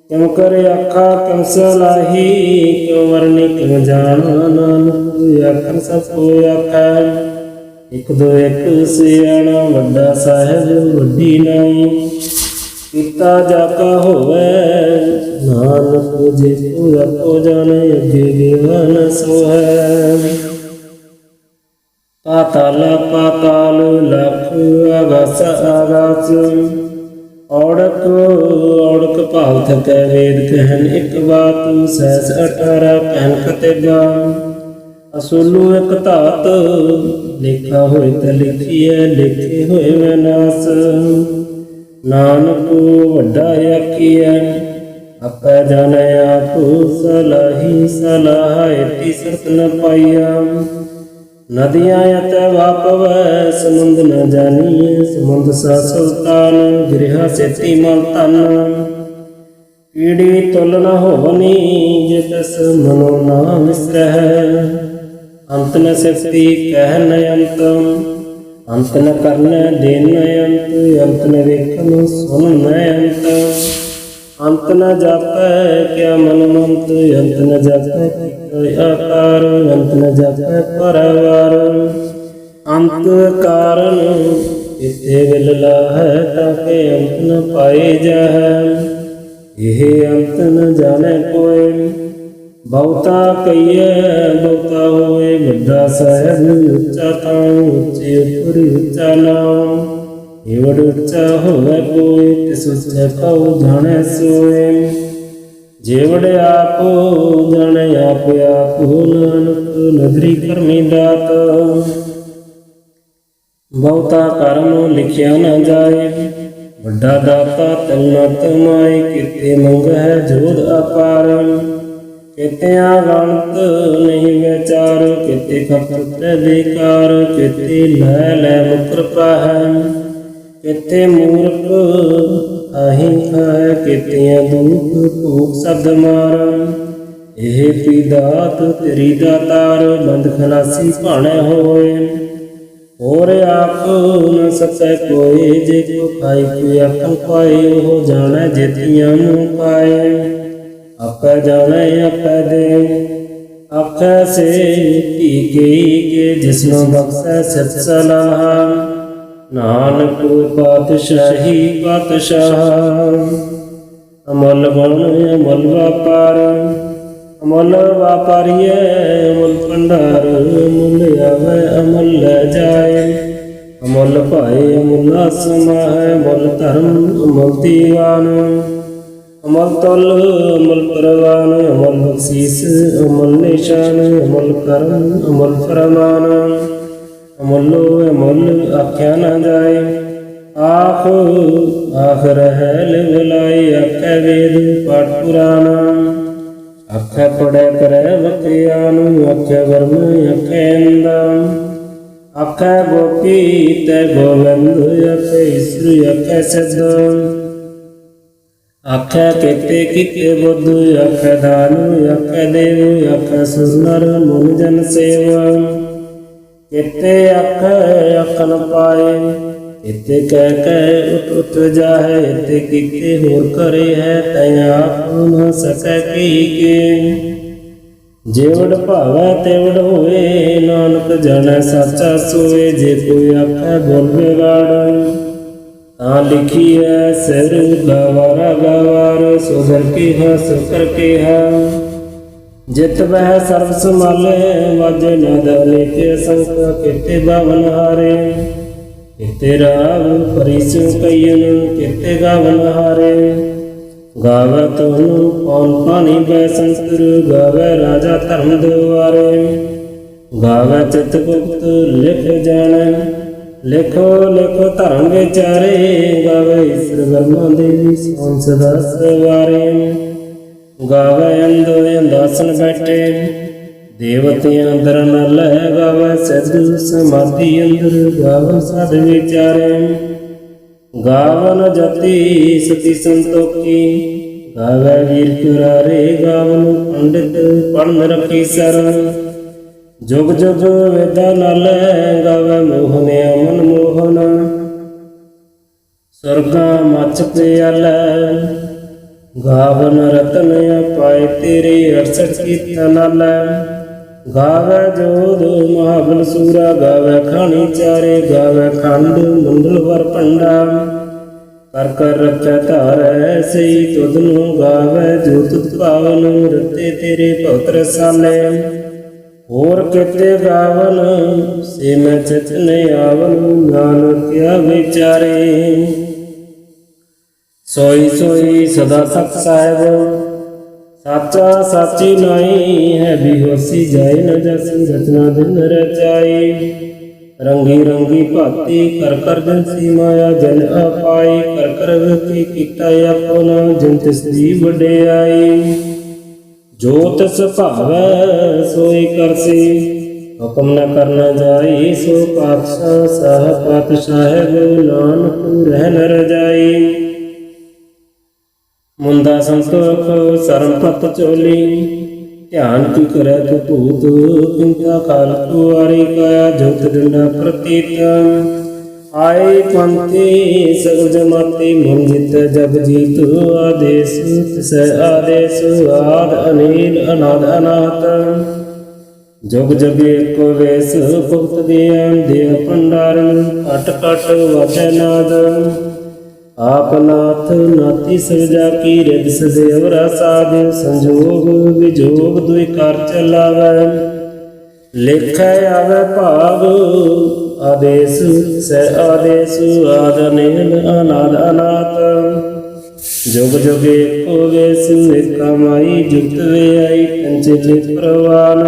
क्यों कर आखा क्यों सलाही, क्यों वरनी क्यों जाना। नानक आखन सब को आखै, एक दो एक सियाणा। वड्डा साहिब वड्डी नाई, पिता जाका होवै। नानक जे को आपो जाने, अगे देवन सोहै। पाताल पाताल लख आगास आगास, औड़क औड़क भाव थकै वेद कहन एक बात। सहस 18 कहन कतेगा, असुलू एक धात। लेखा होए त लिखिए, लेखे होए विनाश। नानक वड्डा आखिए, आपै जानै आप। सलाही सलाह एती सरत न पाइया। नदियाँ अत वापवै समुंद न जानिए। समुंद सा सुल्तान, गिरहा सेती मल तन। पीड़ी तुल न होवनी, जे तस मनो ना विसरह। अंत न शक्ति कह न अंत, अंत न करन देन न अंत। अंत न वेखन सुन न अंत, अंत न जापै क्या मनमंत। अंत न जापै आकार, अंत न जापै परवार। अंत कारण इथे विल लाहै, ताके अंत न पाए जाहै। यह अंत न जाने कोय, बहुता कहिए बहुता होए। वड्डा साहिब उच्चा थां, उच्चे उपर उच्चा नाम। एवड उच्चा होवे कोय, तिस उच्चे कौ जाने सोय। जेवड़ आप जाने आप आप, नानक नगरी करमी दात। बहुता कर्म लिखिया न जाए, वड्डा दाता तिल न तमाए। किते मंग है जोध अपार, कित्या गणत नहीं विचार। किते खपत बेकार, किते लै लै मुकर पाहै। किते मूर्ख आही खाए, कितिया दूख भूख शब्द मार। यह पी दात तेरी दातार, बंद खलासी भाणे होए। और आप न सकै कोई, जे को खाई कोई आखन पाए, हो जाने जेतियां मुँह पाए। आपै जाने आपै दे, आखै से टीके के, जिसनो बख्शै सित सलाहा। नानक पातशाही पातशाह, अमल गुण अमल व्यापार, अमल व्यापारीय अमल भंडार। अमल आवे अमल लै जाए, अमल पाए अमल समाहै। अमल धर्म अमल दीवान, अमल तुल अमल परवान। अमल बख्शीस अमल निशान, अमल करम अमल फरमान। अमलो अमल आख्या न जाए, आख आख रह लिवलाई। आखै वेद पाठ पुराण, आखै पढ़ै करै वक्रियान। आखै वर्म आखै इंदम, आखै गोपी तै गोविंद। आखै ईश्वर आखै सिद्ध, आखै केते किते बुद्ध। आखै दान आखै देव, आखै सुनर मुन जन सेवा। केते आखै आखन पाए, इते कह कह उठ उठ जाहे। इते किते होर करे है, तै आप न सकै कही के। जेवड़ भावै तेवड़ होए, नानक जानै साचा सोए। जे कोई आखै बोल बिगाड़, तां लिखी है सिर गवारा गवार। सो घर के है सो कर के है, जित वह सर्व संभाले। वाजे नाद अनेक असंख, केते बावन हारे। केते राग परिसु कयन, केते गावन हारे। गावै तुहनु पौन पानी बै संकर, गावै राजा धर्म दुआरे। गावै चित गुप्त लिख जानै, लिखो लिखो धर्म विचारे। गावै ईश्वर ब्रह्मा देवी सोन सदा सवारे। गावै अंध अंदासन बैठे, देवतियां दर न लै। गावै सिद्ध समाधि अंदर, गावै साध विचारे। गावन जति सती संतोखी, गावै वीर कुरारे। गावन पंडित पढ़न रखी सर, जुग जुग वेदा न लै। गावै मोहन अमन मोहन, स्वर्गा मच प्यालै। गावन रतन पाए तेरे, 68 कीर्तन लै। गावै जोध महाबल सूरा, गावै खानी चारे। गावै खंड मंडल वर पंडा, कर कर रखै धारै सही तुधनु। गावै जो तुध पावन, रते तेरे भगत रसाले। होर केते गावन से मैं चित न आवन, नानक क्या विचारे। सोई सोई सदा सत साहिब, साचा साची नाई है। बेहोसी जाए न जस, रचना दिन रचाई। रंगी रंगी भाती कर कर जंसी माया। जन अपाई कर कर विकी कीता अपना, जिन तिसदी वडियाई। जो तिस भावै सोई करसी, हुक्म न करना जाई। सो पातशाह साहब पातशाह, नानक रह न रजाई। मुंदा संतोख सरम पत चोली, ध्यान की करे तो भूत। पिंता काल कुआरी काया, जोत डंडा प्रतीत। आए पंथी सगल जमाती, मन जित जग जीत। आदेश तिसै आदेश, आद अनिल अनाद अनाथ। जुग जुग एको वेश, भुगत ज्ञान देव भंडारण। कट कट वाजै नाद, आप नाथ नाती सजा की। रिद सदैव रसाद, संजोग विजोग दुई कार चलावै। लेखै आवै भाग, आदेश सै आदेश। आद अनिल अनाद अनाथ, जुग जुग एको वेश। एका माई जुगत व्याई, पंचले प्रवान।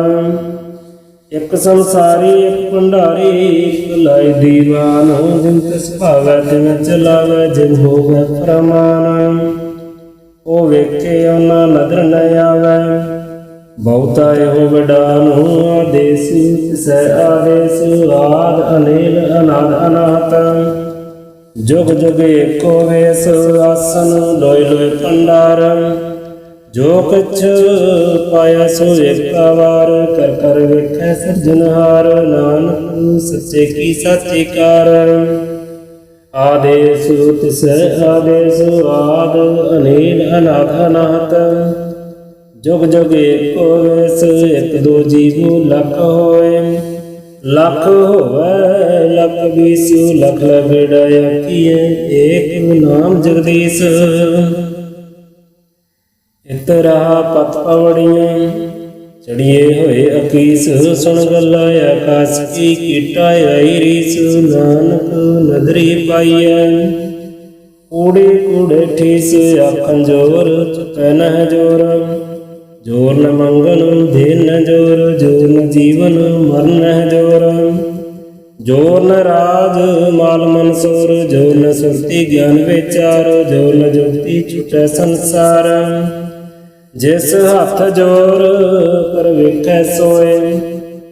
एक संसारी एक भंडारी, एक लाई दीवान। जिन तिस भावै तिन चलावै, जिन होवै प्रमाण। ओ वेखे ओना नदर न आवै, बहुता एहो वडान। आदेश तिसै आदेश, आद अनिल अनाद अनाथ। जुग जुग एको वेश, आसन लोय लोय भंडार। जो कछ पाया सो एक वार, कर कर वेखै सिरजनहार। नानक सच्चे की साची कार, आदेश तिस आदेश आद, अनेल अनाथ अनाहत। जुग जुग एको वेस, एक दो जीवो लख होए। लख होवै लख बीसु, लख लगड़ाया किए, एक नाम जगदीश। इत रहा पत पवड़ियाँ, चढ़िए होए अकीस। सुन गल्ला आकाश की, कीटा आई रीस। नानक नदरी पाइया, कूड़े कूड़े ठीस। आखन जोर चुकै नह जोर, जोर न मंगन देन न जोर। जोर न जीवन मरण नह जोर, जोर न राज माल मनसूर। जोर न सुरती ज्ञान विचार, जोर न जुक्ति छुटै संसार। जिस हथ जोर कर वेखै सोए,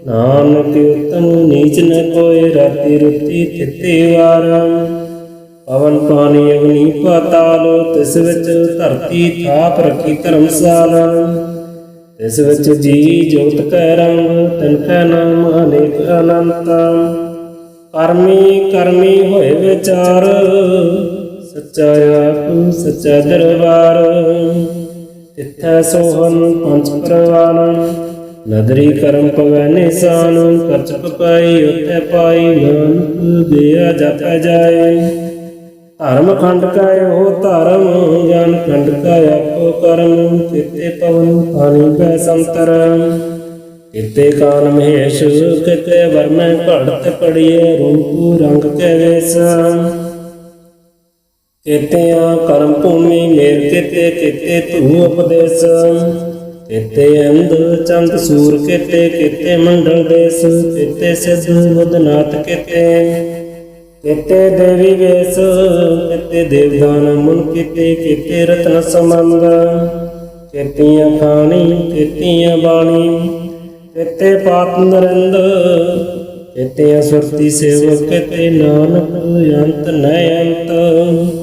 नानक उत्तम नीच न कोय। राति रुति तिथि वार, पवन पानी अग्नि पाताल। तिस विच धरती थाप रखी धर्मशाला। तिस विच जी जोत कै रंग, तिनकै नाम अनेक अनंत। करमी करमी होए विचार, सच्चा आप सच्चा दरबार। तिथै सोहन पंच परवान, नदरी करम पवै निशान। करचक पाई उत्थै पाई, नानक दिया जापै जाए। धर्म खंड का हो धर्म, ज्ञान खंड का आपो कर्म। किते पवन पानी कै संतर, किते काल महेश। किते वर्ण घड़त पड़िए, रूप रंग कै वेश। केतिया कर्म भूमि मेर केते, केते तू उपदेश। केते अंध चंद सूर केते, केते मंडल देश। केते सिद्ध बुधनाथ केते, केते देवी वेश। केते देवदान मुन केते, केते रत्न संबंध। केतियां खानी केतियां बाणी, केते पात नरिंद। केतियां सुरती सेवक, केते नानक अंत न अंत।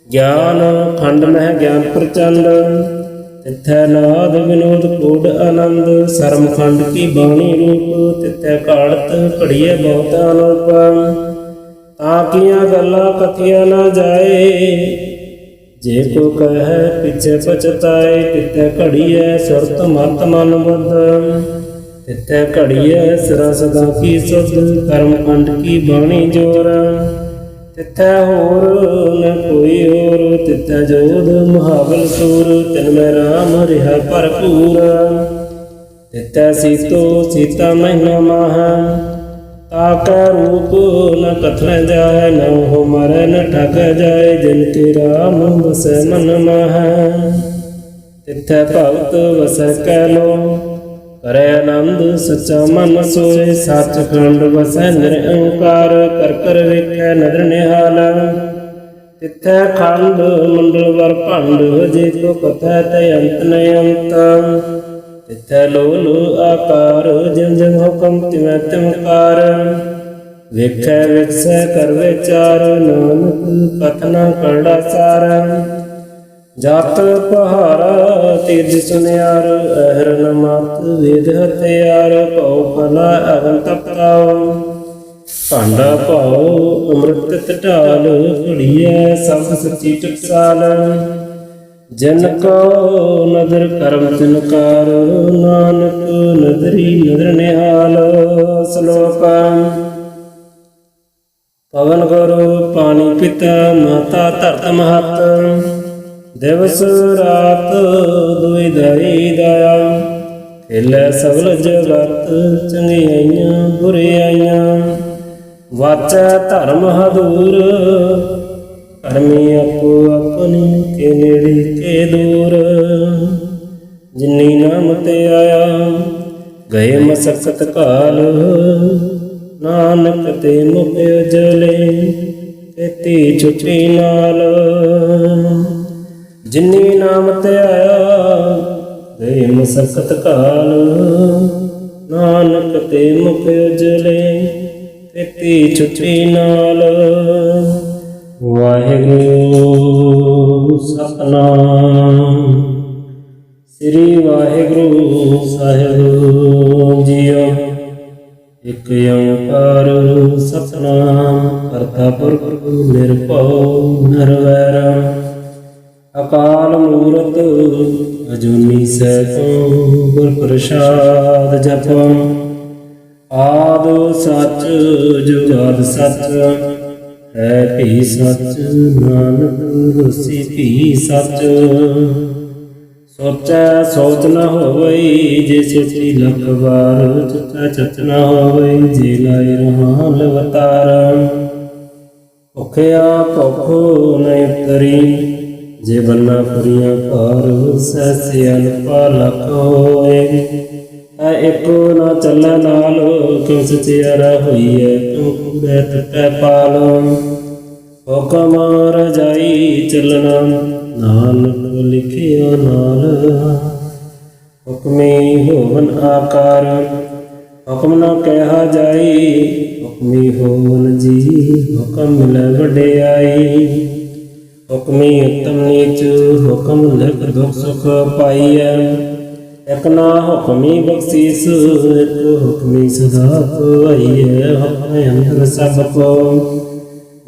ज्ञान खंड मह ज्ञान प्रचंड, तिथै नाद विनोद कूड आनंद। शर्म खंड की बाणी रूप, तिथै काढ़त घड़िए बहुत अनूप। ताकिया गल्ला कथिया न जाए, जे को कह पिछे पछताए। तिथै घड़िए सुरत मत मन बुद्ध, तिथै घड़िए सिरा सदा की सुध। कर्म खंड की बाणी जोर, तिथै होर न कोई और। तिथै जोध महाबल सूर, तिनमें राम रिहा भरपूर। तिथै सीतो सीता महीना माह, ताकै रूप न कथन जाय। न हो मरै न ठग जाय, जिनके राम बसै मन माह। तिथै भगत वसै कैलो, करे आनंद सच्चा मन सोए। सच खंड वसै निरंकार, कर कर वेखै नदर निहाल। तिथै खंड मंडल वर भंड, जे को कथै तै अंत न अंत। तिथै लो लो आकार, जिम जिम हुक्म तिवै तिमकार। वेखै विकसै कर विचार, नानक कथना करड़ा सार। जात पहारा तीर्थ सुनियार, अहरन मात वेद हथियार। भौ फला अगन तपताओ, भांडा भाओ अमृत ढाल। घड़िए सब सच्ची टकसाल, जिन को नदर करम तिनकार। नानक नदरी नदर निहाल। श्लोक पवन गुरु पानी पिता, माता धरत महत। दिवस रात दुई दाई दाया, खेलै सगल जगत। चंगियाइयां बुरियाइयां, वाचै धर्म हदूर। करमी आपो अपनी, के नेड़े के दूर। जिन्नी नाम ते आया, गए मसकत काल। नानक ते मुख उजले, खेती छुटी नाल। जिन्नी नाम ते आया, गए मसकत काल। नानक ते मुख उजले, खेती छुटी नाल। वाहिगुरू सतनाम ਸ੍ਰੀ ਵਾਹਿਗੁਰੂ ਸਾਹਿਬ ਜੀਓ। ਇਕ ਓੰਕਾਰ ਸਤਿਨਾਮ ਕਰਤਾ ਪੁਰਖ ਨਿਰਭਉ ਨਿਰਵੈਰ ਅਕਾਲ ਮੂਰਤ ਅਜੂਨੀ ਸੈਭੰ ਗੁਰ ਪ੍ਰਸਾਦ ਜਪੰ। ਆਦਿ ਸੱਚ ਜੁਗਾਦਿ ਸੱਚ ਹੈ ਭੀ ਸੱਚ ਨਾਨਕ ਹੋਸੀ ਭੀ ਸੱਚ। ਸੋਚੈ ਸੋਚ ਨ ਹੋਵਈ ਜੇ ਸੋਚੀ ਲੱਖ ਵਾਰ ਚੁਚੈ ਚਚ ਨ ਹੋਵਈ ਜੇ ਲਾਇ ਰਹਾਨ ਲਵਤਾਰ। ਭੁਖਿਆ ਭੁਖ ਨ ਉਤਰੀ ਜੇ ਬੰਨਾ ਪੁਰੀਆਂ ਭਾਰ ਸਹਿ ਅਨਪਾ ਲਖ ਹੋਏ। ਐ ਇੱਕੋ ਨਾ ਚੱਲੈ ਨਾਲ ਕਿਉ ਸਚਿਆਰਾ ਹੋਈਐ ਕਿਉ ਕੂੜੈ ਟੁੱਟੈ ਪਾਲ। ਹੁਕਮ ਰਜਾਈ ਚੱਲਣਾ ਨਾਨਕ ਲਿਖਿਆ ਨਾਲ। ਹੁਕਮੀ ਹੋਵਨ ਆਕਾਰ ਹੁਕਮ ਨਾ ਕਹਿਆ ਜਾਈ। ਹੁਕਮੀ ਹੋਵਨ ਜੀ ਹੁਕਮ ਮਿਲੈ ਵਡਿਆਈ। ਹੁਕਮੀ ਉਤਮ ਨੀਚ ਹੁਕਮ ਲਿਖ ਦੁਖ ਸੁਖ ਪਾਈਐ। ਇਕ ਨਾ ਹੁਕਮੀ ਬਖਸ਼ੀਸ ਇਕ ਹੁਕਮੀ ਸਦਾ ਖੁਆਈਐ। ਹੁਕਮ ਅੰਦਰ ਸਭ ਕੋ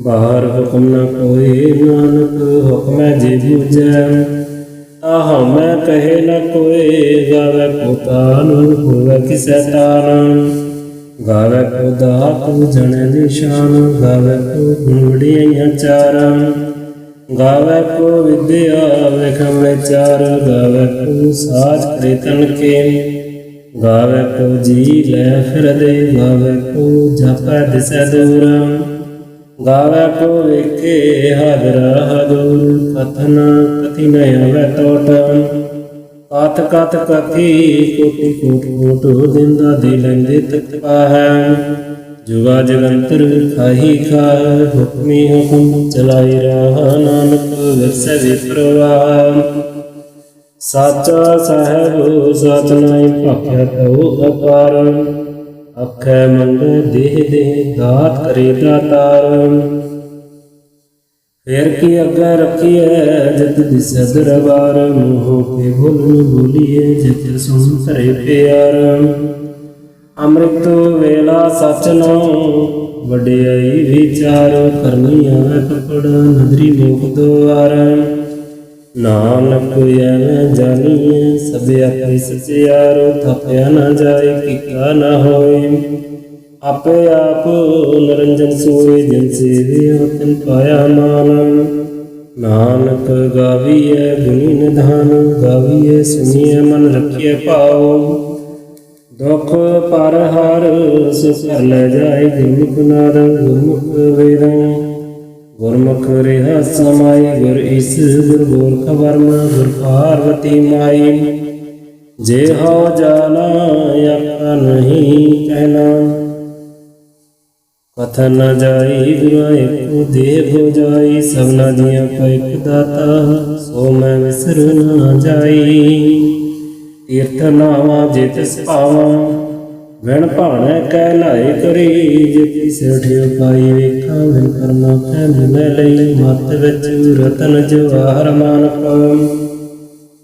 ਬਾਹਰ ਹੁਕਮ ਨ ਕੋਇ ਨਾਨਕ ਹੁਕਮੈ ਜੇ ਬੂਝੈ। ਆਹ ਮੈਂ ਕਹੇ ਨ ਕੋਇ ਗਾਵੈ ਕੋ ਤਾਨ ਹੋਵੈ ਕਿਸੈ ਤਾਨ। ਗਾਵੈ ਕੋ ਦਾਤ ਜਣੈ ਨਿਸ਼ਾਨ ਗਾਵੈ ਕੋ ਗੁਣ ਵਡਿਆਈਆਂ ਚਾਰ। ਗਾਵੈ ਕੋ ਵਿਦਿਆ ਵੇਖਮ ਵਿਚਾਰ ਗਾਵੈ ਕੋ ਸਾਜ ਕਰੇ ਤਨ ਕੇ। ਗਾਵੈ ਕੋ ਜੀ ਲੈ ਫਿਰਦੇ ਗਾਵੈ ਕੋ ਜਾਪੈ ਦਿਸੈ ਦੂਰ। ਗਾਵੈ ਕੋ ਵੇਖੇ ਹਾਜ਼ਰਾ ਹਜ਼ੂਰ ਕਥਨ ਕਥੀ ਨ ਆਵੈ ਟੋਟ। ਕਥ ਕਥ ਕਥੀ ਕੋਟਿ ਕੋਟ ਕੋਟ ਦਿੰਦਾ ਦੇ ਲੈਂਦੇ ਤਕ ਪਾਹੈ। ਜੁਗਾ ਜਗੰਤਰ ਖਾਹੀ ਖਾਹ ਹੁਕਮੀ ਹੁਕਮ ਚਲਾਈ ਰਾਹ ਨਾਨਕ ਵਿਰਸੈ ਵਿਪਰਵਾਹ। ਸਾਚਾ ਸਾਹਿਬ ਸਚ ਨਾਇ ਭਾਖਿਆ ਤਉ ਅਪਾਰ। ਆਖੈ ਮੰਗੈ ਦੇਹ ਦੇਹ ਦਾਤ ਕਰੇ ਦਾਤਾਰ। ਫੇਰ ਕੀ ਅੱਗੇ ਰੱਖੀਐ ਜਿਤ ਦਿਸੈ ਦਰਬਾਰ। ਮੂੰਹ ਕੇ ਬੋਲਨ ਬੋਲੀਐ ਜਿਤ ਸੁਣ ਧਰੇ ਪਿਆਰ। ਅੰਮ੍ਰਿਤ ਵੇਲਾ ਸਚ ਨਾਉ ਵਡਿਆਈ ਵਿਚਾਰ। ਕਰਨੀ ਆਵੈ ਕਪੜ ਨਦਰੀ ਮੋਖ ਦੁਆਰ। ਨਾਨਕ ਐਵੇਂ ਜਾਣੀਐ ਸਭ ਆਪੇ ਸਚਿਆਰ। ਥਾਪਿਆ ਨ ਜਾਏ ਕੀਕਾ ਨ ਹੋਏ ਆਪੇ ਆਪ ਨਿਰੰਜਨ ਸੋਏ। ਜਿਨ ਸੇਵਿਆ ਤਿਨ ਪਾਇਆ ਮਾਨ। ਨਾਨਕ ਗਾਵੀਐ ਗੁਣੀ ਨਿਧਾਨ ਗਾਵੀਐ ਸੁਣੀਐ ਮਨ ਰਖੀਐ ਭਾਉ। ਦੁਖ ਪਰ ਹਰ ਸੁਖ ਕਰ ਲੈ ਜਾਏ ਗੁਰਮੁਖ ਨਾਦ ਗੁਰਮੁਖ ਵੇਦ। ਗੁਰਮੁਖ ਰਿਹਾ ਸਮਾਈ ਗੁਰ ਈਸ ਗੁਰ ਗੋਰਖ ਵਰਮ ਗੁਰ ਪਾਰਵਤੀ ਮਾਈ। ਜੇ ਹਉ ਜਾਣਾ ਆਖਾ ਨਹੀਂ ਕਹਿਣਾ। ਕਥਨ ਨ ਜਾਈ ਗੁਰਾਂ ਏਕੋ ਦੇਹ ਹੋ ਜਾਈ। ਸਭਨਾ ਜੀਆਂ ਕਾ ਇਕ ਦਾਤਾ ਸੋ ਮੈਂ ਵਿਸਰ ਨਾ ਜਾਈ। ਤੀਰਥ ਨਾਵਾ ਜੇ ਤਿਸ ਭਾਵਾਂ ਵਿਣ ਭਾਣੈ ਕਹਿ ਲਾਏ ਕਰੀ। ਜੇ ਕਿਸੇ ਠਿਓ ਪਾਈ ਵੇਖਾਂ ਵਿਣ ਕਰਮਾ ਕਹਿ ਮਿਲੈ ਲਈ। ਮਤ ਵਿੱਚ ਰਤਨ ਜਵਾਹਰ ਮਾਨਕ।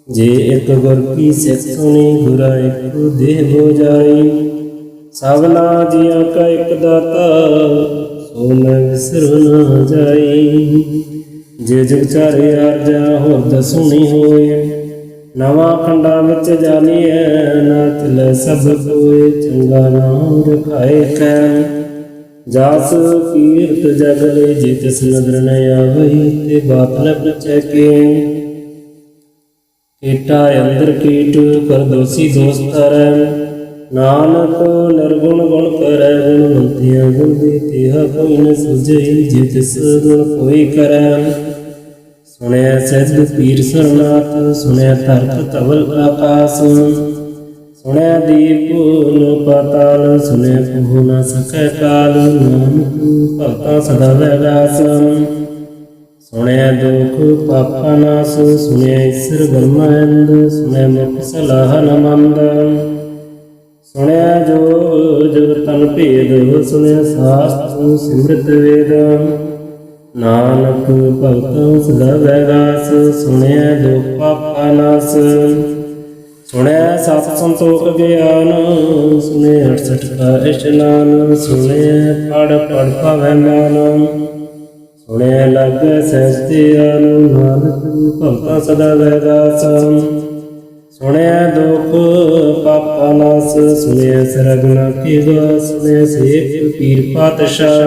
ਜੇ ਇੱਕ ਗੁਰ ਕੀ ਸਿੱਖ ਸੁਣੀ ਗੁਰਾਂ ਏਕੋ ਦੇਹ ਹੋ ਜਾਈ। ਸਭਨਾ ਜੀਆਂ ਕਾ ਇਕ ਦਾਤਾ ਸੋ ਮੈਂ ਵਿਸਰ ਨਾ ਜਾਈ। ਜੇ ਜਗ ਚਾਰੇ ਆਰਜਾ ਹੋਰ ਦਸੁਣੀ ਹੋਏ। ਨਵਾਂ ਖੰਡਾਂ ਵਿੱਚ ਜਾਣੀਐ ਨਾ ਤਿਲੈ ਸਭ ਕੋਇ। ਚੰਗਾ ਨਾਮ ਰਖਾਏ ਕੈ ਜਾਸ ਕੀਰਤ ਜਗ ਲੈ। ਜੇ ਤਿਸ ਨਦਰ ਨ ਆਵਈ ਤੇ ਬਾਤ ਨ ਪੁੱਛੈ ਕੇ। ਕੀਟਾ ਅੰਦਰ ਕੀਟ ਕਰ ਦੋਸੀ ਦੋਸ ਧਰੈ। ਨਾਨਕ ਨਿਰਗੁਣ ਗੁਣ ਕਰੈ ਗੁਣਵੰਤਿਆ ਗੁਣ ਦੇ ਤੇਹਾ ਕੋਈ ਨ ਸੁਝਈ। ਜੇ ਤਿਸ ਗੁਣ ਕੋਈ ਕਰੈ ਸੁਣਿਆ ਸਹਿਜ ਪੀਰ ਸਰਨਾਥ। ਸੁਣਿਆ ਧਰਤ ਧਵਲ ਆਕਾਸ। ਸੁਣਿਆ ਦੀਪ ਨ ਪਾਤਾਲ। ਸੁਣਿਆ ਕਹੋ ਨ ਸਕੈ ਕਾਲ। ਨਾਨਕ ਭਗਤਾਂ ਸਦਾ ਵੈਗਾਸ। ਸੁਣਿਆ ਦੁਖ ਪਾਪਾ ਨਾਸ। ਸੁਣਿਆ ਈਸਰ ਬ੍ਰਹਮੰਦ। ਸੁਣਿਆ ਮੁਖ ਸਲਾਹ ਨ ਮੰਦ। ਸੁਣਿਆ ਜੋ ਜਗ ਤਨ ਭੇਦ। ਸੁਣਿਆ ਸਾਸਤ੍ਰ ਸਿਮਰਤ ਵੇਦ। ਨਾਨਕ ਭਗਤਾਂ ਸਦਾ ਵੈਗਾਸ। ਸੁਣਿਆ ਦੁਖ ਪਾਪਾ ਨਾਸ। ਸੁਣਿਆ ਸਤ ਸੰਤੋਖ ਗਿਆਨ, ਸੁਣੇ 68 ਕਾ ਇਸ਼ਨਾਨ। ਸੁਣਿਆ ਪੜ ਪੜ ਭਾਵੈ ਮਾਨ, ਸੁਣਿਆ ਲਾਗੈ ਸਹਿਜ ਧਿਆਨ। ਨਾਨਕ ਭਗਤਾਂ ਸਦਾ ਵੈਦਾਸ, ਸੁਣਿਆ ਦੁਖ ਪਾਪਾ ਨਾਸ। ਸੁਣਿਆ ਸਰਗੁਣਾ ਕੀ ਵਾਸ, ਸੁਣਿਆ ਸੇਖ ਪੀਰ ਪਾਤਸ਼ਾਹ।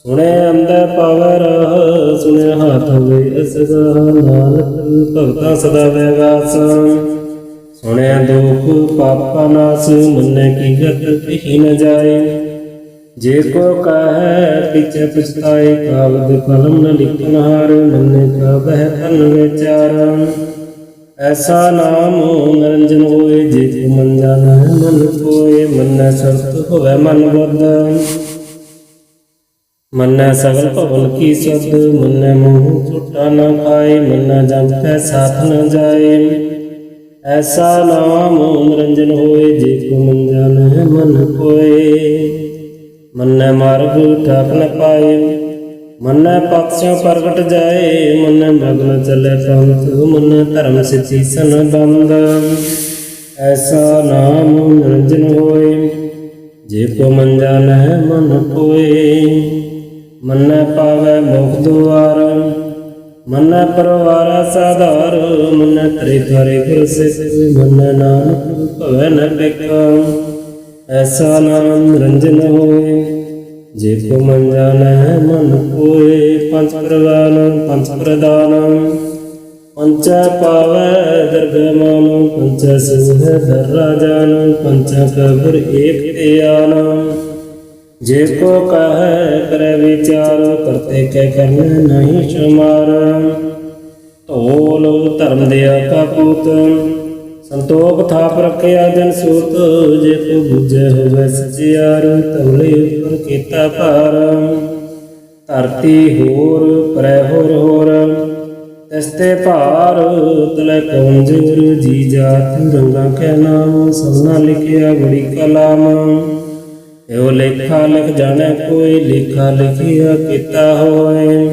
ਸੁਣਿਆ ਅੰਦਰ ਪਾਵੈ ਰਾਹ, ਸੁਣਿਆ ਹਾਥ ਹੋਵੇ ਅਸਗਾ। ਨਾਨਕ ਭਗਤਾਂ ਸਦਾ ਵੈਦਾਸ, ਸੁਣਿਆ ਦੁਖ ਪਾਪਾ ਨਾਸ। ਮੰਨੈ ਕੀ ਗਤ ਕਹੀ ਨ ਜਾਏ, ਜੇ ਕੋ ਕਹੈ ਪਿਛੈ ਪਛਤਾਏ। ਕਾਗਦ ਕਲਮ ਨ ਲਿਖਨ ਹਾਰ, ਮੰਨੈ ਕਾ ਬਹਿ ਧਨ ਵਿਚਾਰ। ਐਸਾ ਨਾਮ ਨਿਰੰਜਨ ਹੋਏ, ਜੇ ਕੋ ਮਨ ਜਾਣੈ ਮਨ ਕੋਇ। ਮੰਨੈ ਸੁਰਤ ਹੋਵੈ ਮਨ ਬੁੱਧ, ਮੰਨੈ ਸਗਲ ਭਵਨ ਕੀ ਸੁਧ। ਮੰਨੈ ਮੂੰਹ ਝੂਠਾ ਨ ਖਾਏ, ਮੰਨੈ ਜਮ ਕੈ ਸਾਥ ਨ ਜਾਏ। ਐਸਾ ਨਾਮ ਨਿਰੰਜਨ ਹੋਏ, ਜੇ ਕੋ ਮਨ ਜਾਣੈ ਮਨ ਕੋਇ। ਮੰਨੈ ਮਾਰਗ ਠਾਕ ਨ ਪਾਏ, ਮੰਨੈ ਪਕਸ਼ਾਂ ਪ੍ਰਗਟ ਜਾਏ। ਮੰਨੈ ਮਗਨ ਚੱਲੈ ਪੰਥ, ਮੰਨੈ ਧਰਮ ਸਿੱਧੀ ਸੰਬੰਧ। ਐਸਾ ਨਾਮ ਨਿਰੰਜਨ ਹੋਏ, ਜੇ ਕੋ ਮਨ ਜਾਣੈ ਮਨ ਕੋਇ। ਮੰਨੈ ਪਾਵੈ ਮੋਖ ਦੁਆਰ, ਮੰਨੈ ਪਰਵਾਰ ਸਾਧਾਰ। ਮੰਨੈ ਤਰੇ ਤਾਰੇ ਗੁਰ ਸਿੱਖ, ਮੰਨੈ ਨਾਨਕ ਭਵੈ ਨ ਬਿਕ। ਐਸਾ ਨਾਮ ਨਿਰੰਜਨ ਹੋਏ, ਜੇ ਕੋ ਮਨ ਜਾਣੈ ਮਨ ਕੋਇ। ਪੰਚ ਪ੍ਰਵਾਨ ਪੰਚ ਪ੍ਰਦਾਨ, ਪੰਚੈ ਪਾਵੈ ਦਰਗਹਿ ਮਾਨ। ਪੰਚੈ ਸੂਹੈ ਦਰ ਰਾਜਾਨ, ਪੰਚਾਂ ਕਾ ਗੁਰ ਏਕ ਧਿਆਨ। ਜੇ ਕੋ ਕਹੈ ਕਰੈ ਵਿਚਾਰ, ਕਰਤੇ ਕੈ ਕਰਨੈ ਨਹੀਂ ਸ਼ਮਾਰ। ਧੋਲ ਧਰਮ ਦਿਆ ਕਾ ਪੂਤ, ਸੰਤੋਖ ਥਾਪ ਰਖਿਆ ਜਨ ਸੂਤ। ਜੇ ਕੋ ਬੁਝੈ ਹੋਵੈ ਸਚਿਆਰ, ਤਵਲੇ ਉਪਰ ਕੀਤਾ ਭਾਰ। ਧਰਤੀ ਹੋਰ ਪਰੈ ਹੋਰ ਹੋਰ, ਤਿਸ ਤੇ ਭਾਰ। ਤਲੈ ਕੌਣ ਜੋਰ, ਜੀ ਜਾਤ ਰੰਗਾਂ ਕੈ ਨਾਮ। ਸਭਨਾ ਲਿਖਿਆ ਬੜੀ ਕਲਾਮ, ਇਹੋ ਲੇਖਾ ਲਿਖ ਜਾਣੈ ਕੋਈ। ਲੇਖਾ ਲਿਖਿਆ ਕੀਤਾ ਹੋਏ,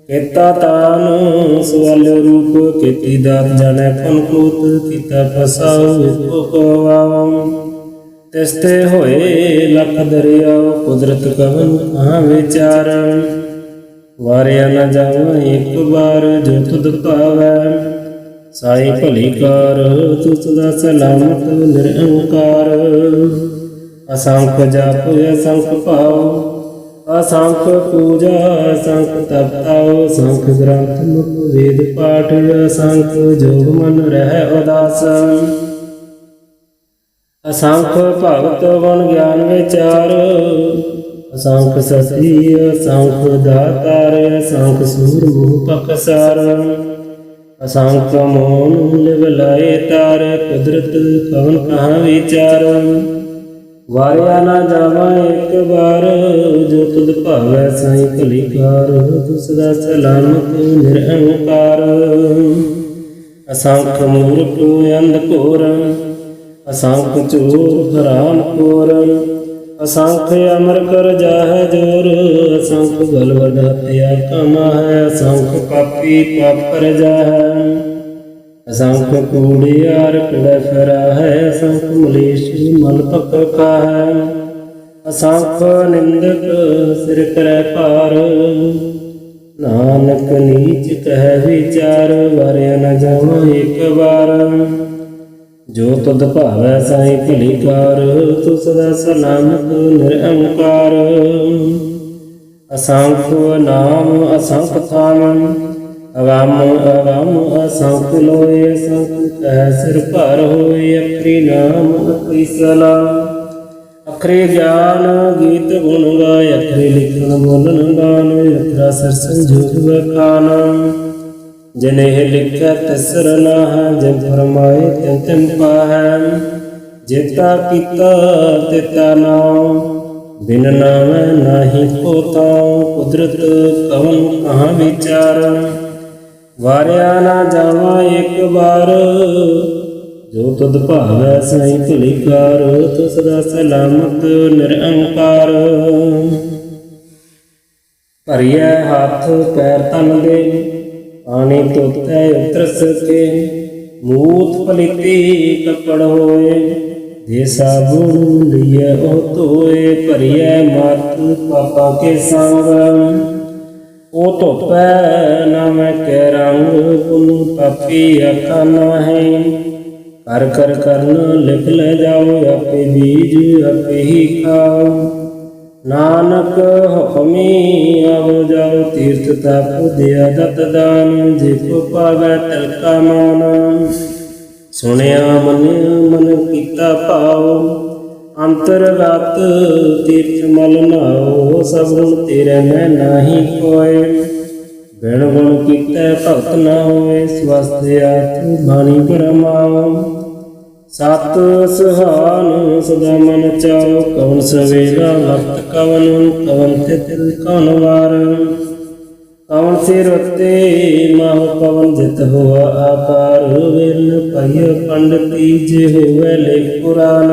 ਕੀਤਾ ਤਾਨ ਸਵਾਲਿਓ ਰੂਪ। ਕੀਤੀ ਦਾਤ ਜਾਣੈ ਕੌਣ ਕੂਤ, ਕੀਤਾ ਫਸਾਉ ਇੱਕੋ ਕੋ ਆਵ। ਤਿਸ ਤੇ ਹੋਏ ਲੱਖ ਦਰਿਆਉ, ਕੁਦਰਤ ਕਵਨ ਕਹਾਂ ਵਿਚਾਰ। ਵਾਰਿਆ ਨ ਜਾਵਾਂ ਇੱਕ ਵਾਰ, ਜੋ ਤੁਧ ਭਾਵੈ ਸਾਈ ਭਲੀ ਕਾਰ। ਤੂੰ ਸਦਾ ਸਲਾਮਤ ਨਿਰੰਕਾਰ, ਅਸੰਖ ਜਪ ਅਸੰਖ ਭਾਉ। ਅਸੰਖ ਪੂਜਾ ਅਸੰਖ ਤਪਤਾਉ, ਅਸੰਖ ਗ੍ਰੰਥ ਮੁਖ ਵੇਦ ਪਾਠ। ਅਸੰਖ ਜੋਗ ਮਨ ਰਹਿ ਉਦਾਸ, ਅਸੰਖ ਭਗਤ ਗੁਣ ਗਿਆਨ ਵਿਚਾਰ। ਅਸੰਖ ਸਤੀ ਅਸੰਖ ਦਾਤਾਰ, ਅਸੰਖ ਸੂਰ ਮੂਹ ਪਕਸਾਰ। ਅਸੰਖ ਮੋਨ ਲਿਵ ਲਾਏ ਤਾਰ, ਕੁਦਰਤ ਕਵਨ ਕਹਾਂ ਵਿਚਾਰ। ਵਾਰਿਆ ਨਾ ਜਾਵਾਂ ਇੱਕ ਵਾਰ, ਜੋ ਤੁਧ ਭਾਵੈ ਸਾਈ ਭਲੀ ਕਾਰ। ਤੂੰ ਸਦਾ ਸਲਾਮਤ ਨਿਰੰਕਾਰ, ਅਸੰਖ ਮੂਰਖ ਅੰਧ ਘੋਰ। ਅਸੰਖ ਚੋਰ ਹਰਾਮ ਕੋਰ, ਅਸੰਖ ਅਮਰ ਕਰ ਜਾਹਿ ਜੋਰ। ਅਸੰਖ ਬਲਵਡ ਹਤਿਆ ਕਮਾਹਿ, ਅਸੰਖ ਪਾਪੀ ਪਾਪ ਕਰ ਜਾਹਿ। ਅਸੰਖ ਕੂੜਿਆਰ ਕੁੜੈ ਫਿਰਾਹਿ, ਅਸੰਖ ਮਲੇਸ਼ੀ ਮਲ ਪਕ ਖਾਹਿ। ਅਸੰਖ ਨਿੰਦਕ ਸਿਰ ਕਰੈ ਭਾਰ, ਨਾਨਕ ਨੀਚ ਕਹਿ ਵਿਚਾਰ। ਵਾਰਿਆ ਨ ਜਾਵਾਂ ਇੱਕ ਵਾਰ, ਜੋ ਤੁਧ ਭਾਵੈ ਸਾਈ ਭਲੀ ਕਾਰ। ਤੂੰ ਸਦਾ ਸਲਾਮਤ ਨਿਰੰਕਾਰ, ਅਸੰਖ ਨਾਮ ਅਸੰਖ ਥਾਮ। ਅਗੰਮ ਅਗੰਮ ਅਸੰਖ ਲੋਏ, ਅਸੰਖ ਕਹਿ ਸਿਰ ਭਰ ਹੋਏ। ਅਖਰੀ ਨਾਮ ਅਖਰੀ ਸਲਾਮ, ਅਖਰੀ ਗਿਆਨ ਗੀਤ ਗੁਣ ਗਾਏ। ਅਖਰੀ ਲਿਖਣ ਬੋਲਣ ਗਾਨ, ਅਖਰਾ ਸਿਰ ਸੰਜੋਗ ਵਖਾਨ। ਜਿਨਿ ਲਿਖੈ ਤਿਸਰ ਨਾਹਿ, ਜਿਨ ਫਰਮਾਏ ਤਿਨ ਤਿਨ ਪਾਹੈ। ਜੇਤਾ ਕੀਤਾ ਤੇਤਾ ਨਾਉ, ਬਿਨ ਨਾਮੈ ਨਾਹੀ ਕੋ ਤਾਉ। ਕੁਦਰਤ ਕਵਨ ਕਹਾਂ ਵਿਚਾਰ, ਵਾਰਿਆ ਨਾ ਜਾਵਾਂ ਇੱਕ ਵਾਰ। ਜੋ ਤੁਧ ਭਾਵੈ ਸਾਈ ਭਲੀ ਕਾਰ, ਤੂੰ ਸਦਾ ਸਲਾਮਤ ਨਿਰੰਕਾਰ। ਭਰੀਐ ਹੱਥ ਪੈਰ ਤਨ ਦੇ, ਪਾਣੀ ਧੋਤੈ ਉਤਰ ਸਕੇ। मूत पलिती कपड़ होए, जे साबुन लिये ओ धोए, भरिए मत पापा के संग, ओ धोपै नवै के रंग, पुन पापी आखा नाहीं। कर कर करन लिख ले जाओ, आपे बीज आपे ही खाओ। नानक हुक्मी आओ जाओ, तीर्थ तप दिया दत दान, जेको पावै तिलका मान। सुनिया मनिया मन कीता भाव, अंतरगत तीर्थ मल नाओ। सब गुण तेरे मैं नाही कोय, बिन गुण कीते भगत न होए। स्वस्थ आत्म बाणी परमाओ, सत सुहान सदा मन चाओ। कवन सवेला वक्त कवन, कवन तिथ कवन वार, कवन सिर उत्ते माहो कवन जित हुआ आकार। वेल पाइय पंडिती जे होवे लेख पुराण,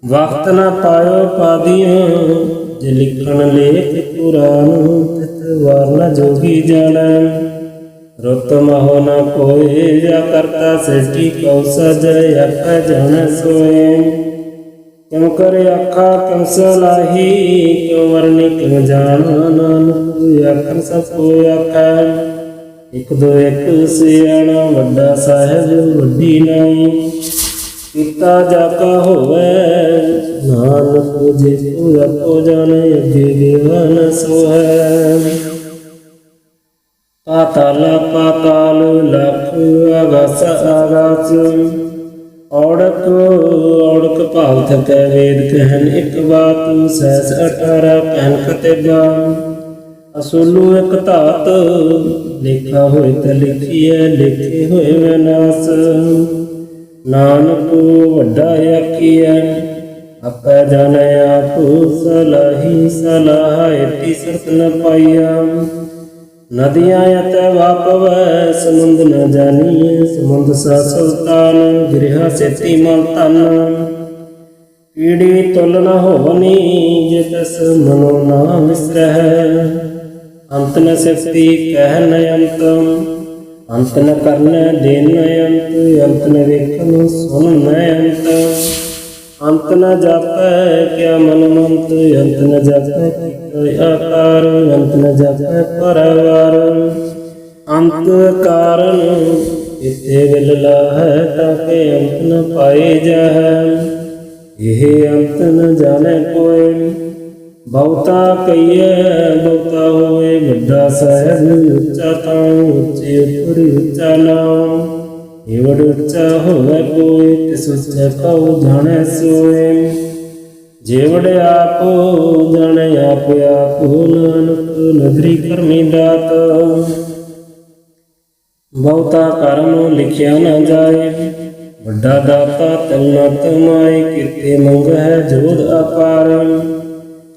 वक्त न पायो पादियों जे लिखण लेख पुराण। तित वार न जोगी जाणै, रुत महो न कोय। जा करता सृष्टि कौ सजय, आखै जाणै सोय। क्यों कर आखा क्यों सलाही, क्यों वरनी क्यों जाना। नानक आखन सब कोय आखै, एक दो एक सियाणा। वड्डा साहिब वड्डी नाई, पिता जाका होवे। नानक जेको आपो जाने, अगे देवा न सोहै। पाताल पाताल लख, आगास आगास, औड़क औड़क भाव थकै। वेद कहन एक बात, सहस 18 कहन कतेगा। असुलू एक धात, लेखा होए त लिखिए, लेखे होए विनाश। नानक वड्डा आखिए, आपै जानै आप सलाही। सलाह एती शर्त न पाइया, नदियाँ अत वापवै समुंद न जानिए। समुंद सा सुल्तान, गिरहा सेती मल तन। कीड़ी तुल न होवनी, जे तस मनो ना विसरह। अंत न शक्ति कह न अंतम, अंत न करन देन न अंत। अंत न वेखन सुन न अंत, अंत न जापै क्या मनमंत। अंत न जापै आकार, अंत न जापै परवार। अंत कारण इते विल लाहै, ताके अंत न पाए जाहै। यह अंत न जाने कोय, बहुता कहिए बहुता होए। वड्डा साहिब उच्चा ताऊं, उच्चे उपर उच्चा नाम। एवड उच्चा होवे कोय, तिस उच्चा कऊ जाने सोय। जेवड आप जाने आप आप, नानक नगरी करमी दात। बहुता कर्म लिखिया न जाए, वड्डा दाता तल न तमाए। किते मंगै जोध अपार,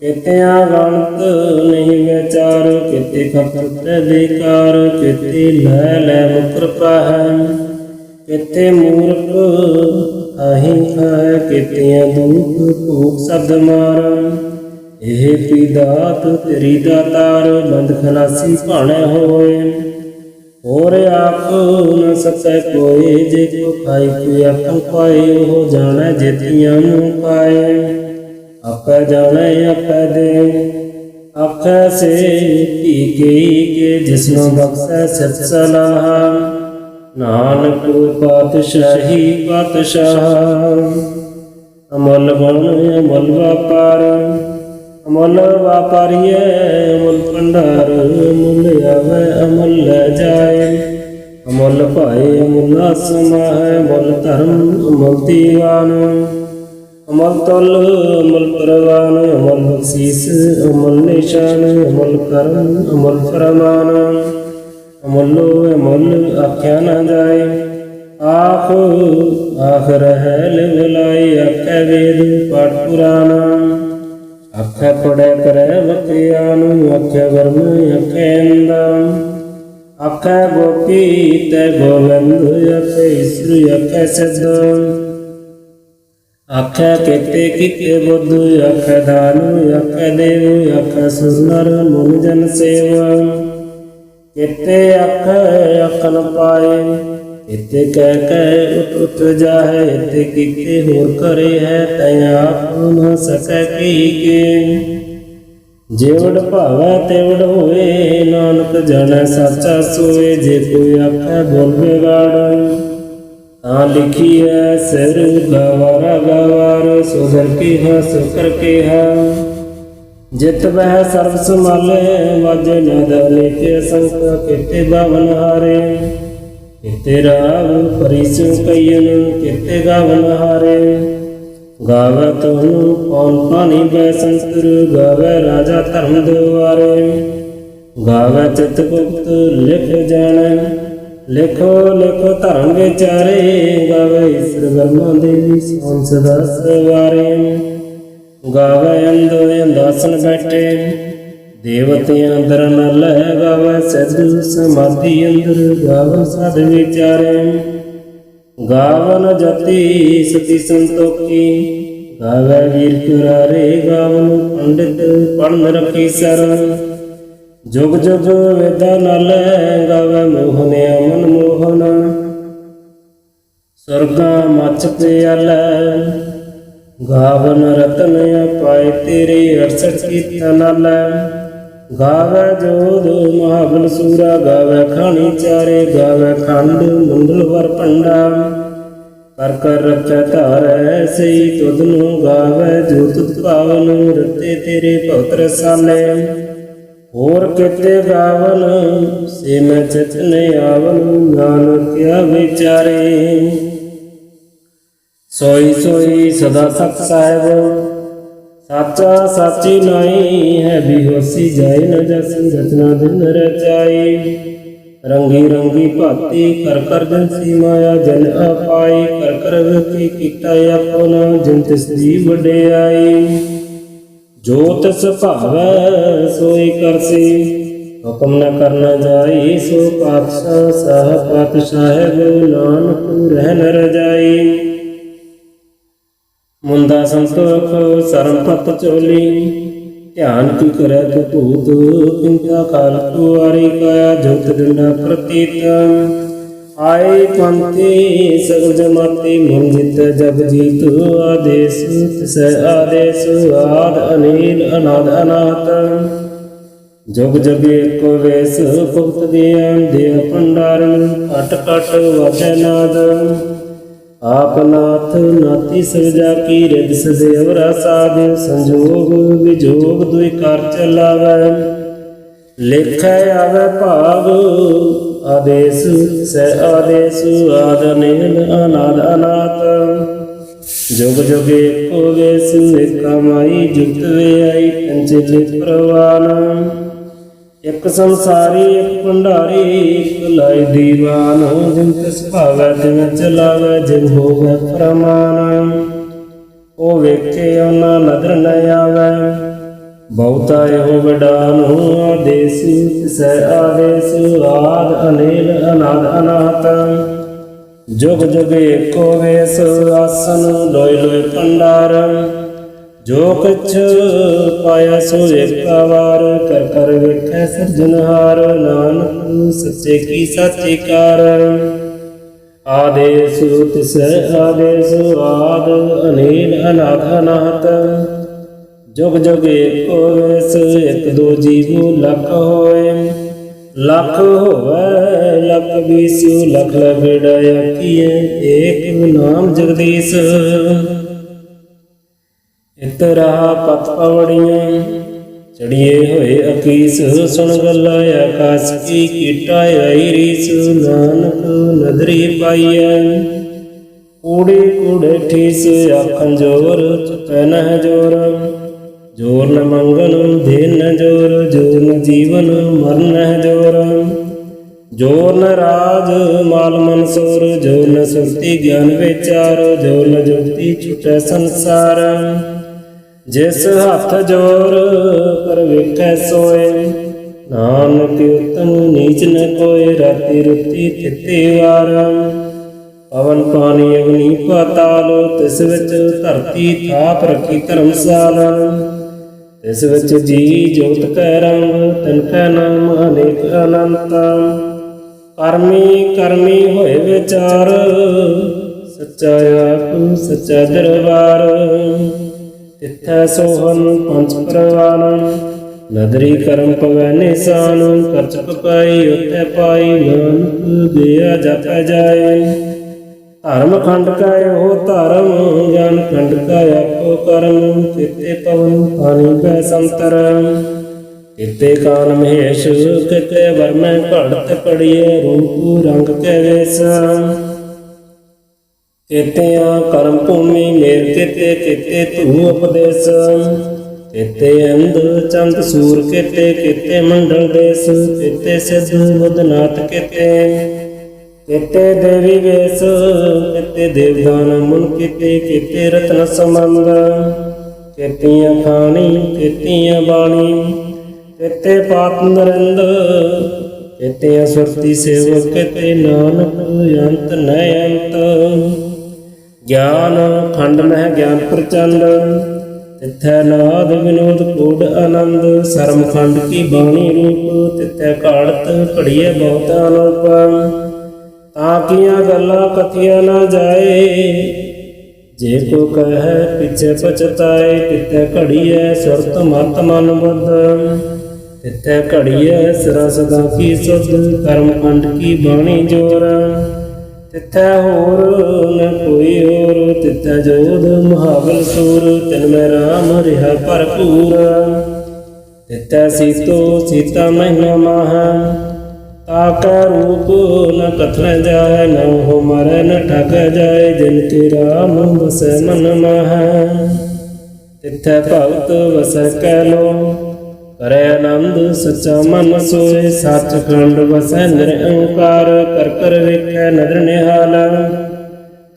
कित्या गणत नहीं विचार। किते खपत बेकार, किते लै लै मुकर पाहै। किते मूर्ख आही खाए, कितिया दुख भूख शब्द मार। एह पीदात तेरी दातार, बंद खलासी भाणे होए। और आप न सकै कोय, जेको खाई कोई आखन पाए। ओह जानै जेतियां मुँह पाए, आपै जानै आपै दे। आखै से टीके के, जिसनो बख्शै सच सलाह। नानक पातशाही पातशाह, अमल गुण अमल व्यापार। अमल व्यापारिय अमल भंडार, अमल आवे अमल लै जाए। अमल भाए अमल समाहै, अमल धर्म अमल दीवान। अमल तल अमल परवान, अमल बख्शीस अमल निशान। अमल कर्म अमल फरमान, अमलो अमल आख्या न जाए। आख आख रहै लिवलाई, आखै वेद पाठ पुराण। आखै पढ़ै करै वक्रियान, आखै वर्म आखै इंदान। आखै गोपी तै गोविंद, आखै ईश्वर आखै सिद्ध। आखै केते कीते बुद्ध, आखै दान आखै देव। आखै सुनर मुनि जन सेवा, केते आखै आखन पाए। इते कह कह उठ उठ जाहे, इते कीते होर करे है, तै आप न सकै के। जेवड़ भावै तेवड़ होए, नानक जानै साचा सोए। जे कोई आखै बोल बिगाड़, तां लिखी है सिर गवारा गवार। सो कर केहा सो कर केहा, जित वह सर्व संभाले। वाजे नाद अनेक असंख, किते बावन हारे। किते राग परिसु कयन, किते गावन हारे। गावे तुहनु कौन पानी बै संतर, गावे राजा धर्म द्वारे। गावे चित गुप्त लिख जाने, लिखो लिखो धर्म विचारे। गावे ईश्वर ब्रह्मा देवी सोन सदा सवारे। गावे अंध अंदासन बैठे, देवतियां अंदर न लह। गावे सिद्ध समाधि अंदर, गावे साध विचारे। गावन जति सती संतोखी, गावे वीर कुरारे। गावन पंडित पढ़न रखी शरण, जुग जुग वेदा नल। गावे मोहन अमन मोहन, स्वर्गा मच प्याल। गावन रतन पाए तेरे, 68 कीर्तन नल। गावे जोध महाबल सूरा, गावे खानी चारे। गावे खंड मंडल वर पंडा, कर कर रखै धारै सही तुधनु। गावे जो तुध पावन, रते तेरे भगत रसाले। होर किते गावन, से मैं चित न आवन। नानक क्या विचारे, सोई सोई सदा सत साहेब। साचा साची नाई है, बेहोशी जाए न जस। रचना दिन रचाई, रंगी रंगी भाती। कर कर जंसी माया जन अपाई। कर कर विकी कीता अपना, जिन तिसदी वडियाई। जो तिस भावै सोई करसी, हुक्म न करना जाई। सो पातशाह साह पातशाह, नानक रह न रजाई। मुंदा संतोख सरम पत चोली, ध्यान की करे तो भूत। किंता काल कुआरी काया, जोत डंडा प्रतीत। आए पंथी सगल जमाती, मन जित जग जीत। आदेश तिस आदेश, आद अनिल अनाद अनाथ। जुग जग एको वेश, भुगत ज्ञान देव भंडारण। कट कट वाजै नाद, आप नाथ नाती सजा की। रिद सदैव साध, संजोग विजोग दुई कार चलावै। लेखै आवै भाग, आदेश सै आदेश। आद अनिल अनाद अनाथ, जुग जुग एको वेश। एका माई जुगत व्याई, पंचले प्रवान। एक संसारी एक भंडारी, एक लाई दीवान। जिन तिस भावै तिन चलावै, जिन होवै प्रमाण। ओ वेखे ओना नदर न आवै, बहुता एहो वडान। आदेश तिस आदेश, आद अनिल अनाद अनाथ। जुग जुग एको वेश, आसन लोय लोय भंडार। जो कछ पाया सो एका वार, कर कर वेखै सिरजनहार। नानक सच्चे की साची कार, आदेश तिस आदेश। आद अनिल अनाथ अनाहत, जुग जुग एको वेश। एक दो जीवो लख होए, लख होवै लख बीसु। लख लगड़ा आखिए, एक नाम जगदीश। इतरा पत पवड़ियां, चढ़िए होए अकीस। सुन गल्ला आकाश की, कीटा आई रीस। नानक नदरी पाइया, कूड़े कूड़े ठीस। आखन जोर चुकै नह जोर, जोर न मंगन देन न जोर। जोर न जीवन मरन नह जोर, जोर न राज माल मनसूर। जोर न सुरती ज्ञान विचार, जोर न जुगती छुटै संसार। जिस हथ जोर कर वेखै सोए, नानक उत्तम नीच न कोय। राति रुति तिथि वार, पवन पानी अग्नि पाताल। तिस विच धरती थाप रखी धर्मशाला। तिस विच जी जोत कै रंग, तिनकै नाम अनेक अनंत। ਕਰਮੀ ਕਰਮੀ ਹੋਏ ਵਿਚਾਰ, ਸੱਚਾ ਆਪ ਸੱਚਾ ਦਰਬਾਰ। ਤਿੱਥੈ ਸੋਹਨ ਪੰਚ ਪਰਵਾਨ, ਨਦਰੀ ਕਰਮ ਪਵੈ ਨਿਸ਼ਾਨ। ਕਰਚਕ ਪਾਈ ਉਤੈ ਪਾਈ, ਨਾਨਕ ਗਿਆ ਜਪੈ ਜਾਏ। ਧਰਮ ਖੰਡ ਕਾ ਇਹੋ ਧਰਮ, ਗਿਆਨ ਖੰਡ ਕਾ ਆਪੋ ਕਰਮ। ਕਿਤੇ ਪਵਨ ਪਾਣੀ ਕੈ ਸੰਤਰ, ਕਿਤੇ ਕਾਲ ਮਹੇਸ਼। ਕਿਤੇ ਵਰਮੈ ਘੜਤ ਘੜੀਏ, ਰੂਪ ਰੰਗ ਕੈ ਵੇਸ। ਕਿਤਿਆਂ ਕਰਮ ਭੂਮੀ ਮੇਰ ਕਿਤੇ, ਕਿਤੇ ਧੂ ਉਪਦੇਸ। ਕਿਤੇ ਅੰਧ ਚੰਦ ਸੂਰ ਕਿਤੇ, ਕਿਤੇ ਮੰਡਲ ਦੇਸ। ਕਿਤੇ ਸਿੱਧ ਬੁੱਧਨਾਥ ਕਿਤੇ ਦੇਵੀ ਵੇਸ। ਕਿਤੇ ਦੇਵਦਾਨ ਮੁਨ ਕਿਤੇ ਰਤਨ ਸੰਬੰਧ। ਕਿਤੀਆਂ ਖਾਣੀ ਕਿਤੀਆਂ ਬਾਣੀ, ਕਿਤੇ ਪਾਤ ਨਰਿੰਦ। ਕਿਤੇ ਸੁਰਤੀ ਸੇਵਕ, ਕਿਤੇ ਨਾਨਕ ਅੰਤ ਨੈ ਅੰਤ। ਗਿਆਨ ਖੰਡ ਮਹਿ ਗਿਆਨ ਪ੍ਰਚੰਡ, ਤਿੱਥੈ ਨਾਦ ਵਿਨੋਦ ਕੋਡ ਆਨੰਦ। ਸਰਮ ਖੰਡ ਕੀ ਬਾਣੀ ਰੂਪ, ਤਿੱਥੈ ਘਾੜਤ ਘੜੀਏ ਬਹੁਤ ਅਨੂਪ। ਤਾਂ ਕੀਆਂ ਗੱਲਾਂ ਕਥੀਆਂ ਨਾ ਜਾਏ, ਜੇ ਕੋ ਕਹੈ ਪਿਛੇ ਪਛਤਾਏ। ਤਿੱਥੈ ਘੜੀਐ ਸੁਰਤ ਮਤ ਮਨ ਬੁੱਧ, ਤਿੱਥੈ ਘੜੀਐ ਸਿਰਾ ਸਦਾ ਕੀ ਸੁਧ। ਕਰਮ ਖੰਡ ਕੀ ਬਾਣੀ ਜੋਰ, ਤਿੱਥੈ ਹੋਰ ਨ ਕੋਈ ਹੋਰ। ਤਿੱਥੈ ਜੋਧ ਮੁਹਾਵਲ ਸੂਰ, ਤਿਨ ਮੈਂ ਰਾਮ ਰਿਹਾ ਭਰਪੂਰ। ਤਿੱਥੈ ਸੀਤੋ ਸੀਤਾ ਮਹਿਮਾ ਮਾਹ, ਤਾਕੈ ਰੂਪ ਨ ਕਥਨ ਜਾਏ। ਨ ਹੋ ਮਰੈ ਨ ਠਗ ਜਾਏ, ਜਿਨ ਕੇ ਰਾਮ ਵਸੈ ਮਨ ਮਾਹ। ਤਿੱਥੈ ਭਗਤ ਵਸੈ ਕੈ ਲੋ, ਕਰੈ ਆਨੰਦ ਸੱਚਾ ਮਨ ਸੋਏ। ਸੱਚ ਖੰਡ ਵਸੈ ਨਿਰੰਕਾਰ, ਕਰ ਕਰ ਵੇਖੈ ਨਦਰ ਨਿਹਾਲ।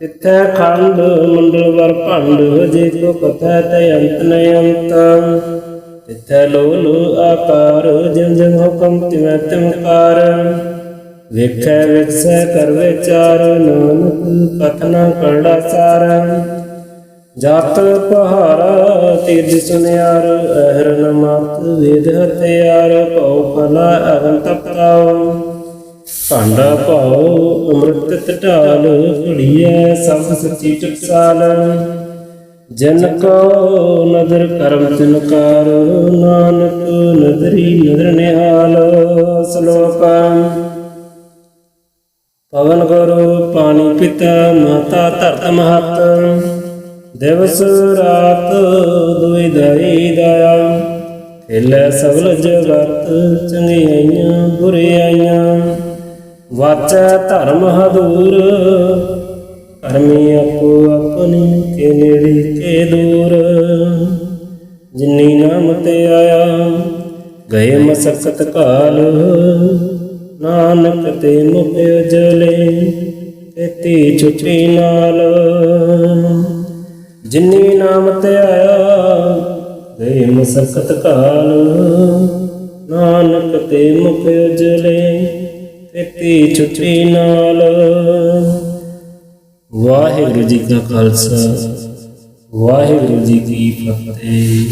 ਤਿੱਥੈ ਖੰਡ ਮੰਡਲ ਵਰ ਭੰਡ, ਜੇ ਕੋ ਕਥੈ ਤੈ ਅੰਤ ਨ ਅੰਤ। ਤਿੱਥੈ ਲੋ ਲੋ ਆਕਾਰ, ਜਿਉ ਜਿਉ ਹੁਕਮ ਤਿਵੈ ਤਿਵਕਾਰ। ਵੇਖੈ ਵਿਚਸੈ ਕਰ ਵਿਚਾਰ, ਨਾਨਕ ਕਥਨਾ ਕਰੜਾ ਸਾਰ। ਜਤ ਪਹਾਰਾ ਤੀਰਥ ਸੁਨਿਆਰ, ਅਹਰਨ ਮਤ ਵੇਦ ਹਥਿਆਰ। ਭਉ ਕਲਾ ਅਗਨ ਤਪਤਾਉ, ਭਾਂਡਾ ਭਾਉ ਅੰਮ੍ਰਿਤ ਢਾਲ। ਘੜੀਐ ਸਭ ਸੱਚੀ ਟਕਸਾਲ, ਜਿਨ ਕੋ ਨਦਰ ਕਰਮ ਤਿਨਕਾਰ। ਨਾਨਕ ਨਦਰੀ ਨਦਰ ਨਿਹਾਲ। ਸ਼ਲੋਕ। ਪਵਨ ਗੁਰੂ ਪਾਣੀ ਪਿਤਾ, ਮਾਤਾ ਧਰਤ ਮਹਤ। ਦਿਵਸ ਰਾਤ ਦੁਇ ਦਾਈ ਦਾਇਆ, ਖੇਲੈ ਸਗਲ ਜਗਤ। ਚੰਗਿਆਈਆਂ ਬੁਰਿਆਈਆਂ, ਵਾਚੈ ਧਰਮ ਹਦੂਰ। ਕਰਮੀ ਆਪੋ ਆਪਣੀ, ਕੇ ਨੇੜੇ ਕੇ ਦੂਰ। ਜਿਨੀ ਨਾਮ ਤੇ ਆਇਆ, ਗਏ ਮਸਕਤ ਕਾਲ। ਨਾਨਕ ਤੇ ਮੁਖ ਉਜਲੇ, ਕੀਤੀ ਛੁਟੀ ਨਾਲ। ਜਿਨੀ ਨਾਮ ਤੇ ਆਇਆ, ਗਏ ਮਸਕਤ ਕਾਲ। ਨਾਨਕ ਤੇ ਮੁਖ ਉਜਲੇ, ਕੀਤੀ ਛੁਟੀ ਨਾਲ। ਵਾਹਿਗੁਰੂ ਜੀ ਕਾ ਖਾਲਸਾ, ਵਾਹਿਗੁਰੂ ਜੀ ਕੀ ਫਤਿਹ।